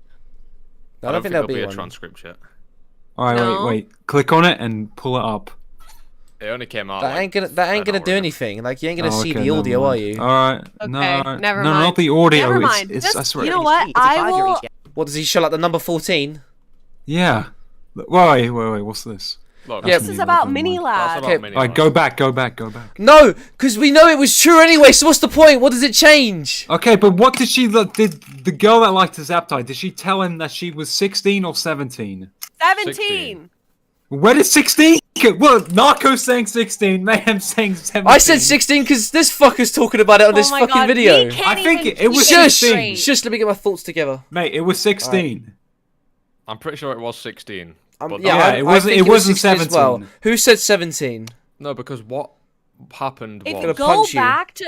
I don't think there'll be a one. transcript yet. All right, No. wait. Click on it and pull it up. It only came out. That ain't gonna do anything. Like you ain't gonna see okay, the audio, never are mind. you? All right. Okay, No, never no, mind. not the audio. Never mind. It's I Just, swear. you know what? I will. What does he show like the number 14? Yeah. Wait. What's this? Look, This is about Mini Lad. That's about Mini Alright, Lad. go back. No, because we know it was true anyway. So what's the point? What does it change? Okay, but what did she look? Did the girl that liked Zaptai, did she tell him that she was 16 or 17? 17. Where did 16? Well, Narco's saying 16, Mayhem saying 17. I said 16 because this fucker's talking about it on this my fucking God, video. we can't I think even it was keep 16. Shush, let me get my thoughts together. Mate, it was 16. I'm pretty sure it was 16. But Yeah, it wasn't. It wasn't 16 as 17. well. Who said 17? No, because what happened If was... you gonna go punch you. back to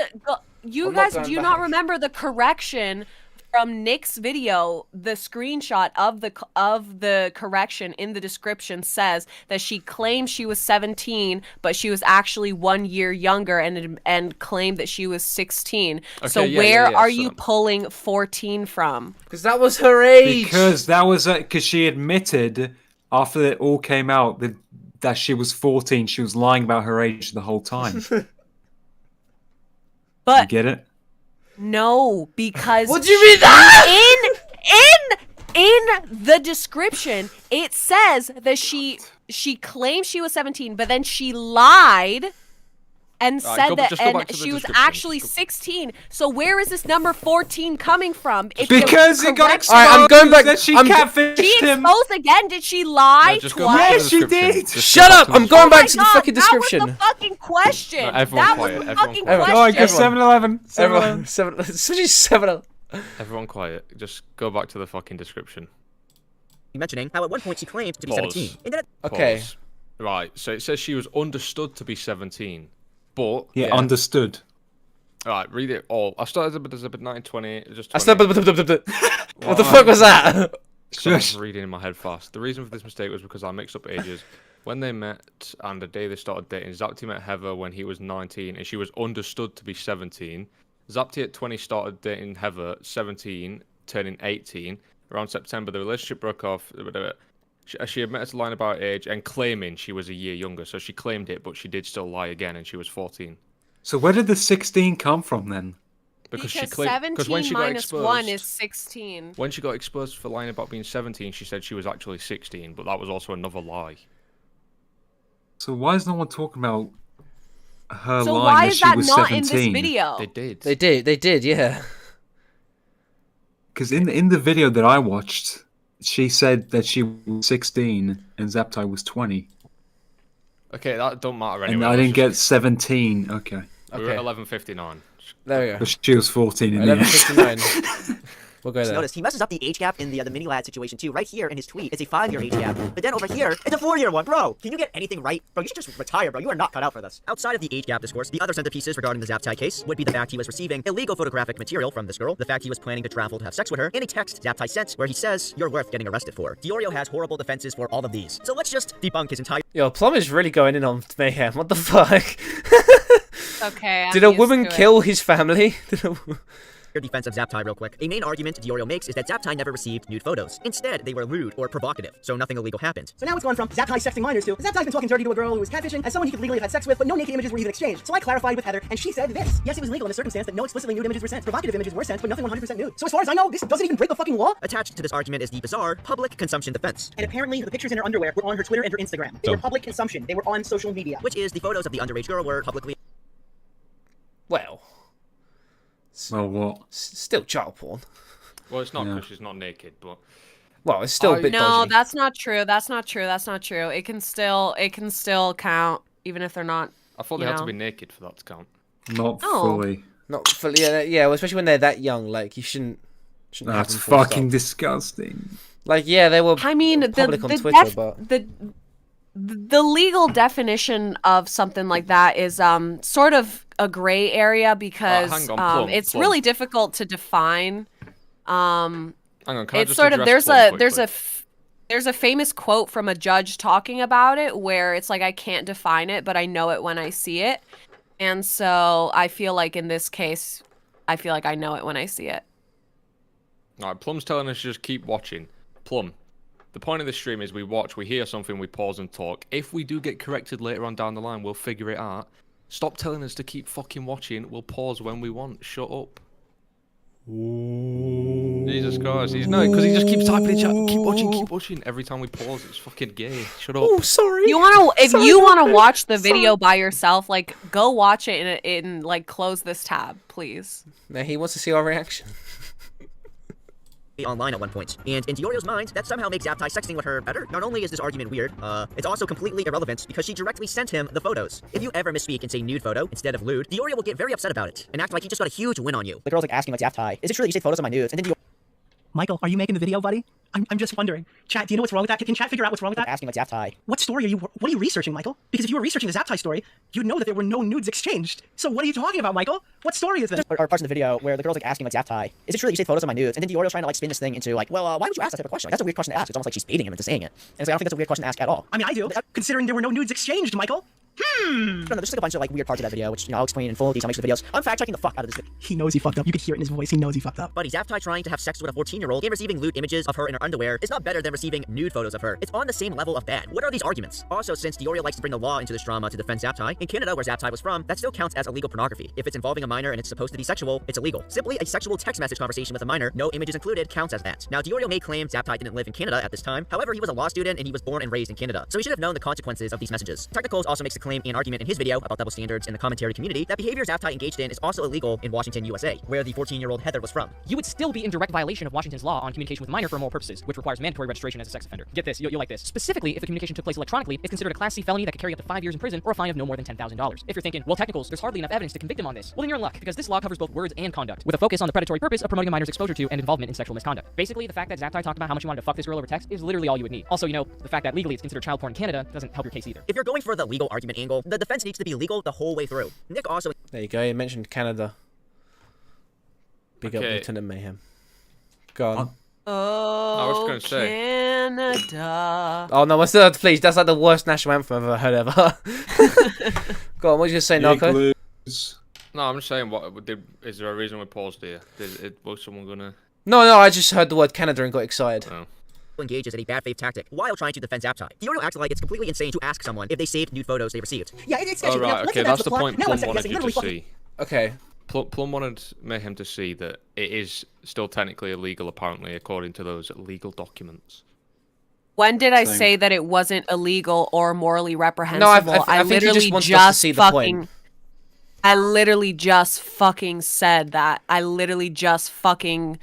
you I'm not guys going do you back. not remember the correction from Nick's video? The screenshot of the correction in the description says that she claimed she was 17, but she was actually 1 year younger and claimed that she was 16. So Okay, where yeah, are so- you pulling 14 from? Because that was her age. Because that was because she admitted after it all came out that she was 14. She was lying about her age the whole time. But you get it? no, because What do you mean that? in the description it says that she claimed she was 17, but then she lied and said that just go back and to the she was description. actually 16. So where is this number 14 coming from? If Because the it got correct- exposed Alright, I'm going back- that she I'm- catfished She him. exposed again? Did she lie No, just go back twice? to the Yes, she description. did. Just Shut go back up! to I'm the going Oh back my to the God, fucking that was description. the fucking question. No, everyone that quiet, was the everyone fucking quiet. question. Oh, I guess 7-Eleven. Everyone, 7-Eleven. Everyone quiet. Just go back to the fucking description. Mentioning how at one point she claimed to be Pause. 17. And then Okay. Pause. Right, so it says she was understood to be 17, but... Yeah, understood. Alright, read it all. I started a bit 1920, just 20. I said, what the fuck was that? So I'm reading in my head fast. The reason for this mistake was because I mixed up ages. When they met and the day they started dating, Zapti met Heather when he was 19 and she was understood to be 17. Zapti at 20 started dating Heather, 17, turning 18. Around September, the relationship broke off. She admitted to lying about her age and claiming she was a year younger. So she claimed it, but she did still lie again, and she was 14. So where did the 16 come from then? Because she 17 because when she got minus exposed, 1 is 16. when she got exposed for lying about being 17, she said she was actually 16, but that was also another lie. So why is no one talking about her So lying why that is she that was not 17? in this video? They did, yeah. Because in the video that I watched, she said that she was 16 and Zaptai was 20. Okay, that don't matter anyway. And I didn't get 17. Okay. We were at 11:59. There we go. But she was 14 in the end. 11:59. We'll go Just there. notice he messes up the age gap in the mini lad situation too. Right here in his tweet, it's a 5-year age gap, but then over here, it's a 4-year one. Bro, can you get anything right? Bro, you should just retire, bro. You are not cut out for this. Outside of the age gap discourse, the other centerpieces regarding the Zaptai case would be the fact he was receiving illegal photographic material from this girl, the fact he was planning to travel to have sex with her, and a text Zaptai sent where he says, "You're worth getting arrested for." Diorio has horrible defenses for all of these. So let's just debunk his entire... Yo, Plum is really going in on Mayhem. What the fuck? Okay. Did a woman kill his family? defense of Zaptai real quick. A main argument Diorio makes is that Zaptai never received nude photos. Instead, they were lewd or provocative, so nothing illegal happened. So now it's gone from Zaptai sexting minors to Zaptai's been talking dirty to a girl who was catfishing as someone he could legally have had sex with, but no naked images were even exchanged. So I clarified with Heather, and she said this. Yes, it was legal in the circumstance that no explicitly nude images were sent. Provocative images were sent, but nothing 100% nude. So as far as I know, this doesn't even break the fucking law. Attached to this argument is the bizarre public consumption defense. And apparently, the pictures in her underwear were on her Twitter and her Instagram. They were public consumption. They were on social media. Which is the photos of the underage girl were publicly... Well... Well, what? Still child porn. Well, it's not because she's not naked, but... Well, it's still a bit No, dodgy. that's not true. That's not true. That's not true. It can still count even if they're not. I thought they had to be naked for that to count. Not No. fully. Not fully, yeah, well, especially when they're that young, like, you shouldn't have That's them full fucking stop. disgusting. Like, yeah, they were I mean, public on Twitter, but... the legal definition of something like that is sort of a gray area because hang on, Plum, it's Plum. really difficult to define. Hang on, can I It's just sort of address there's a famous quote from a judge talking about it where it's like I can't define it, but I know it when I see it. And so I feel like in this case, I feel like I know it when I see it. Alright, Plum's telling us to just keep watching. Plum, the point of this stream is we watch, we hear something, we pause and talk. If we do get corrected later on down the line, we'll figure it out. Stop telling us to keep fucking watching. We'll pause when we want. Shut up. Jesus Christ, he's no, because he just keeps typing in chat. Keep watching. Every time we pause, it's fucking gay. Shut up. Oh, sorry. If you want to watch the video by yourself, like go watch it and like close this tab, please. Now he wants to see our reaction. Online at one point. And in Diorio's mind, that somehow makes Zaptai sexting with her better. Not only is this argument weird, it's also completely irrelevant because she directly sent him the photos. If you ever misspeak and say nude photo instead of lewd, Diorio will get very upset about it and act like he just got a huge win on you. The girl's like asking like Zaptai, is it true that you take photos of my nudes? And then Michael, are you making the video, buddy? I'm just wondering. Chat, do you know what's wrong with that? Can chat figure out what's wrong with that? Asking like Zaptai. What are you researching, Michael? Because if you were researching the Zaptai story, you'd know that there were no nudes exchanged. So what are you talking about, Michael? What story is this? Or parts in the video where the girl's like asking like Zaptai, is it true that you take photos of my nudes? And then Diorio's trying to like spin this thing into like, well, why would you ask that type of question? Like, that's a weird question to ask. It's almost like she's baiting him into saying it. And it's like, I don't think that's a weird question to ask at all. I mean, I do, considering there were no nudes exchanged, Michael. No, there's just like a bunch of like weird parts of that video, which I'll explain in full detail in the videos. I'm fact checking the fuck out of this video. He knows he fucked up. You could hear it in his voice. He knows he fucked up. Buddy, Zaptai trying to have sex with a 14-year-old and receiving lewd images of her in her underwear is not better than receiving nude photos of her. It's on the same level of bad. What are these arguments? Also, since Diorio likes to bring the law into this drama to defend Zaptai, in Canada, where Zaptai was from, that still counts as illegal pornography. If it's involving a minor and it's supposed to be sexual, it's illegal. Simply a sexual text message conversation with a minor, no images included, counts as that. Now, Diorio may claim Zaptai didn't live in Canada at this time. However, he was a law student and he was born and raised in Canada, so he should have known the consequences of these messages. Technicals also makes a claim and argument in his video about double standards in the commentary community that behavior Zaptai engaged in is also illegal in Washington, USA, where the 14-year-old Heather was from. You would still be in direct violation of Washington's law on communication with a minor for immoral purposes, which requires mandatory registration as a sex offender. Get this, you'll like this. Specifically, if the communication took place electronically, it's considered a Class C felony that could carry up to 5 years in prison or a fine of no more than $10,000. If you're thinking, well, technicals, there's hardly enough evidence to convict him on this, well, then you're in luck, because this law covers both words and conduct, with a focus on the predatory purpose of promoting a minor's exposure to and involvement in sexual misconduct. Basically, the fact that Zaptai talked about how much he wanted to fuck this girl over text is literally all you would need. Also, the fact that legally it's considered child porn in Canada doesn't help your case either. If you're going for the legal argument angle, the defense needs to be legal the whole way through. Nick also... There you go, you mentioned Canada. Big up Lieutenant Mayhem. Go on. I was going to say. Canada. Oh no, please, that's like the worst national anthem I've ever heard ever. Go on, what did you say, Narco? No, I'm just saying, is there a reason we paused here? Was someone going to... No, I just heard the word Canada and got excited. Oh. Engages in a bad faith tactic while trying to defend Zaptai. Diorio acts like it's completely insane to ask someone if they saved nude photos they received. Yeah, it's oh, right, okay, that's the point Plum wanted you to see. Okay. Plum wanted Mayhem to see that it is still technically illegal, apparently, according to those legal documents. When did I say that it wasn't illegal or morally reprehensible? No, I think literally he just wants us to see the point. I literally just fucking said that. I literally just fucking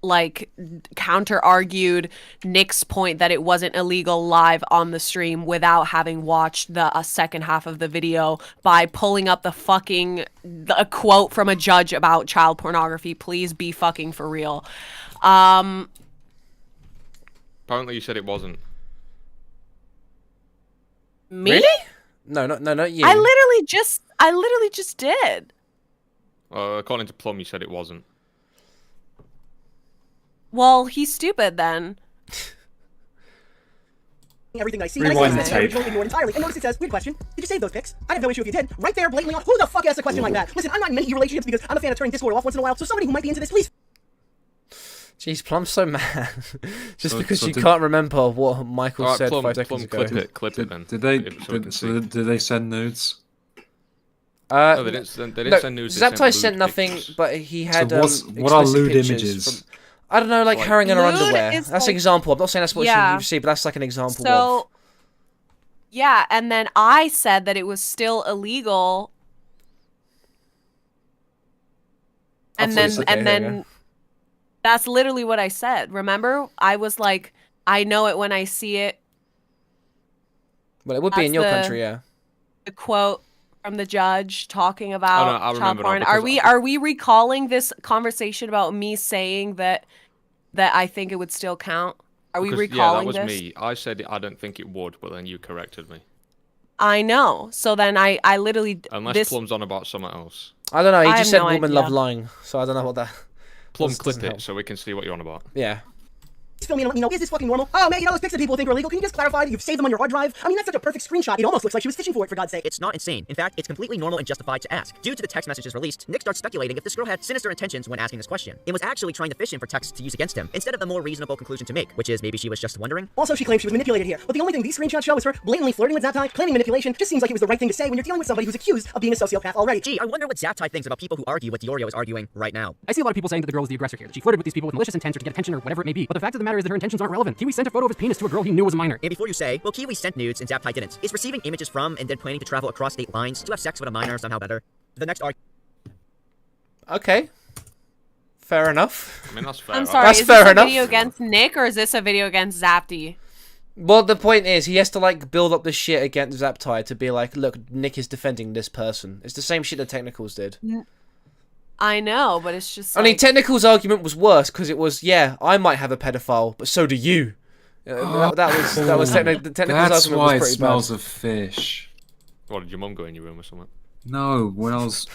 like counter-argued Nick's point that it wasn't illegal live on the stream without having watched the second half of the video by pulling up a quote from a judge about child pornography. Please be fucking for real. Apparently you said it wasn't. Me? Really? No, not you. I literally just did. According to Plum, you said it wasn't. Well, he's stupid then. Everything I see, Rewind and the tape. Ignored entirely. And notice it says, weird question, did you save those pics? I have no issue if you did. Right there, blatantly on. Who the fuck asked a question like that? Listen, I'm not in many relationships because I'm a fan of turning Discord off once in a while, so somebody who might be into this, please. Jeez, Plum's so mad. Just because you can't remember what Michael said Plum, 5 seconds ago. Clip it then. Did they send nudes? No, they didn't send nudes. Zaptai sent nothing, but he had what are lewd images? I don't know, like herring in her underwear. That's like, an example. I'm not saying that's what you see, but that's like an example of. Yeah, and then I said that it was still illegal. And then that's literally what I said. Remember? I was like, I know it when I see it. Well, it would be in your country, yeah. The quote from the judge talking about child porn. Are we recalling this conversation about me saying that I think it would still count? Are we recalling this? Yeah, that was me. I said I don't think it would, but then you corrected me. I know. So then I literally... Unless Plum's on about something else. I don't know. He just said women love lying, so I don't know what that... Plum, clip it so we can see what you're on about. Yeah. fill me in and let me know, is this fucking normal? Oh man, those pics that people think are illegal, can you just clarify that you've saved them on your hard drive? I mean, that's such a perfect screenshot. It almost looks like she was fishing for it, for God's sake. It's not insane. In fact, it's completely normal and justified to ask. Due to the text messages released, Nick starts speculating if this girl had sinister intentions when asking this question, and was actually trying to fish him for texts to use against him, instead of the more reasonable conclusion to make, which is maybe she was just wondering. Also, she claims she was manipulated here, but the only thing these screenshots show is her blatantly flirting with Zaptai, claiming manipulation. Just seems like it was the right thing to say when you're dealing with somebody who's accused of being a sociopath already. Gee, I wonder what Zaptai thinks about people who argue what Diorio is arguing right now. I see a lot of people saying that the girl was the aggressor here. She flirted with these people with malicious intent or to get attention or whatever it may be. But the fact of the matter is that her intentions aren't relevant. Kiwi sent a photo of his penis to a girl he knew was a minor. And before you say, well, Kiwi sent nudes and Zaptai didn't, is receiving images from and then planning to travel across state lines to have sex with a minor somehow better? The next argument. Okay. Fair enough. I mean, that's fair. I'm sorry, That's is fair this a enough. video against Nick or is this a video against Zapti? Well, the point is, he has to like build up the shit against Zaptai to be like, look, Nick is defending this person. It's the same shit that Technicals did. I know, but it's just I mean, Technicals' argument was worse because it was, yeah, I might have a pedophile, but so do you. That was Technicals' That's argument why was it pretty smells bad. of fish. What, did your mum go in your room or something? No, when I was...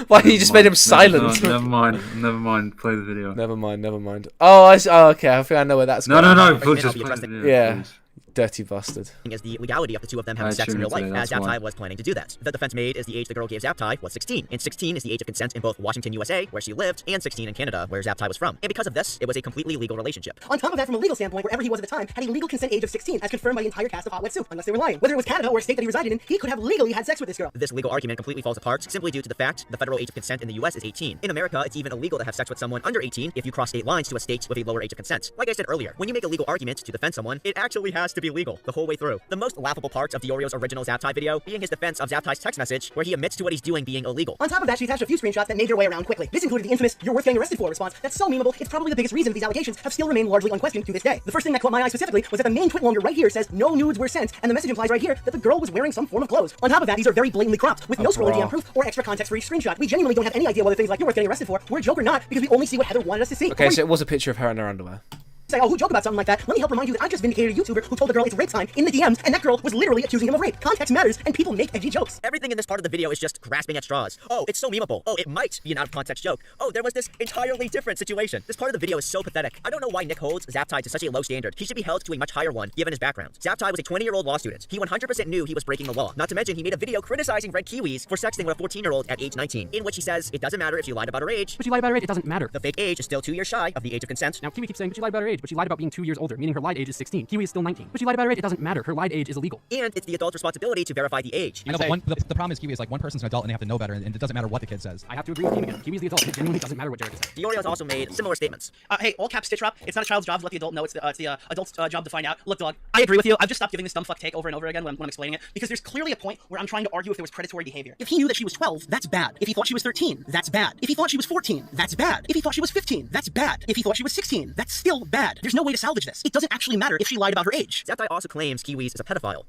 Why you just made him silent? Never mind. Play the video. Never mind. Oh, okay. I think I know where that's going. No. Please just play the video. Yeah. Please. Dirty bastard. Is the legality of the two of them having sex in real life, as Zaptai was planning to do that. The defense made is the age the girl gave Zaptai was 16, and 16 is the age of consent in both Washington, USA, where she lived, and 16 in Canada, where Zaptai was from. And because of this, it was a completely legal relationship. On top of that, from a legal standpoint, wherever he was at the time, had a legal consent age of 16, as confirmed by the entire cast of Hot Wet Soup, unless they were lying. Whether it was Canada or a state that he resided in, he could have legally had sex with this girl. This legal argument completely falls apart simply due to the fact the federal age of consent in the US is 18. In America, it's even illegal to have sex with someone under 18 if you cross state lines to a state with a lower age of consent. Like I said earlier, when you make a legal argument to defend someone, it actually has to be legal the whole way through. The most laughable parts of Diorio's original Zaptai video being his defense of Zaptai's text message, where he admits to what he's doing being illegal. On top of that, she attached a few screenshots that made their way around quickly. This included the infamous "you're worth getting arrested for" response. That's so memeable, it's probably the biggest reason these allegations have still remained largely unquestioned to this day. The first thing that caught my eye specifically was that the main twit longer right here says no nudes were sent, and the message implies right here that the girl was wearing some form of clothes. On top of that, these are very blatantly cropped, with no scrolling DM proof or extra context for each screenshot. We genuinely don't have any idea whether things like "you're worth getting arrested for" were a joke or not, because we only see what Heather wanted us to see. Okay, so it was a picture of her in her underwear. Say, oh, who joke about something like that? Let me help remind you that I just vindicated a YouTuber who told the girl it's rape time in the DMs, and that girl was literally accusing him of rape. Context matters, and people make edgy jokes. Everything in this part of the video is just grasping at straws. Oh, it's so memeable. Oh, it might be an out-of-context joke. Oh, there was this entirely different situation. This part of the video is so pathetic. I don't know why Nick holds Zaptai to such a low standard. He should be held to a much higher one, given his background. Zaptai was a 20-year-old law student. He 100% knew he was breaking the law. Not to mention, he made a video criticizing red kiwis for sexting with a 14-year-old at age 19, in which he says it doesn't matter if she lied about her age. But she lied about her age, it doesn't matter. The fake age is still 2 years shy of the age of consent. Now, Kiwi keeps saying, but she lied about her age, but she lied about being 2 years older, meaning her lied age is 16. Kiwi is still 19. But she lied about her age, it doesn't matter. Her lied age is illegal. And it's the adult's responsibility to verify the age. I know, but the problem is Kiwi is like one person's an adult and they have to know better, and it doesn't matter what the kid says. I have to agree with Kiwi again. Kiwi's the adult. It genuinely doesn't matter what Jared says. Diorio has also made similar statements. Hey, all caps stitch up. It's not a child's job to let the adult know. It's the adult's job to find out. Look, dog, I agree with you. I've just stopped giving this dumb fuck take over and over again when I'm explaining it, because there's clearly a point where I'm trying to argue if there was predatory behavior. If he knew that she was 12, that's bad. If he thought she was 13, that's bad. If he thought she was 14, that's bad. If he thought she was 15, that's bad. If he thought she was 16, that's still bad. There's no way to salvage this. It doesn't actually matter if she lied about her age. Zaptai also claims Kiwis is a pedophile.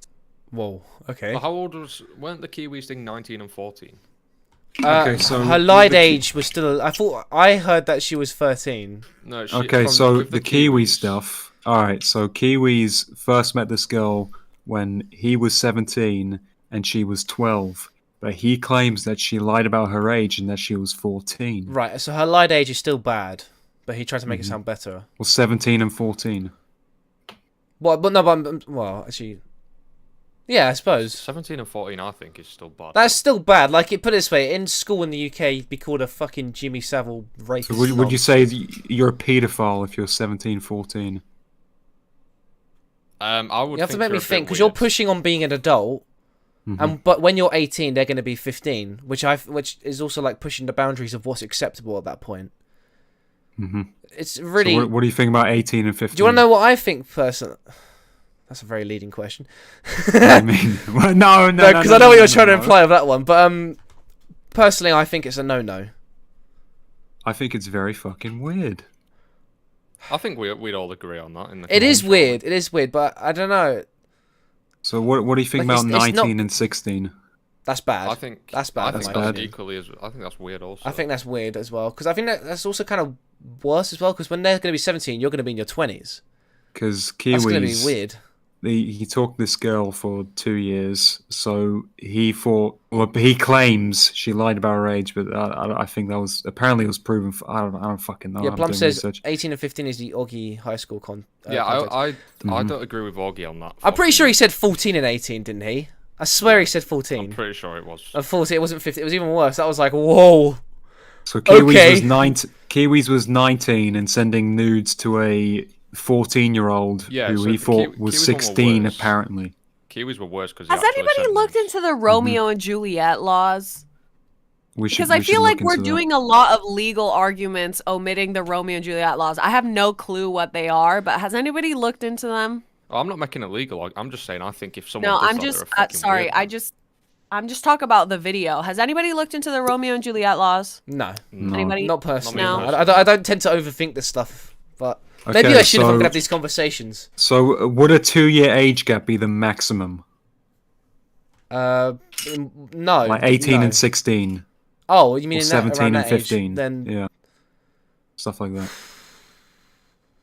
Whoa, okay. Well, how old weren't the Kiwis thing 19 and 14? Okay, so her lied age was still. I heard that she was 13. No. Okay, so the Kiwi stuff. All right, so Kiwis first met this girl when he was 17 and she was 12, but he claims that she lied about her age and that she was 14. Right, so her lied age is still bad, but he tried to make it sound better. Well, 17 and 14. Well, actually, yeah, I suppose 17 and 14, I think, is still bad. That's still bad. Like, put it this way: in school in the UK, you'd be called a fucking Jimmy Savile rapist. So would you say you're a paedophile if you're 17, 14? I would. You have to make me think, because you're pushing on being an adult, but when you're 18, they're going to be 15, which is also like pushing the boundaries of what's acceptable at that point. It's really. So what do you think about 18 and 15? Do you want to know what I think, personally? That's a very leading question. I mean, well, no, because I know what you're trying to imply with that one. But personally, I think it's a no-no. I think it's very fucking weird. I think we'd all agree on that. It is weird. It is weird, but I don't know. So what do you think about 19 and 16? That's bad. I think that's bad. I think that's equally as. I think that's weird also. I think that's weird as well, because I think that's also kind of worse as well, because when they're going to be 17, you're going to be in your 20s. Because That's going to be weird. he talked to this girl for 2 years. So he thought, well, he claims she lied about her age, but I think that was apparently it was proven. I don't fucking know. Yeah, I'm Plum doing says research. 18 and 15 is the Augie high school context. I Mm-hmm. don't agree with Augie on that. I'm pretty sure he said 14 and 18, didn't he? I swear he said 14. I'm pretty sure it was. 14, it wasn't 15. It was even worse. That was like, whoa. So Kiwis Okay. was Kiwis was 19 and sending nudes to a 14-year-old Yeah, who so he the thought Kiwis was one were 16 worse. apparently. Kiwis were worse because Has anybody looked into the Romeo and Juliet laws? Because I feel like we're doing a lot of legal arguments omitting the Romeo and Juliet laws. I have no clue what they are, but has anybody looked into them? Oh, I'm not making it legal. I'm just saying I think if someone No, does I'm that, just they're a fucking sorry. weirdo. I'm just talking about the video. Has anybody looked into the Romeo and Juliet laws? No. Anybody? Not personally. No. I don't tend to overthink this stuff, but maybe I should if I'm going to have these conversations. So would a 2-year age gap be the maximum? No. Like 18 no. and 16. Oh, you mean or in that, 17 around and that age, 15? then Yeah. Stuff like that.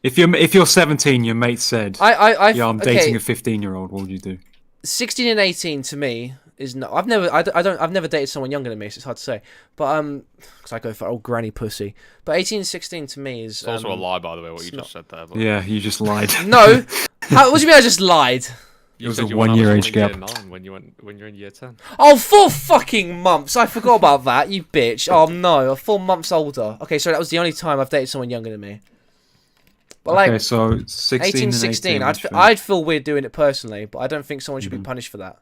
If you're 17, your mate said, "Yeah, I'm dating a 15-year-old." What would you do? 16 and 18 to me is no. I've never dated someone younger than me, so it's hard to say. But because I go for old granny pussy. But 18 and 16 to me is It's also a lie, by the way, what you it's just said there. But... Yeah, you just lied. No. What do you mean I just lied? You was said a you were when 1-year I was age in year gap. 9 when you're in year 10. Oh, 4 fucking months. I forgot about that, you bitch. Oh no, 4 months older. Okay, so that was the only time I've dated someone younger than me. But Okay, like, so 16 18, and 16. 18, I'd feel weird doing it personally, but I don't think someone should be punished for that.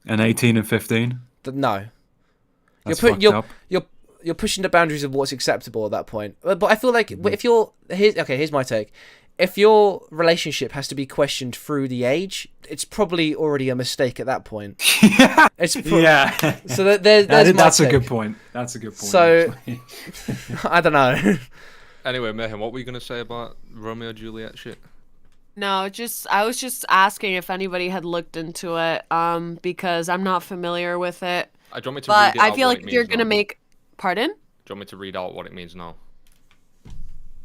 And 18 and 15? No. That's fucked up. You're pushing the boundaries of what's acceptable at that point. But I feel like if you're here's my take. If your relationship has to be questioned through the age, it's probably already a mistake at that point. It's Yeah. So there's my that's a take. good point. That's a good point. So actually. I don't know. Anyway, Mayhem, what were you going to say about Romeo Juliet shit? No, I was just asking if anybody had looked into it, because I'm not familiar with it. Do you want me to But read it I out feel what like it if you're means gonna now? make, pardon? Do you want me to read out what it means now?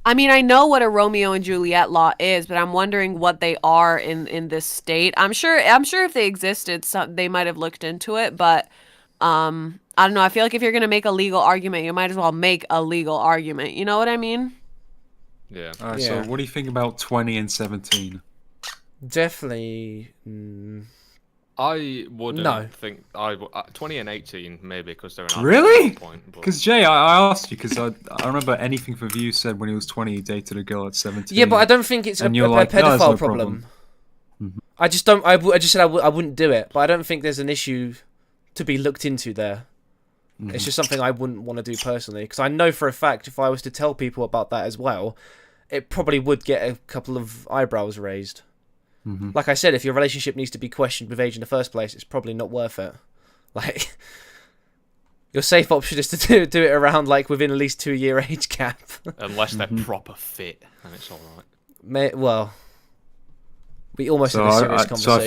I mean, I know what a Romeo and Juliet law is, but I'm wondering what they are in this state. I'm sure if they existed, they might have looked into it, but I don't know. I feel like if you're gonna make a legal argument, you might as well make a legal argument. You know what I mean? Yeah. Alright, so what do you think about 20 and 17? Definitely. I wouldn't No. think 20 and 18 maybe because they're an Really? point. But... Because Jay, I asked you because I remember anything for you said when he was 20 he dated a girl at 17. Yeah, but I don't think it's a And you're like, "No, pedophile there's no problem. I just don't. I just said I wouldn't do it, but I don't think there's an issue to be looked into there. It's just something I wouldn't want to do personally because I know for a fact if I was to tell people about that as well, it probably would get a couple of eyebrows raised. Like I said, if your relationship needs to be questioned with age in the first place, it's probably not worth it. Like, your safe option is to do it around like within at least 2-year age gap. Unless they're proper fit, and it's alright. Well, we almost So had a serious conversation. I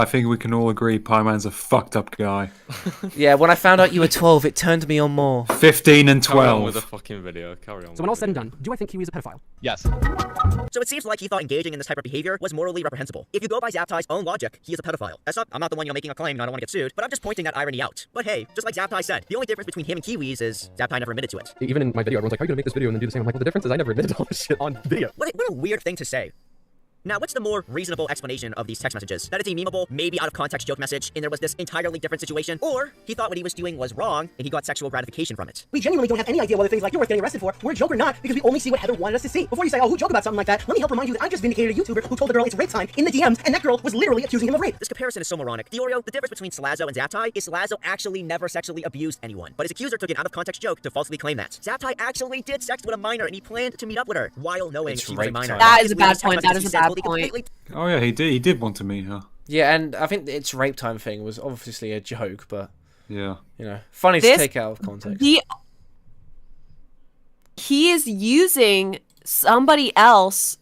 think we can all agree Pieman's a fucked up guy. Yeah, when I found out you were 12, it turned me on more. 15 and Carry on 12. with the fucking video. Carry on. So when all's said and done, do I think Kiwi's a pedophile? Yes. So it seems like he thought engaging in this type of behavior was morally reprehensible. If you go by Zaptai's own logic, he is a pedophile. I'm not the one making a claim and I don't want to get sued, but I'm just pointing that irony out. But hey, just like Zaptai said, the only difference between him and Kiwi's is Zaptai never admitted to it. Even in my video, everyone's like, how are you gonna make this video and then do the same? I'm like, well, the difference is I never admitted to all this shit on video. What a weird thing to say. Now, what's the more reasonable explanation of these text messages? That it's a memeable, maybe out of context joke message, and there was this entirely different situation? Or he thought what he was doing was wrong, and he got sexual gratification from it? We genuinely don't have any idea whether things like you're worth getting arrested for were a joke or not, because we only see what Heather wanted us to see. Before you say, oh, who joked about something like that, let me help remind you that I just vindicated a YouTuber who told the girl it's rape time in the DMs, and that girl was literally accusing him of rape. This comparison is so moronic. Diorio, the difference between Salvo and Zaptai is Salvo actually never sexually abused anyone, but his accuser took an out-of-context joke to falsely claim that. Zaptai actually did sex with a minor, and he planned to meet up with her, while knowing she was a minor. That is a bad point. That is a bad point. Oh yeah, he did want to meet her. Yeah, and I think its rape time thing was obviously a joke, but yeah, funny to take out of context. He is using somebody else.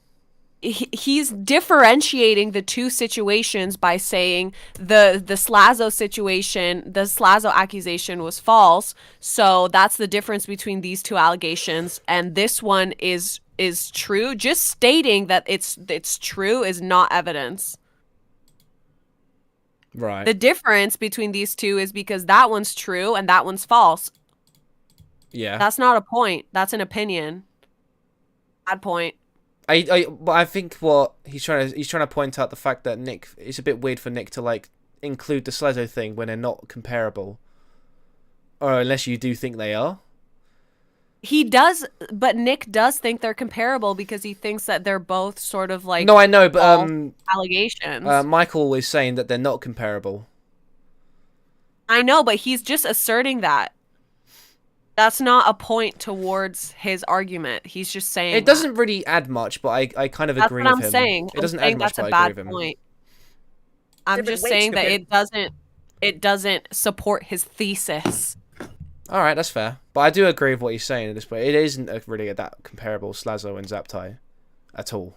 He's differentiating the two situations by saying the Salvo situation, the Salvo accusation was false. So that's the difference between these two allegations, and this one is is true. Just stating that it's true is not evidence. Right. The difference between these two is because that one's true and that one's false. Yeah. That's not a point. That's an opinion. Bad point. But I think what he's trying to point out the fact that Nick, it's a bit weird for Nick to like include the Salvo thing when they're not comparable, or unless you do think they are. He does, but Nick does think they're comparable because he thinks that they're both sort of like No, I know, but allegations. Michael is saying that they're not comparable. I know, but he's just asserting that. That's not a point towards his argument. He's just saying It doesn't really add much, but I kind of that's agree what with I'm him. saying. It doesn't I'm saying add much, that's but a I agree bad with him. point. I'm just saying that it doesn't support his thesis. All right, that's fair. But I do agree with what he's saying at this point. It isn't really that comparable, Salvo and Zaptai, at all.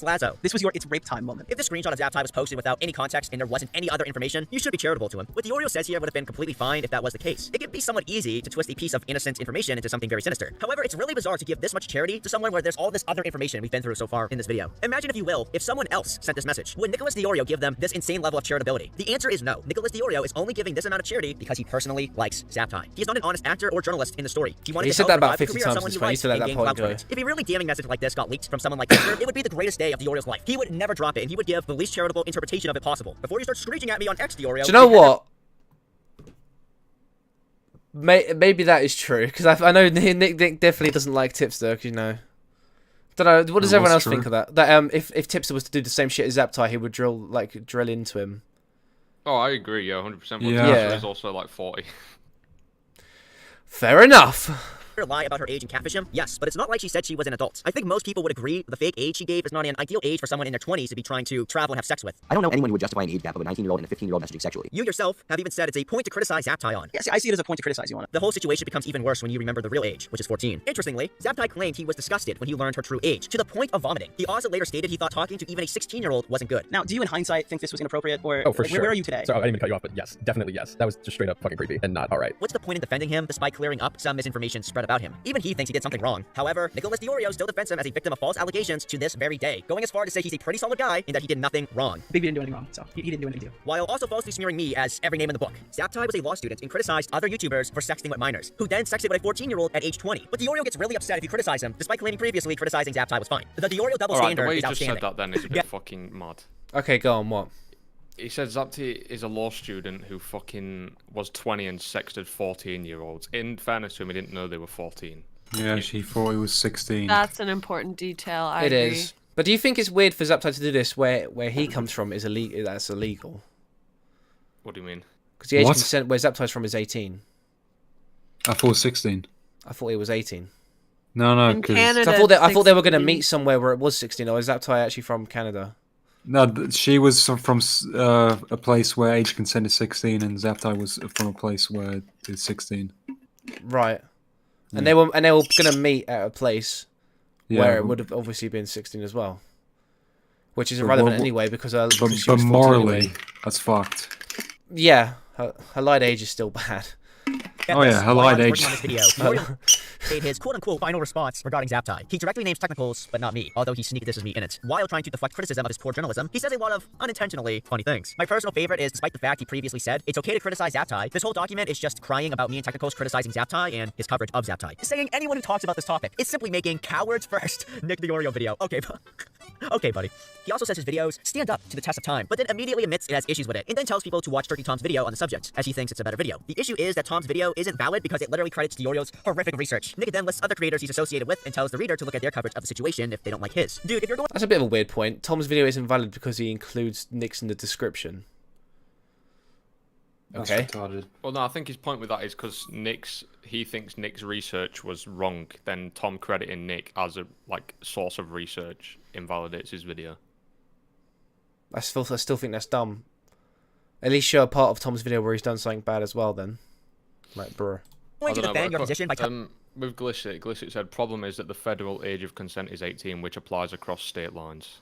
Lazo, this was your it's rape time moment. If the screenshot of Zaptai was posted without any context and there wasn't any other information, you should be charitable to him. What Diorio says here would have been completely fine if that was the case. It can be somewhat easy to twist a piece of innocent information into something very sinister. However, it's really bizarre to give this much charity to someone where there's all this other information we've been through so far in this video. Imagine, if you will, if someone else sent this message. Would Nicholas Diorio give them this insane level of charitability? The answer is no. Nicholas Diorio is only giving this amount of charity because he personally likes Zaptai. He is not an honest actor or journalist in the story. He wanted He to said help that about revive the 50 career of times someone this he fight. He likes said that and at that gain point clout from ago. it. If a really damning message like this got leaked from someone like Esther, it would be the greatest day of Diorio's life. He would never drop it, and he would give the least charitable interpretation of it possible. Before you start screeching at me on X, Diorio. Do you know what? Maybe that is true, because I know Nick definitely doesn't like Tipster, 'cause, you know. Don't know. What does everyone else think of that? That if Tipster was to do the same shit as Zaptai, he would drill into him. Oh, I agree. Yeah, 100%. But Yeah. Tipster is also like 40. Fair enough. Lie about her age and catfish him? Yes, but it's not like she said she was an adult. I think most people would agree the fake age she gave is not an ideal age for someone in their 20s to be trying to travel and have sex with. I don't know anyone who would justify an age gap of a 19-year-old and a 15-year-old messaging sexually. You yourself have even said it's a point to criticize Zaptai on. Yes, I see it as a point to criticize you on it. The whole situation becomes even worse when you remember the real age, which is 14. Interestingly, Zaptai claimed he was disgusted when he learned her true age, to the point of vomiting. He also later stated he thought talking to even a 16-year-old wasn't good. Now, do you in hindsight think this was inappropriate, or Oh, for sure. where are you today? So I didn't even cut you off, but yes, definitely yes. That was just straight up fucking creepy and not all right. What's the point in defending him despite clearing up some misinformation spread about him? Even he thinks he did something wrong. However, Nicholas Diorio still defends him as a victim of false allegations to this very day, going as far to say he's a pretty solid guy and that he did nothing wrong. Big didn't do anything wrong, so he didn't do anything to you. While also falsely smearing me as every name in the book. Zaptai was a law student and criticized other YouTubers for sexting with minors, who then sexted with a 14-year-old at age 20. But Diorio gets really upset if you criticize him, despite claiming previously criticizing Zaptai was fine. The Diorio double Alright, standard the way is you just outstanding. said that then is a bit fucking mad. Okay, go on, what? He said Zapti is a law student who fucking was 20 and sexted 14-year-olds. In fairness to him, he didn't know they were 14. Yeah, she thought he was 16. That's an important detail. I It agree. is. But do you think it's weird for Zaptai to do this where he comes from is illegal? That's illegal. What do you mean? Because the age What? consent where Zaptai's from is 18. I thought 16. I thought he was 18. No, In because Canada, I thought they were going to 16. meet somewhere where it was 16. Or is Zaptai actually from Canada? no, she was from a place where age consent is 16, and Zaptai was from a place where it's 16. Right. And they were going to meet at a place Yeah, where it but- would have obviously been 16 as well. Which is But irrelevant what- anyway because But, she was but 14 morally, anyway. that's fucked. Yeah, her light age is still bad. Oh yeah, her light age. On this video, Diorio made his quote-unquote final response regarding Zaptai. He directly names technicals, but not me, although he sneaked this as me in it. While trying to deflect criticism of his poor journalism, he says a lot of unintentionally funny things. My personal favorite is, despite the fact he previously said it's okay to criticize Zaptai, this whole document is just crying about me and technicals criticizing Zaptai and his coverage of Zaptai. Saying anyone who talks about this topic is simply making cowards first Nick Diorio video. Okay, buddy. He also says his videos stand up to the test of time, but then immediately admits it has issues with it, and then tells people to watch Turkey Tom's video on the subject, as he thinks it's a better video. The issue is that Tom's video isn't valid because it literally credits Diorio's horrific research. Nick then lists other creators he's associated with and tells the reader to look at their coverage of the situation if they don't like his. Dude, if you're going— That's a bit of a weird point. Tom's video isn't valid because he includes Nick's in the description. That's Okay. retarded. Well, no, I think his point with that is because he thinks Nick's research was wrong. Then Tom crediting Nick as a source of research invalidates his video. I still think that's dumb. At least show a part of Tom's video where he's done something bad as well then. Like, bruh. going to defend your position by with Glisset said, problem is that the federal age of consent is 18, which applies across state lines.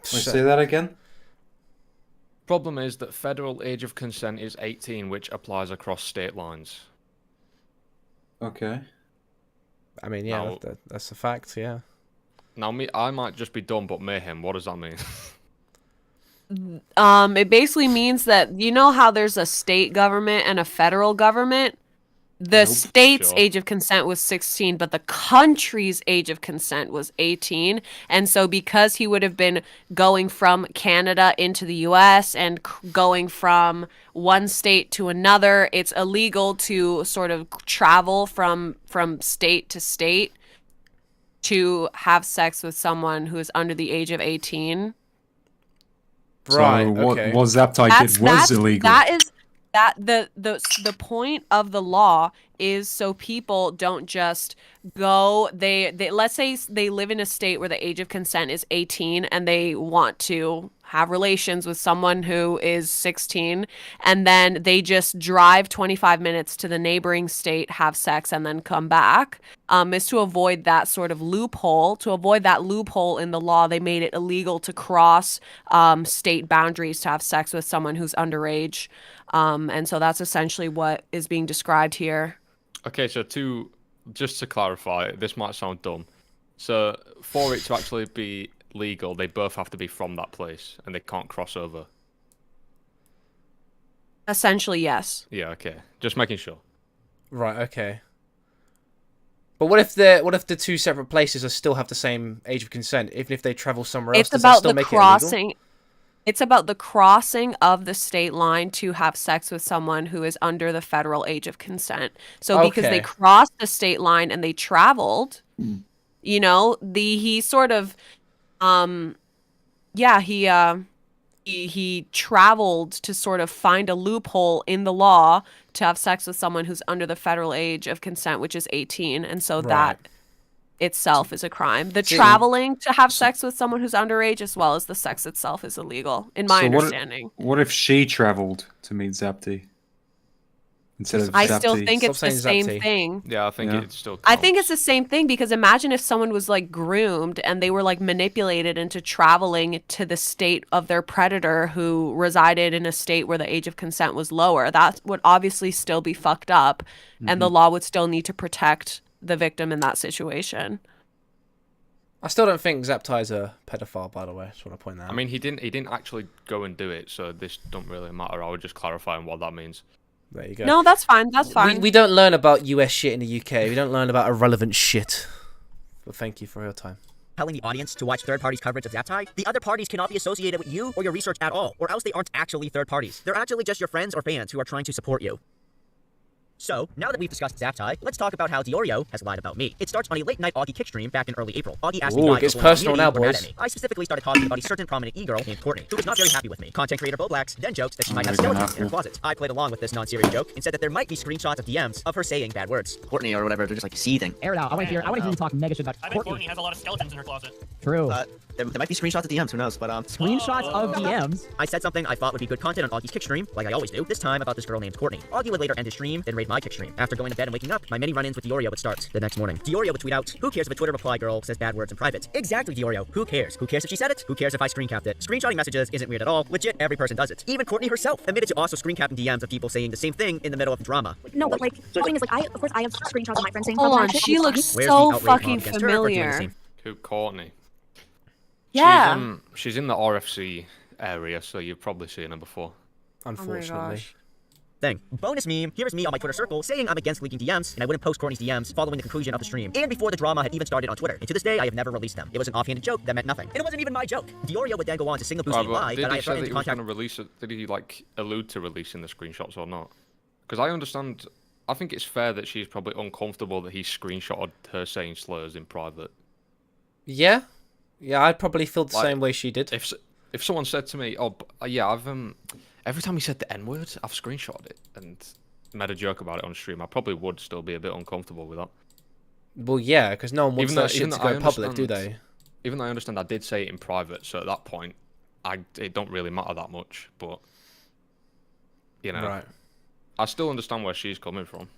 Say that again? Problem is that federal age of consent is 18, which applies across state lines. Okay. I mean, yeah, Now- that's a fact. Yeah. Now, I might just be dumb, but mayhem. What does that mean? It basically means that you know how there's a state government and a federal government. The state's Sure. age of consent was 16, but the country's age of consent was 18. And so because he would have been going from Canada into the US and going from one state to another, it's illegal to sort of travel from state to state to have sex with someone who is under the age of 18. So what Zaptai did was illegal. The point of the law is so people don't just go they let's say they live in a state where the age of consent is 18 and they want to have relations with someone who is 16, and then they just drive 25 minutes to the neighboring state, have sex, and then come back, is to avoid that sort of loophole. To avoid that loophole in the law, they made it illegal to cross state boundaries to have sex with someone who's underage. And so that's essentially what is being described here. Okay, so just to clarify, this might sound dumb. So for it to actually be legal, they both have to be from that place, and they can't cross over. Essentially, yes. Yeah, okay. Just making sure. Right. Okay. But what if the two separate places are still have the same age of consent, even if they travel somewhere else? It's Does that about still the make crossing. It illegal? It's about the crossing of the state line to have sex with someone who is under the federal age of consent. So because they Okay. crossed the state line and they traveled, you know, he sort of, he traveled to sort of find a loophole in the law to have sex with someone who's under the federal age of consent, which is 18, and so that itself is a crime. The traveling to have sex with someone who's underage, as well as the sex itself, is illegal, in my understanding. What if she traveled to meet Zapti instead of Zapti? I still think it's the same thing. Yeah, I think it still. I think it's the same thing, because imagine if someone was like groomed and they were like manipulated into traveling to the state of their predator who resided in a state where the age of consent was lower. That would obviously still be fucked up, and the law would still need to protect the victim in that situation. I still don't think Zaptai's a pedophile, by the way. Just want to point that out. I mean, he didn't actually go and do it, so this don't really matter. I was just clarifying what that means. There you go. No, that's fine. That's fine. We don't learn about US shit in the UK. We don't learn about irrelevant shit. But thank you for your time. Telling the audience to watch third parties' coverage of Zaptai, the other parties cannot be associated with you or your research at all, or else they aren't actually third parties. They're actually just your friends or fans who are trying to support you. So, now that we've discussed Zaptai, let's talk about how Diorio has lied about me. It starts on a late-night Augie kick stream back in early April. Augie asked me Ooh, why it gets people in the personal community now, were mad boys. at me. I specifically started talking about a certain prominent e-girl named Courtney, who was not very happy with me. Content creator Boblax then joked that she might have skeletons in her closet. I played along with this non-serious joke and said that there might be screenshots of DMs of her saying bad words. Courtney or whatever, they're just like seething. Air it out. I want to hear you talk mega shit about I bet Courtney. Courtney has a lot of skeletons in her closet. True. There might be screenshots of DMs, who knows, but Screenshots of DMs. I said something I thought would be good content on Augie's kick stream, like I always do, this time about this girl named Courtney. Augie would later end his stream, then raid my kick stream. After going to bed and waking up, my many run-ins with Diorio would start the next morning. Diorio would tweet out, "Who cares if a Twitter reply girl says bad words in private?" Exactly, Diorio. Who cares? Who cares if she said it? Who cares if I screen capped it? Screenshotting messages isn't weird at all. Legit, every person does it. Even Courtney herself admitted to also screen capping DMs of people saying the same thing in the middle of drama. No, but like, the thing is, like, of course I have screenshots of my friends saying Hold on, bad shit. she looks Where's so the outrage fucking mob against her for doing the familiar. same? Who, Courtney? Yeah. She's in the RFC area, so you've probably seen her before. Unfortunately. Thing. Bonus meme, here is me on my Twitter circle saying I'm against leaking DMs, and I wouldn't post Courtney's DMs following the conclusion of the stream, and before the drama had even started on Twitter. And to this day, I have never released them. It was an offhanded joke that meant nothing. And it wasn't even my joke. Diorio would then go on to single boostly lie Did that I he had say that threatened he to was contact... going to release it? Did he, like, allude to releasing the screenshots or not? Because I understand... I think it's fair that she's probably uncomfortable that he screenshotted her saying slurs in private. Yeah. Yeah, I'd probably feel the Like, same way she did. If someone said to me, "Oh, yeah, I've every time he said the N-word, I've screenshotted it and made a joke about it on stream," I probably would still be a bit uncomfortable with that. Well, yeah, because no one wants that shit to go public, do they? Even though I understand I did say it in private, so at that point, it don't really matter that much, but, Right. I still understand where she's coming from.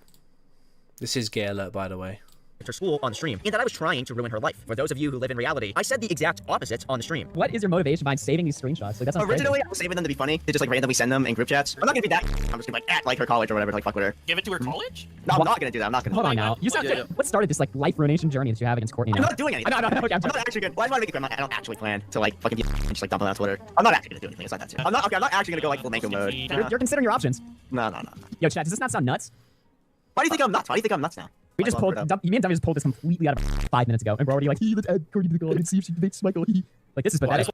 This is Gay Alert, by the way. her school on the stream, and that I was trying to ruin her life. For those of you who live in reality, I said the exact opposite on the stream. What is your motivation behind saving these screenshots? Like, that's Originally, I was saving them to be funny, to just like randomly send them in group chats. I'm not gonna be that. I'm just gonna like act like her college or whatever, to, like fuck with her. Give it to her college? No, I'm not gonna do that. I'm not gonna. Hold on now. You sound what started this like life ruination journey that you have against Courtney now? I'm not doing anything. No, okay, I'm not actually gonna. Well, I just want to make it clear. I don't actually plan to like fucking just like dump it on Twitter. I'm not actually gonna do anything. It's not that serious. I'm not actually gonna go like flamenco mode. You're considering your options. No. Yo, chat, does this not sound nuts? Why do you think I'm nuts? Why do you think I'm nuts now? We just pulled, me and Dummy just pulled this completely out of 5 minutes ago, and we're already like, hey, let's add Courtney to the call and see if she debates Michael. Like, this is pathetic.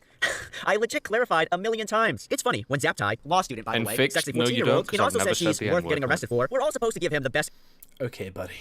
I legit clarified a million times. It's funny, when Zaptai, law student by the way, sexy 14-year-old, and also says he's worth getting arrested for, we're all supposed to give him the best Okay, buddy.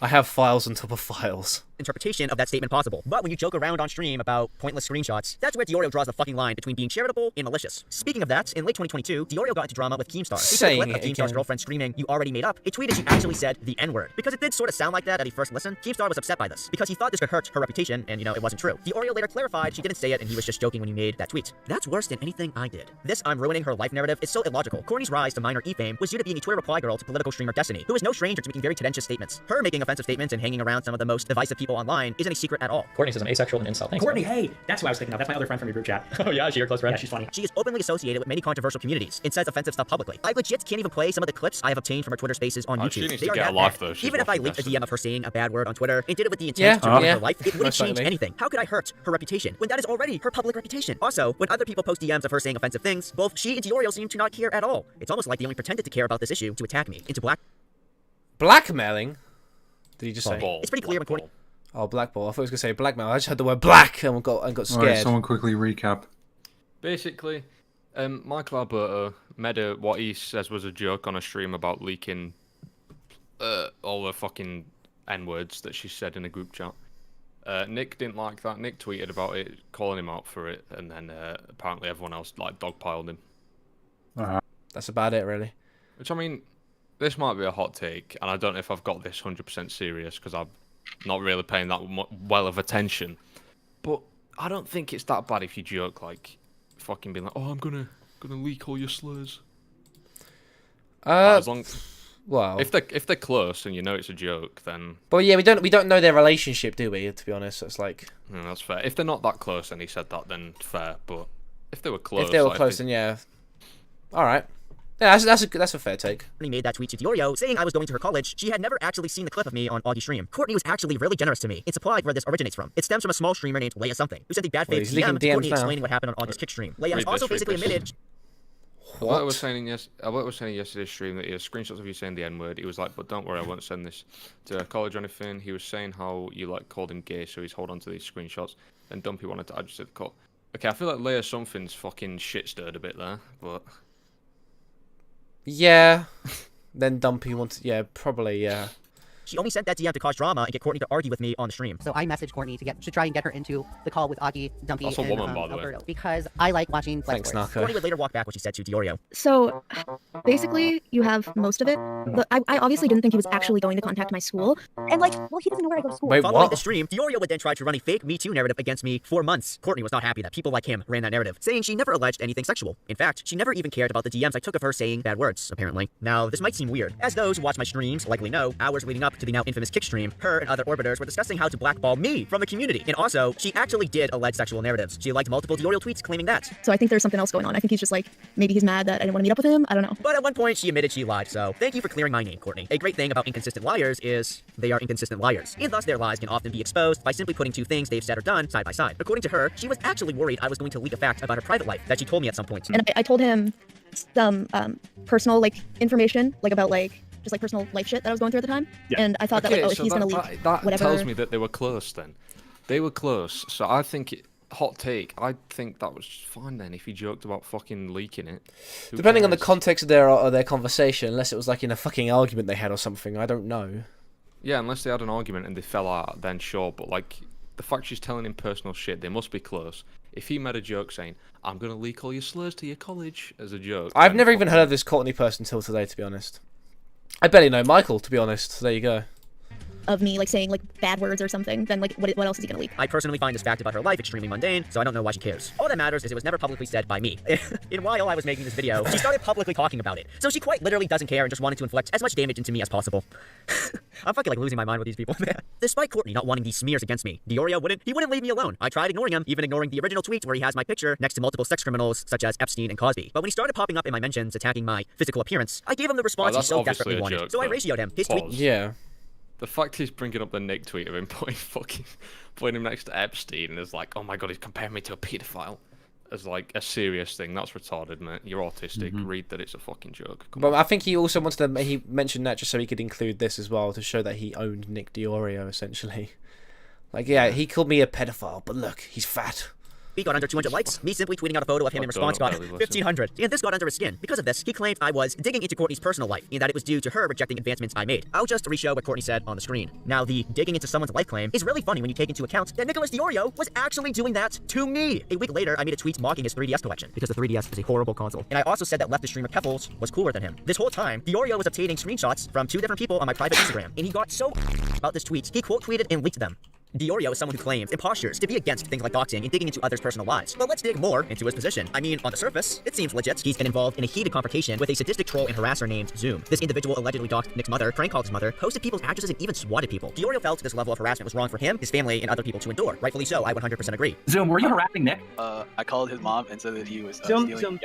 I have files on top of files. Interpretation of that statement possible. But when you joke around on stream about pointless screenshots, that's where Diorio draws the fucking line between being charitable and malicious. Speaking of that, in late 2022, Diorio got into drama with Keemstar. He took a clip of Keemstar's girlfriend screaming, "You already made up." He tweeted she actually said the N-word. Because it did sort of sound like that at the first listen, Keemstar was upset by this, because he thought this could hurt her reputation, and it wasn't true. Diorio later clarified she didn't say it and he was just joking when he made that tweet. That's worse than anything I did. This "I'm ruining her life" narrative is so illogical. Courtney's rise to minor e-fame was due to being a Twitter reply girl to political streamer Destiny, who is no stranger to making very tendentious statements. Her making offensive statements and hanging around some of the most divisive people online isn't a secret at all. Courtney says I'm asexual and incel. Thanks. Courtney, hey, that's who I was thinking of. That's my other friend from your group chat. Oh yeah, is she your close friend? Yeah, she's funny. She is openly associated with many controversial communities and says offensive stuff publicly. I legit can't even play some of the clips I have obtained from her Twitter spaces on YouTube. She needs They to are get that a life, bad. though. Even if I leaked a DM of her saying a bad word on Twitter and did it with the intent to ruin her life, it wouldn't change anything. How could I hurt her reputation when that is already her public reputation? Also, when other people post DMs of her saying offensive things, both she and Diorio seem to not care at all. It's almost like they only pretended to care about this issue to attack me, into blackmailing? Did he just say? It's pretty clear when Courtney... Oh, blackball. I thought he was going to say blackmail. I just heard the word black and got scared. Alright, someone quickly recap. Basically, Michael Alberto made what he says was a joke on a stream about leaking all the fucking N-words that she said in a group chat. Nick didn't like that. Nick tweeted about it, calling him out for it, and then apparently everyone else dogpiled him. That's about it, really. Which, I mean, this might be a hot take, and I don't know if I've got this 100% serious because I'm not really paying that well of attention. But I don't think it's that bad if you joke, like, fucking being like, "Oh, I'm gonna leak all your slurs." As long, well, if they're close and you know it's a joke, then. But yeah, we don't know their relationship, do we? To be honest, so it's like. No, that's fair. If they're not that close and he said that, then fair. But if they were close, then yeah. All right. Yeah, that's a fair take. Courtney made that tweet to Diorio saying I was going to her college. She had never actually seen the clip of me on Augie's stream. Courtney was actually really generous to me. It's applied where this originates from. It stems from a small streamer named Leia something, who sent the bad faith DM to Courtney explaining what happened on Augie's kick stream. Leia has also basically admitted... Alberto was saying yesterday's stream that he has screenshots of you saying the N-word. He was like, "But don't worry, I won't send this to college or anything." He was saying how you called him gay, so he's hold on to these screenshots. Then Dumpy wanted to add you to the call. Okay, I feel like Leia something's fucking shit stirred a bit there, but. Yeah. Then Dumpy wanted... Yeah, probably, yeah. She only sent that DM to cause drama and get Courtney to argue with me on the stream. So I messaged Courtney to try and get her into the call with Augie, Dumpy, That's a woman, by the way. Alberto, because I like watching Let's Thanks, Naka. Courtney would later walk back what she said to Diorio. So, basically, you have most of it. But I obviously didn't think he was actually going to contact my school. And, well, he doesn't know where I go to school. Following the stream, Diorio would then try to run a fake Me Too narrative against me for months. Courtney was not happy that people like him ran that narrative, saying she never alleged anything sexual. In fact, she never even cared about the DMs I took of her saying bad words, apparently. Now, this might seem weird. As those who watch my streams likely know, hours leading up to the now infamous kick stream, her and other orbiters were discussing how to blackball me from the community. And also, she actually did allege sexual narratives. She liked multiple Diorio tweets claiming that. So I think there's something else going on. I think he's just maybe he's mad that I didn't want to meet up with him. I don't know. But at one point, she admitted she lied, so thank you for clearing my name, Courtney. A great thing about inconsistent liars is they are inconsistent liars, and thus their lies can often be exposed by simply putting two things they've said or done side by side. According to her, she was actually worried I was going to leak a fact about her private life that she told me at some point. And I told him some personal information, about just personal life shit that I was going through at the time. Yeah. And I thought that if he's gonna leak that whatever. tells me that they were close then. They were close, so I think hot take. I think that was fine then if he joked about fucking leaking it. Depending on the context of their conversation, unless it was in a fucking argument they had or something, I don't know. Yeah, unless they had an argument and they fell out, then sure. But the fact she's telling him personal shit, they must be close. If he made a joke saying, "I'm gonna leak all your slurs to your college" as a joke, I've never even heard of this Courtney person until today, to be honest. I barely know Michael, to be honest. There you go. of me like saying like bad words or something, then like what else is he gonna leak? I personally find this fact about her life extremely mundane, so I don't know why she cares. All that matters is it was never publicly said by me. And while I was making this video, she started publicly talking about it. So she quite literally doesn't care and just wanted to inflict as much damage into me as possible. I'm fucking like losing my mind with these people, man. Despite Courtney not wanting these smears against me, Diorio wouldn't leave me alone. I tried ignoring him, even ignoring the original tweets where he has my picture next to multiple sex criminals such as Epstein and Cosby. But when he started popping up in my mentions attacking my physical appearance, I gave him the response he so desperately wanted. So I ratioed him. His tweet. Yeah. The fact he's bringing up the Nick tweet of him putting him next to Epstein and is like, oh my god, he's comparing me to a paedophile as like a serious thing. That's retarded, mate. You're autistic. Read that it's a fucking joke. But I think he also wanted to. He mentioned that just so he could include this as well to show that he owned Nick DeOrio essentially. Like, yeah, he called me a pedophile, but look, he's fat. He got under 200 likes. Me simply tweeting out a photo of him in response got 1,500. And this got under his skin. Because of this, he claimed I was digging into Courtney's personal life and that it was due to her rejecting advancements I made. I'll just re-show what Courtney said on the screen. Now, the digging into someone's life claim is really funny when you take into account that Nicholas Diorio was actually doing that to me. A week later, I made a tweet mocking his 3DS collection because the 3DS is a horrible console. And I also said that leftist streamer Keffels was cooler than him. This whole time, Diorio was obtaining screenshots from 2 different people on my private Instagram. And he got so about this tweet, he quote tweeted and leaked them. Diorio is someone who claims and postures to be against things like doxing and digging into others' personal lives. But let's dig more into his position. I mean, on the surface, it seems legit. He's been involved in a heated confrontation with a sadistic troll and harasser named Zoom. This individual allegedly doxed Nick's mother, prank called his mother, posted people's addresses, and even swatted people. Diorio felt this level of harassment was wrong for him, his family, and other people to endure. Rightfully so, I 100% agree. Zoom, were you harassing Nick? I called his mom and said that he was Zoom,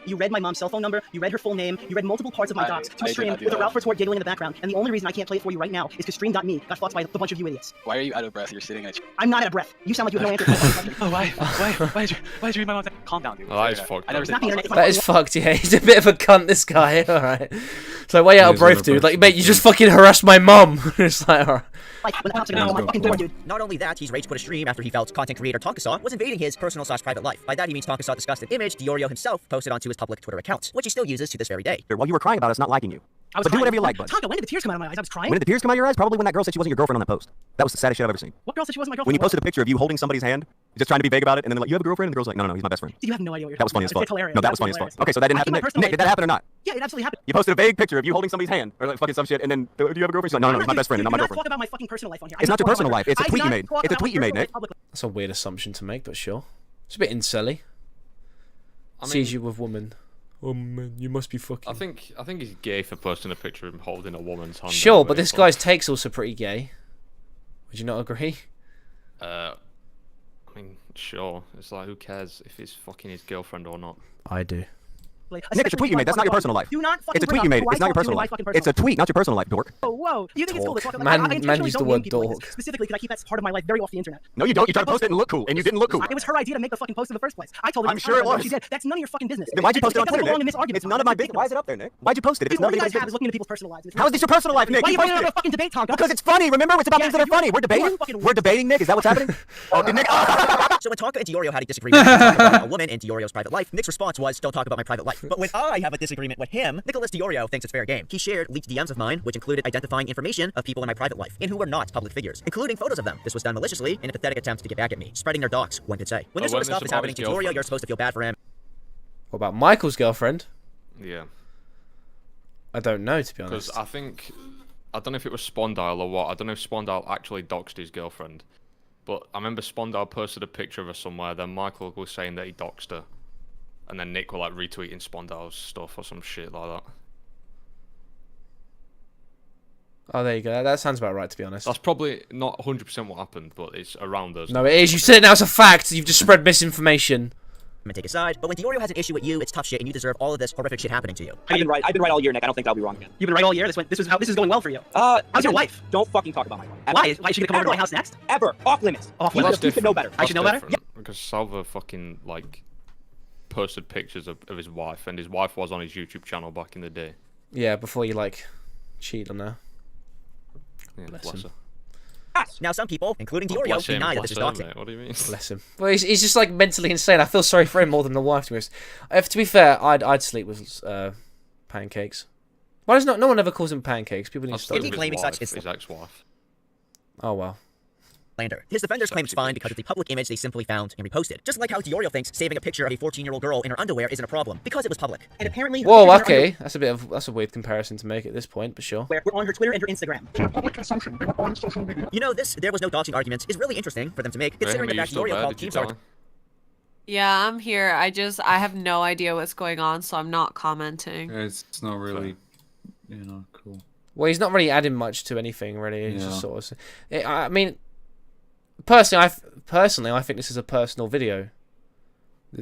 you read my mom's cell phone number, you read her full name, you read multiple parts of my docs to a stream with a Ralph Report giggling in the background, and the only reason I can't play it for you right now is because stream.me got fucked by a bunch of you idiots. Why are you out of breath? You're sitting at... I'm not out of breath. You sound like you have no answer to my question. Oh, why did you read my mom's... Calm down, dude. Oh, that is fucked. That is fucked, yeah. He's a bit of a cunt, this guy. Alright. It's like, way out of breath, dude. Like, mate, you just fucking harassed my mum. It's like, alright. Not only that, he's rage quit a stream after he felt content creator Tonkasaw was invading his personal/private life. By that he means Tonkasaw discussed an image Diorio himself posted onto his public Twitter account, which he still uses to this very day. While you were crying about us not liking you. I was but crying. do whatever you like, bud. Tonka, when did the tears come out of my eyes? I was crying. When did the tears come out of your eyes? Probably when that girl said she wasn't your girlfriend on that post. That was the saddest shit I've ever seen. What girl said she wasn't my girlfriend? When you posted a picture of you holding somebody's hand, just trying to be vague about it, and then like, you have a girlfriend, and the girl's like, no, he's my best friend. You have no idea what you're That was funny as fuck. It's hilarious. No, that was funny as fuck. Okay, so that didn't happen. Nick, did that happen or not? Yeah, it absolutely happened. You posted a vague picture of you holding somebody's hand, or like fucking some shit, and then, do you have a girlfriend? She's like, no, he's my best friend, and not my girlfriend. Talk about my fucking personal life on here. It's not your personal life. It's a tweet you made. It's a tweet you made, Nick. That's a weird assumption to make, but sure. It's a bit incelly. Sees you with woman. Oh man, you must be fucking. I think he's gay for posting a picture of him holding a woman's hand. Sure, but this guy's take's also pretty gay. Would you not agree? I mean, sure. It's like, who cares if he's fucking his girlfriend or not? I do. Nick, it's a tweet you made. That's not your personal life. Do not fucking it's a tweet you made. It's not your personal life. It's a tweet, not your personal life, dork. Oh, whoa. You think it's cool to talk about Man used the word dork. Specifically, because I keep that part of my life very off the internet. No, you don't. You tried to post it and look cool, and you didn't look cool. It was her idea to make the fucking post in the first place. I told her. I'm sure it was. She did. That's none of your fucking business. Then why'd you post it on Twitter, Nick? It's none of my business. Why is it up there, Nick? Why'd you post it? It's none of your business. I was looking into people's personal lives. How is this your personal life, Nick? Why are you bringing up a fucking debate, Tonka? Because it's funny. Remember, it's about things that are funny. We're debating. We're debating, Nick. Is that what's happening? Oh, Nick. So when Tonka and Diorio had a disagreement about a woman in Diorio's private life, Nick's response was, don't talk about my private life. But when I have a disagreement with him, Nicholas Diorio thinks it's fair game. He shared leaked DMs of mine, which included identifying information of people in my private life, and who were not public figures, including photos of them. This was done maliciously in a pathetic attempt to get back at me. Spreading their docs, one could say. When this sort of stuff is happening to Diorio, you're supposed to feel bad for him. What about Michael's girlfriend? Yeah. I don't know, to be honest. Because I don't know if it was Spondyle or what. I don't know if Spondyle actually doxed his girlfriend. But I remember Spondyle posted a picture of her somewhere, then Michael was saying that he doxed her. And then Nick were like retweeting Spondyle's stuff or some shit like that. Oh, there you go. That sounds about right, to be honest. That's probably not 100% what happened, but it's around those. No, it is. You said it now as a fact. You've just spread misinformation. And take a side, but when Diorio has an issue with you, it's tough shit, and you deserve all of this horrific shit happening to you. I've been right all year, Nick. I don't think I'll be wrong again. You've been right all year. This is going well for you. How's your wife? Don't fucking talk about my wife. Why? Why is she gonna come over to my house next? Ever. Off limits. Off limits. You should know better. I should know better. Yeah. Because Salvo fucking like posted pictures of his wife, and his wife was on his YouTube channel back in the day. Yeah, before you like cheat on her. Yeah, bless her. Now, some people, including Diorio, deny that this is doxing. What do you mean? Bless him. Well, he's just like mentally insane. I feel sorry for him more than the wife. To be honest. To be fair, I'd sleep with pancakes. Why does no one ever calls him pancakes? People need to stop. Claiming such is his ex-wife. Oh well. slander. His defenders claim it's fine because it's a public image they simply found and reposted. Just like how Diorio thinks saving a picture of a 14-year-old girl in her underwear isn't a problem because it was public. And apparently, whoa, okay, that's a weird comparison to make at this point, but sure. We're on her Twitter and her Instagram. You know, there was no doxing argument is really interesting for them to make, considering the fact Diorio called Keemstar. Yeah, I'm here. I have no idea what's going on, so I'm not commenting. It's not really, cool. Well, he's not really adding much to anything, really. He's just sort of. I mean, personally, I think this is a personal video.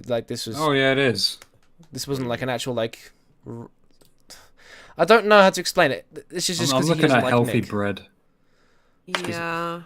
Like this was. Oh yeah, it is. This wasn't like an actual like. I don't know how to explain it. This is just because I'm looking at like healthy Nick. bread. Yeah.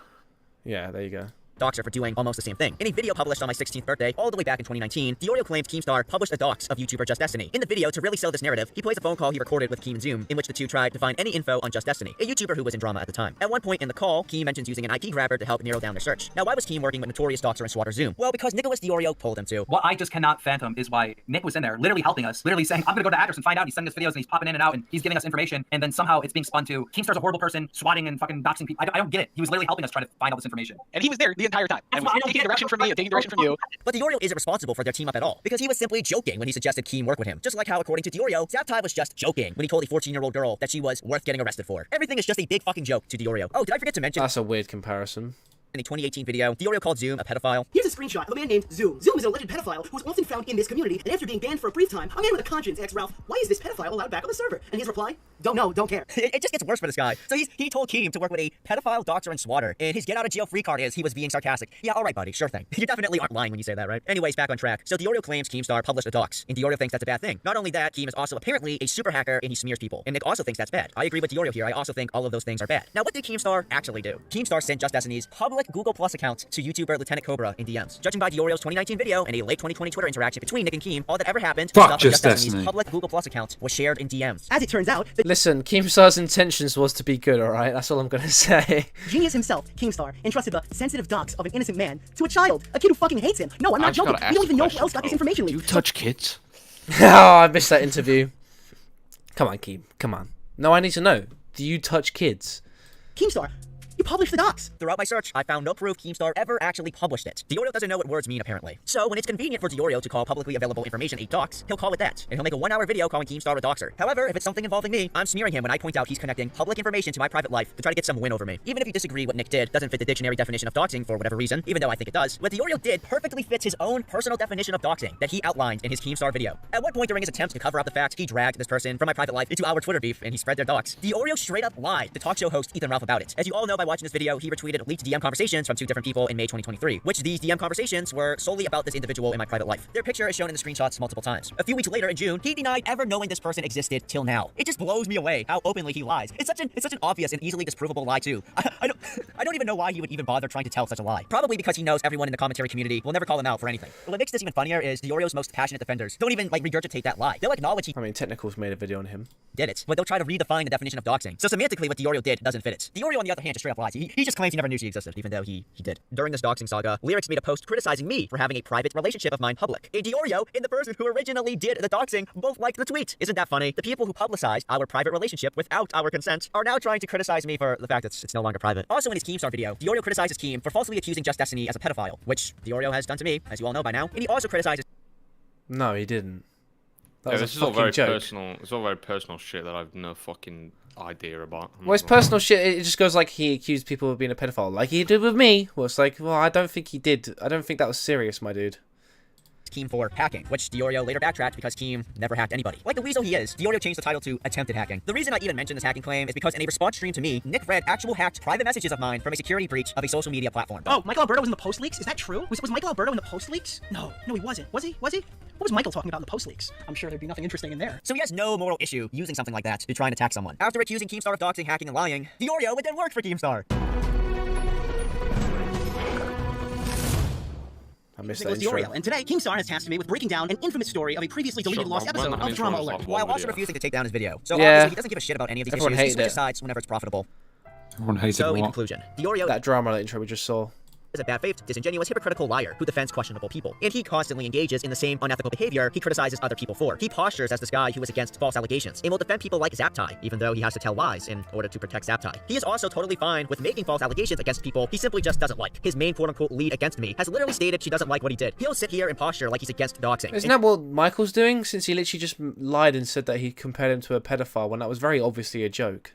Yeah, there you go. Doxer for doing almost the same thing. In a video published on my 16th birthday, all the way back in 2019, Diorio claimed Keemstar published a dox of YouTuber Just Destiny. In the video, to really sell this narrative, he plays a phone call he recorded with Keem and Zoom, in which the two tried to find any info on Just Destiny, a YouTuber who was in drama at the time. At one point in the call, Keem mentions using an IP grabber to help narrow down their search. Now, why was Keem working with notorious doxer and swatter Zoom? Well, because Nicholas Diorio told him to. What I just cannot fathom is why Nick was in there, literally helping us, literally saying, I'm gonna go to address and find out. He's sending us videos and he's popping in and out and he's giving us information, and then somehow it's being spun to Keemstar's a horrible person, swatting and fucking doxing people. I don't get it. He was literally helping us try to find all this information. And he was there the entire time. And was taking direction from me and taking direction from you. But Diorio isn't responsible for their team up at all, because he was simply joking when he suggested Keem work with him. Just like how, according to Diorio, Zaptai was just joking when he told a 14-year-old girl that she was worth getting arrested for. Everything is just a big fucking joke to Diorio. Oh, did I forget to mention? That's a weird comparison. In a 2018 video, Diorio called Zoom a pedophile. Here's a screenshot of a man named Zoom. Zoom is an alleged pedophile who is often found in this community, and after being banned for a brief time, a man with a conscience asks Ralph, why is this pedophile allowed back on the server? And his reply, don't know, don't care. It just gets worse for this guy. So he told Keem to work with a pedophile, doxer, and swatter, and his get-out-of-jail-free card is he was being sarcastic. Yeah, alright, buddy, sure thing. You definitely aren't lying when you say that, right? Anyways, back on track. So Diorio claims Keemstar published a dox, and Diorio thinks that's a bad thing. Not only that, Keem is also apparently a super hacker, and he smears people. And Nick also thinks that's bad. I agree with Diorio here. I also think all of those things are bad. Now, what did Keemstar actually do? Keemstar sent Just Destiny's public Google Plus account to YouTuber Lieutenant Cobra in DMs. Judging by Diorio's 2019 video and a late 2020 Twitter interaction between Nick and Keem, all that ever happened was stuff Just Destiny's public Google Plus account was shared in DMs. As it turns out, listen, Keemstar's intentions was to be good, alright? That's all I'm gonna say. Genius himself, Keemstar, entrusted the sensitive dox of an innocent man to a child, a kid who fucking hates him. No, I'm not joking. We don't even know who else got this information. Do you touch kids? Oh, I missed that interview. Come on, Keem. Come on. No, I need to know. Do you touch kids? Keemstar, you published the docs. Throughout my search, I found no proof Keemstar ever actually published it. Diorio doesn't know what words mean, apparently. So, when it's convenient for Diorio to call publicly available information a dox, he'll call it that, and he'll make a 1-hour video calling Keemstar a doxer. However, if it's something involving me, I'm smearing him when I point out he's connecting public information to my private life to try to get some win over me. Even if you disagree what Nick did doesn't fit the dictionary definition of doxing for whatever reason, even though I think it does, what Diorio did perfectly fits his own personal definition of doxing that he outlined in his Keemstar video. At one point during his attempts to cover up the fact he dragged this person from my private life into our Twitter beef and he spread their dox, Diorio straight up lied to talk show host Ethan Ralph about it. As you all know by watching this video, he retweeted leaked DM conversations from 2 different people in May 2023, which these DM conversations were solely about this individual in my private life. Their picture is shown in the screenshots multiple times. A few weeks later in June, he denied ever knowing this person existed till now. It just blows me away how openly he lies. It's such an obvious and easily disprovable lie too. I don't even know why he would even bother trying to tell such a lie. Probably because he knows everyone in the commentary community will never call him out for anything. But what makes this even funnier is Diorio's most passionate defenders don't even regurgitate that lie. They'll acknowledge he Technicals made a video on him. Did it, but they'll try to redefine the definition of doxing. So semantically, what Diorio did doesn't fit it. Diorio, on the other hand, just straight up lies. He just claims he never knew she existed, even though he did. During this doxing saga, Lyrics made a post criticizing me for having a private relationship of mine public. And Diorio and the person who originally did the doxing both liked the tweet. Isn't that funny? The people who publicized our private relationship without our consent are now trying to criticize me for the fact that it's no longer private. Also in his Keemstar video, Diorio criticizes Keem for falsely accusing Just Destiny as a pedophile, which Diorio has done to me, as you all know by now. And he also criticizes... No, he didn't. That Yeah, was this a is all fucking very joke. personal. It's all very personal shit that I've no fucking idea about. Well, it's personal shit. It just goes like he accused people of being a pedophile, like he did with me. Well, it's like, well, I don't think he did. I don't think that was serious, my dude. Keem for hacking, which Diorio later backtracked because Keem never hacked anybody. Like the weasel he is, Diorio changed the title to attempted hacking. The reason I even mentioned this hacking claim is because in a response stream to me, Nick read actual hacked private messages of mine from a security breach of a social media platform. Oh, Michael Alberto was in the post leaks? Is that true? Was Michael Alberto in the post leaks? No, he wasn't. Was he? What was Michael talking about in the post leaks? I'm sure there'd be nothing interesting in there. So he has no moral issue using something like that to try and attack someone. After accusing Keemstar of doxing, hacking, and lying, Diorio would then work for Keemstar. I missed Nicholas that intro. Diorio, and today Keemstar has tasked me with breaking down an infamous story of a previously deleted lost episode of Drama Alert. While also refusing to take down his video. So Yeah. obviously he doesn't give a shit about any of these Everyone issues. He hated switches it. sides whenever it's profitable. Everyone hated So in what? conclusion, Diorio That drama intro we just saw. is a bad-faced, disingenuous, hypocritical liar who defends questionable people. And he constantly engages in the same unethical behavior he criticizes other people for. He postures as this guy who is against false allegations and will defend people like Zaptai, even though he has to tell lies in order to protect Zaptai. He is also totally fine with making false allegations against people he simply just doesn't like. His main quote-unquote lead against me has literally stated she doesn't like what he did. He'll sit here and posture like he's against doxing. Isn't that what Michael's doing? Since he literally just lied and said that he compared him to a pedophile when that was very obviously a joke.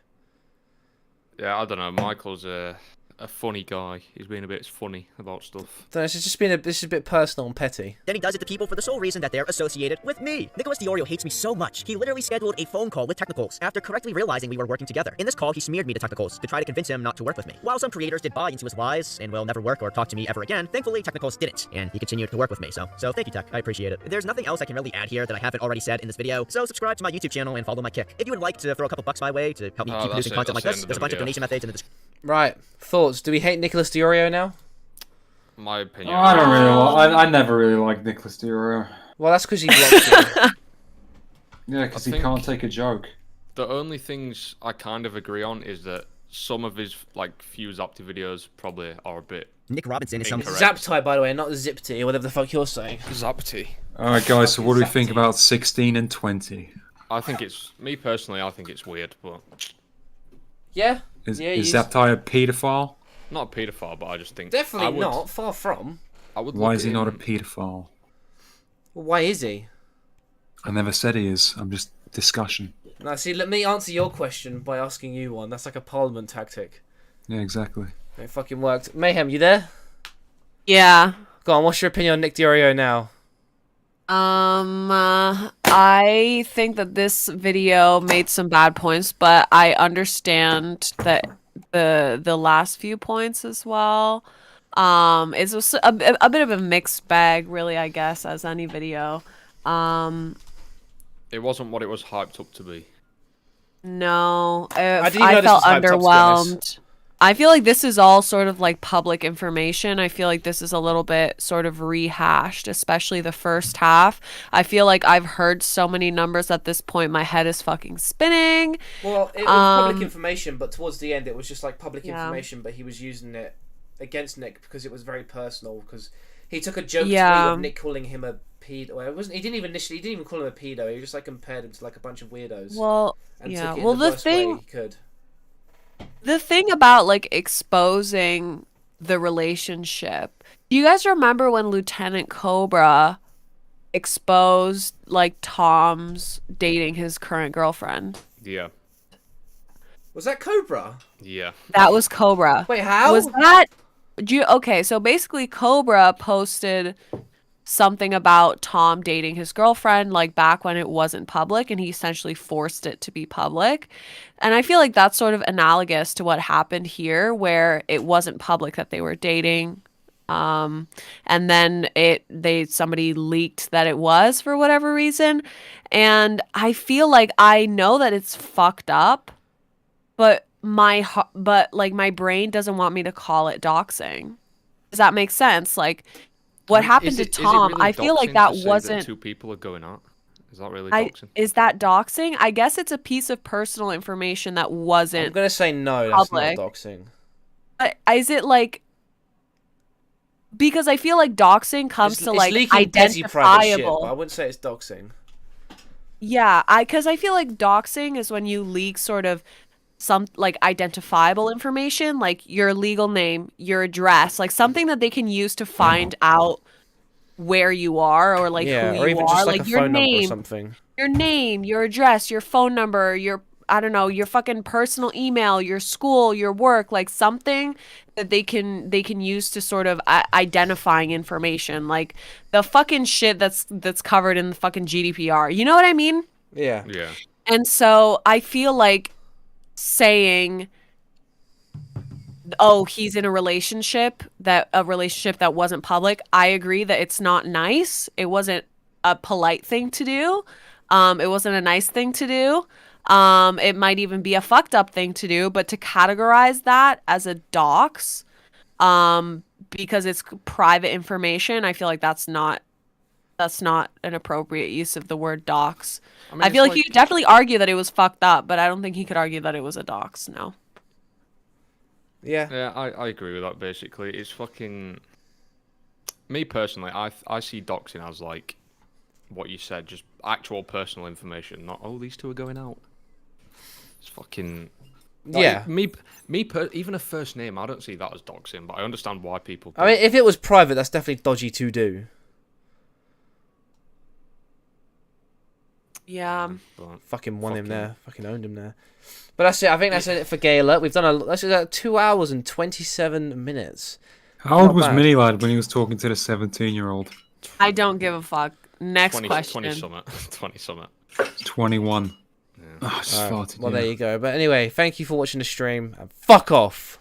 Yeah, I don't know. Michael's a funny guy. He's being a bit funny about stuff. This is just being this is a bit personal and petty. Then he does it to people for the sole reason that they're associated with me. Nicholas Diorio hates me so much, he literally scheduled a phone call with Technicals after correctly realizing we were working together. In this call, he smeared me to Technicals to try to convince him not to work with me. While some creators did buy into his lies and will never work or talk to me ever again, thankfully Technicals didn't, and he continued to work with me, so thank you, Tech. I appreciate it. There's nothing else I can really add here that I haven't already said in this video, so subscribe to my YouTube channel and follow my kick. If you would like to throw a couple bucks my way to help me keep producing content like this, there's a bunch of donation methods in the description. Right. Thoughts? Do we hate Nicholas Diorio now? My opinion. I don't really I never really liked Nicholas Diorio. Well, that's because he blocked you. Yeah, because he can't take a joke. The only things I kind of agree on is that some of his few Zapti videos probably are a bit Nick Robinson is incorrect. Zapti, by the way, not Zipti or whatever the fuck you're saying. Zapti. Alright guys, so what do we think about 16 and 20? I think it's, me personally, I think it's weird, but... Yeah? Is Zaptai a paedophile? Not a paedophile, but I just think... Definitely not, far from. Why is he not a paedophile? Well, why is he? I never said he is, I'm just discussion. Now, see, let me answer your question by asking you one. That's like a parliament tactic. Yeah, exactly. It fucking worked. Mayhem, you there? Yeah. Go on, what's your opinion on Nick Diorio now? I think that this video made some bad points, but I understand that the last few points as well. It's a bit of a mixed bag, really, I guess, as any video. It wasn't what it was hyped up to be. No, I felt underwhelmed. I feel like this is all sort of like public information. I feel like this is a little bit sort of rehashed, especially the first half. I feel like I've heard so many numbers at this point, my head is fucking spinning. Well, it was public information, but towards the end it was just like public information, but he was using it against Nick because it was very personal, because he took a joke tweet of Nick calling him a pedo. Well, it wasn't. He didn't even call him a pedo. He just like compared him to like a bunch of weirdos. Well, and yeah. took it Well, in the worst way he could. The thing about like exposing the relationship. Do you guys remember when Lieutenant Cobra exposed like Tom's dating his current girlfriend? Yeah. Was that Cobra? Yeah. That was Cobra. Wait, how? Was that... Okay, so basically Cobra posted something about Tom dating his girlfriend like back when it wasn't public, and he essentially forced it to be public. And I feel like that's sort of analogous to what happened here, where it wasn't public that they were dating. And then somebody leaked that it was for whatever reason. And I feel like I know that it's fucked up, but my brain doesn't want me to call it doxing. Does that make sense? Like, what happened to Tom? Really, I feel like that wasn't. That two people are going out. Is that really doxing? Is that doxing? I guess it's a piece of personal information that wasn't. I'm gonna say no. Public. That's not doxing. Is it like? Because I feel like doxing comes to like identifiable. But I wouldn't say it's doxing. Yeah, because I feel like doxing is when you leak sort of some like identifiable information, like your legal name, your address, like something that they can use to find out where you are, or like who you or even are, just like a your phone number name, or something. Your name, your address, your phone number, your I don't know, your fucking personal email, your school, your work, like something that they can use to sort of identifying information, like the fucking shit that's covered in the fucking GDPR. You know what I mean? Yeah. Yeah. And so I feel like saying, oh, he's in a relationship that wasn't public, I agree that it's not nice. It wasn't a polite thing to do. It wasn't a nice thing to do. It might even be a fucked up thing to do, but to categorize that as a dox, because it's private information, I feel like that's not an appropriate use of the word dox. I feel like you could definitely argue that it was fucked up, but I don't think he could argue that it was a dox. No. Yeah, I agree with that. Basically, it's fucking. Me personally, I see doxing as like what you said, just actual personal information. Not these two are going out. It's fucking. Yeah. Even a first name, I don't see that as doxing, but I understand why people. I mean, if it was private, that's definitely dodgy to do. Yeah. Fucking won him there. Fucking owned him there. But that's it. I think that's it for Gay Alert. We've done that's 2 hours and 27 minutes. How old was Mini Lad when he was talking to the 17-year-old? I don't give a fuck. Next question. 20 summit. 20 summit. 21. Yeah. Oh, Well, there you go. But anyway, thank you for watching the stream. And fuck off.